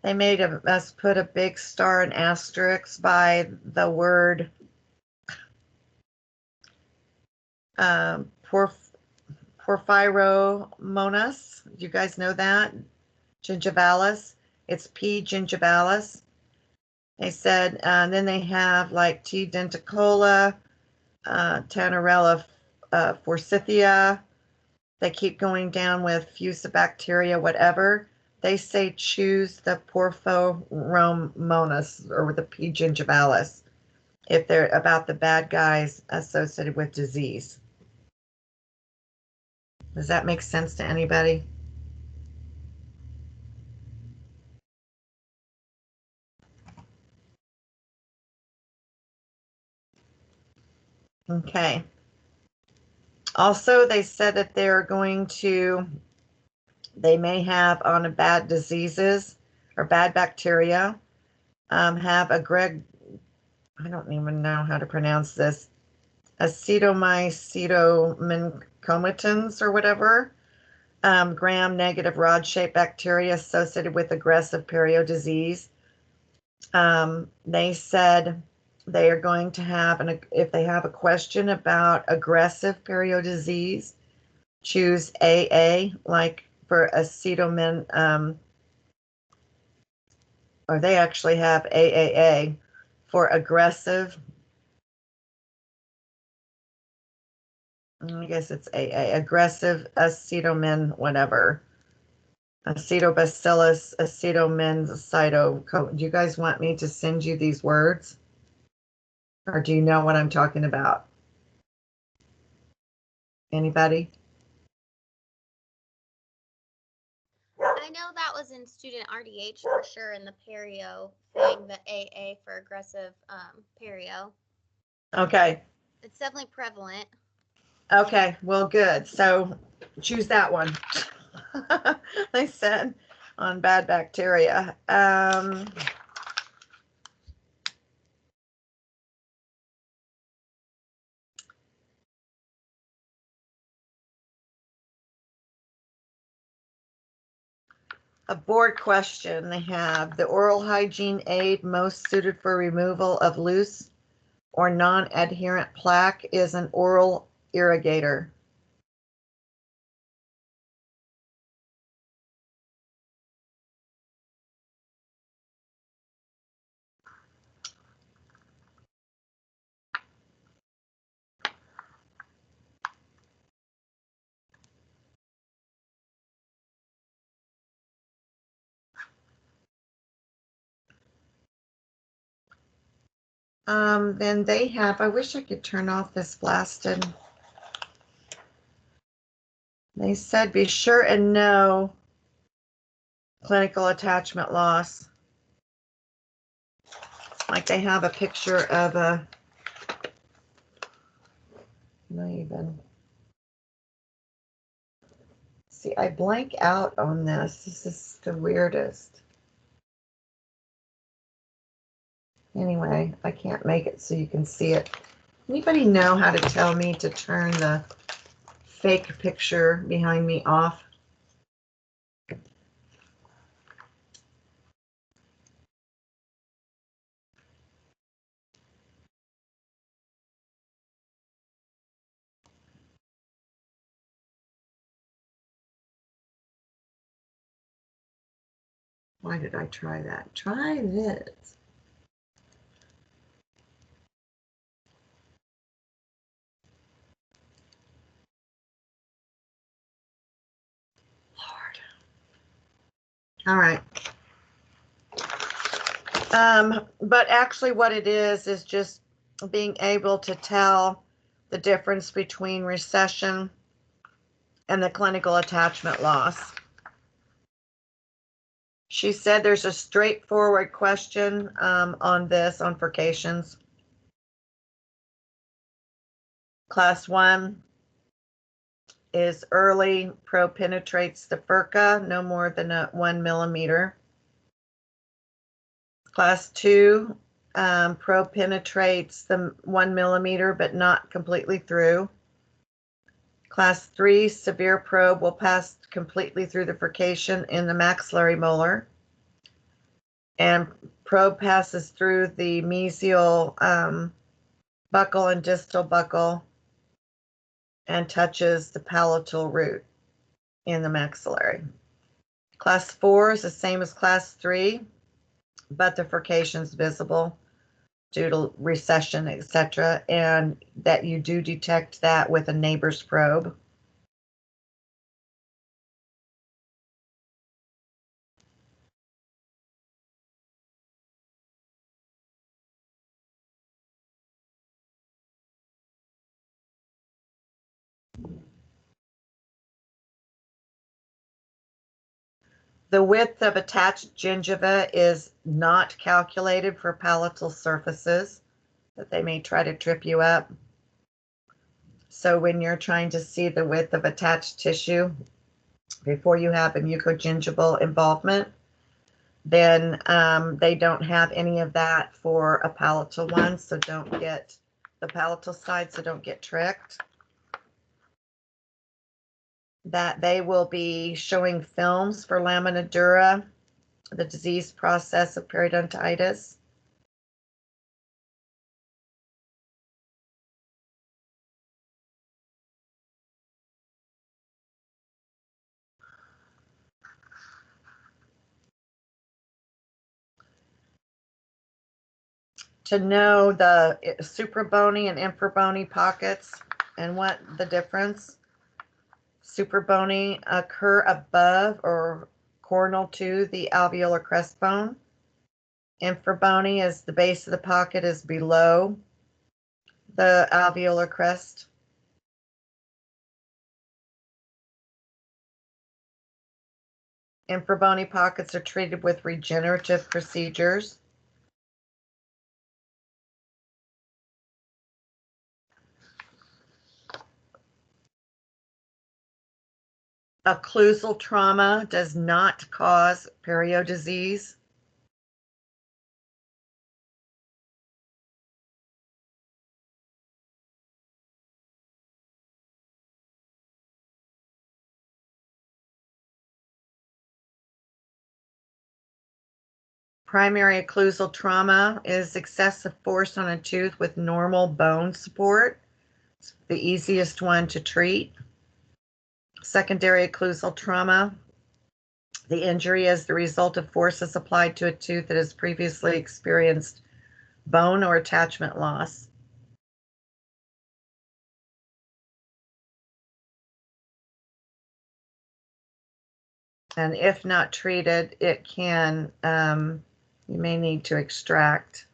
They made us put a big star and asterisk by the word Porphyromonas. You guys know that? Gingivalis. It's P. gingivalis. They said, then they have like T. denticola, Tannerella forsythia. They keep going down with Fusobacteria, whatever. They say choose the Porphyromonas or the P. gingivalis if they're about the bad guys associated with disease. Does that make sense to anybody? Okay. Also, they said that they may have on a bad diseases or bad bacteria, have I don't even know how to pronounce this, acetomycetomycomatins or whatever, gram-negative rod-shaped bacteria associated with aggressive perio disease. They said they are going to have, if they have a question about aggressive perio disease, choose AA, like for acetomin, or they actually have AAA for aggressive. I guess it's AA, aggressive acetomin, whatever. Acetobacillus, acetomin, cyto. Do you guys want me to send you these words? Or do you know what I'm talking about? Anybody? I know that was in student RDH for sure, and the perio thing, the AA for aggressive perio. Okay. It's definitely prevalent. Okay. Well, good. So choose that one. They said on bad bacteria. A board question they have: the oral hygiene aid most suited for removal of loose or non-adherent plaque is an oral irrigator. Then they have, I wish I could turn off this blasted. They said be sure and know clinical attachment loss. Like they have a picture of a, not even. See, I blank out on this. This is the weirdest. Anyway, I can't make it so you can see it. Anybody know how to tell me to turn the fake picture behind me off? Why did I try that? Try this. Lord. All right. But actually what it is just being able to tell the difference between recession and the clinical attachment loss. She said there's a straightforward question on this, on furcations. Class 1 is early, penetrates the furca, no more than 1 millimeter. Class 2, penetrates the 1 millimeter, but not completely through. Class 3, severe probe will pass completely through the furcation in the maxillary molar. And probe passes through the mesial buccal and distal buccal and touches the palatal root in the maxillary. Class 4 is the same as class 3, but the furcation is visible due to recession, etc., and that you do detect that with a neighbor's probe. The width of attached gingiva is not calculated for palatal surfaces, that they may try to trip you up. So when you're trying to see the width of attached tissue before you have a mucogingival involvement, then they don't have any of that for a palatal one, so don't get the palatal side, so don't get tricked. That they will be showing films for lamina dura, the disease process of periodontitis. To know the suprabony and infrabony pockets and what the difference. Suprabony occur above or coronal to the alveolar crest bone. Infrabony is the base of the pocket is below the alveolar crest. Infra bony pockets are treated with regenerative procedures. Occlusal trauma does not cause perio disease. Primary occlusal trauma is excessive force on a tooth with normal bone support. It's the easiest one to treat. Secondary occlusal trauma, the injury is the result of forces applied to a tooth that has previously experienced bone or attachment loss. And if not treated, it can, you may need to extract.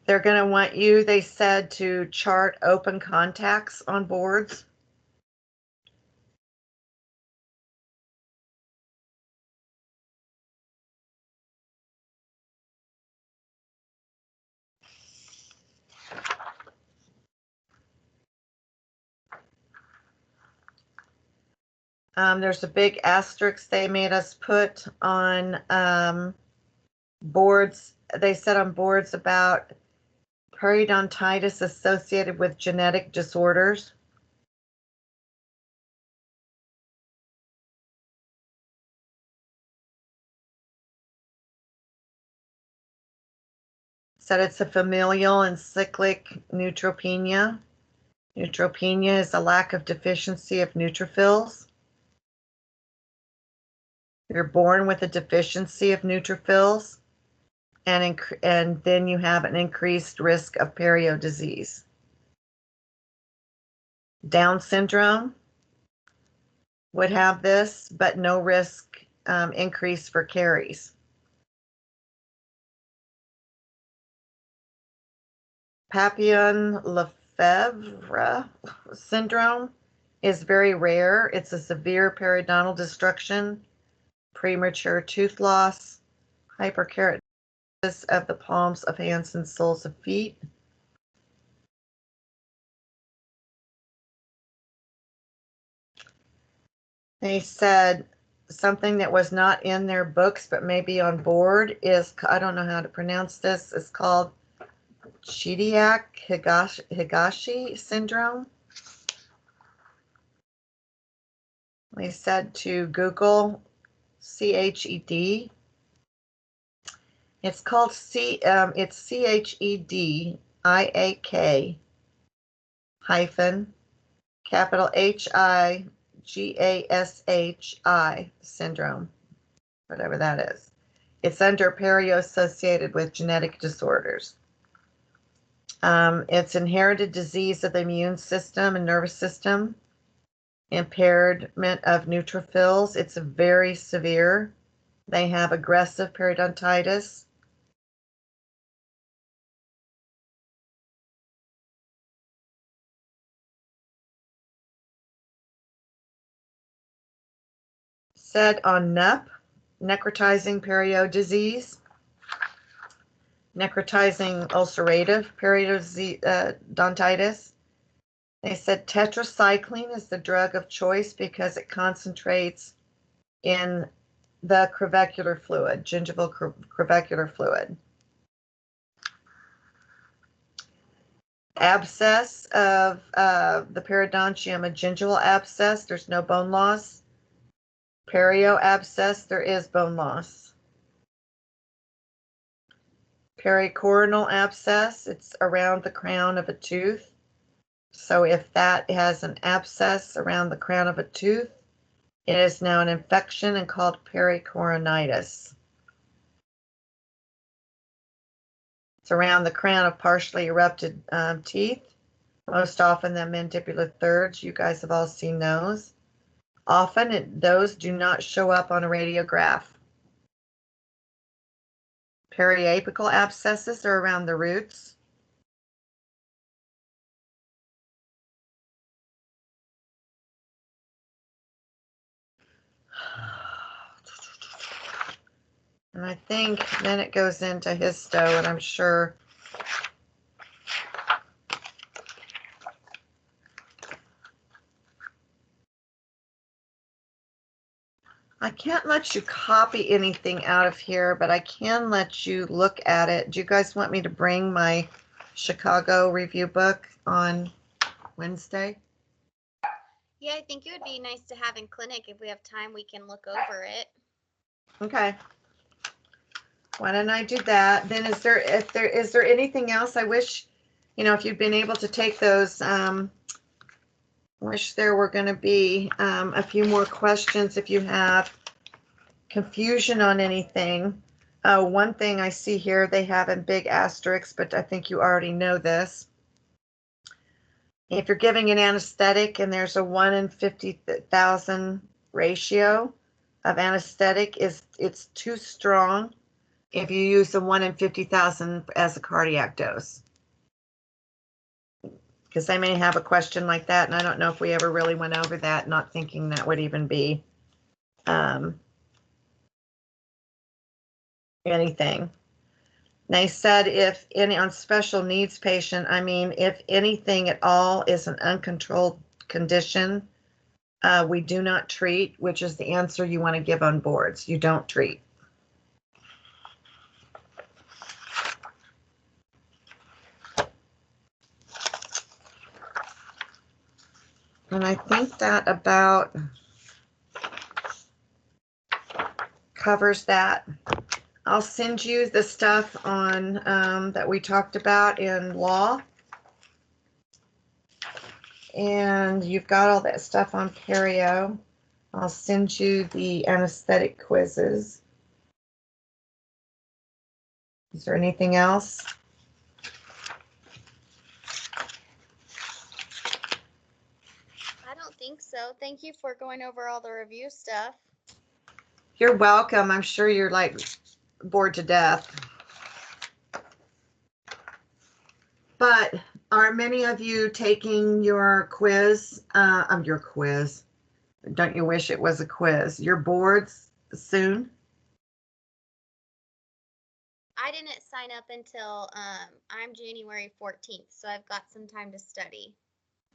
They're going to want you, they said, to chart open contacts on boards. There's a big asterisk they made us put on boards. They said on boards about periodontitis associated with genetic disorders. Said it's a familial and cyclic neutropenia. Neutropenia is a lack of deficiency of neutrophils. You're born with a deficiency of neutrophils, and then you have an increased risk of perio disease. Down syndrome would have this, but no risk increase for caries. Papillon-Lefebvre syndrome is very rare. It's a severe periodontal destruction, premature tooth loss, hyperkeratosis of the palms of hands and soles of feet. They said something that was not in their books but maybe on board is, I don't know how to pronounce this, it's called Chidiac-Higashi syndrome. They said to Google CHED. It's called it's CHEDIAK hyphen capital HIGASHI syndrome, whatever that is. It's under perio associated with genetic disorders. It's inherited disease of the immune system and nervous system, impairment of neutrophils. It's very severe. They have aggressive periodontitis. Said on NUP, necrotizing perio disease, necrotizing ulcerative periodontitis. They said tetracycline is the drug of choice because it concentrates in the crevicular fluid, gingival crevicular fluid. Abscess of the periodontium, a gingival abscess, there's no bone loss. Perio abscess, there is bone loss. Pericoronal abscess, it's around the crown of a tooth. So if that has an abscess around the crown of a tooth, it is now an infection and called pericoronitis. It's around the crown of partially erupted teeth, most often the mandibular thirds. You guys have all seen those. Often those do not show up on a radiograph. Periapical abscesses are around the roots. And I think then it goes into histo, and I'm sure I can't let you copy anything out of here, but I can let you look at it. Do you guys want me to bring my Chicago review book on Wednesday? Yeah, I think it would be nice to have in clinic. If we have time, we can look over it. Okay. Why don't I do that? Then is there anything else? I wish, if you'd been able to take those, wish there were going to be a few more questions if you have confusion on anything. One thing I see here, they have in big asterisks, but I think you already know this. If you're giving an anesthetic and there's a 1 in 50,000 ratio of anesthetic, it's too strong if you use a 1 in 50,000 as a cardiac dose. Because they may have a question like that, and I don't know if we ever really went over that, not thinking that would even be anything. They said if any on special needs patient, if anything at all is an uncontrolled condition, we do not treat, which is the answer you want to give on boards. You don't treat. And I think that about covers that. I'll send you the stuff on that we talked about in law. And you've got all that stuff on perio. I'll send you the anesthetic quizzes. Is there anything else? I don't think so. Thank you for going over all the review stuff. You're welcome. I'm sure you're like bored to death. But are many of you taking your quiz? Your quiz. Don't you wish it was a quiz? Your boards soon? I didn't sign up until I'm January 14th, so I've got some time to study.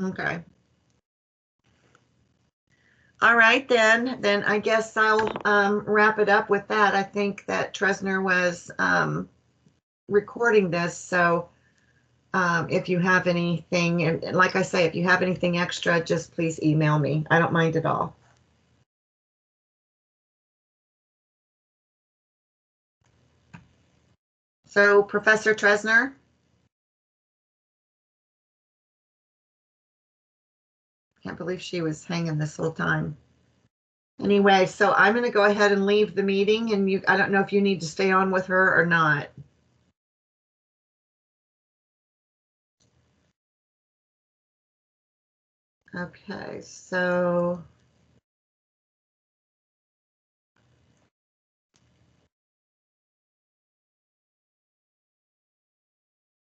Okay. All right, then I guess I'll wrap it up with that. I think that Tresner was recording this, so if you have anything, and like I say, if you have anything extra, just please email me. I don't mind at all. So, Professor Tresner? Can't believe she was hanging this whole time. Anyway, so I'm going to go ahead and leave the meeting, and I don't know if you need to stay on with her or not. Okay, so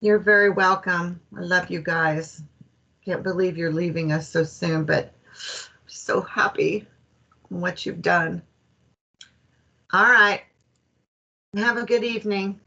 you're very welcome. I love you guys. Can't believe you're leaving us so soon, but so happy in what you've done. All right. Have a good evening.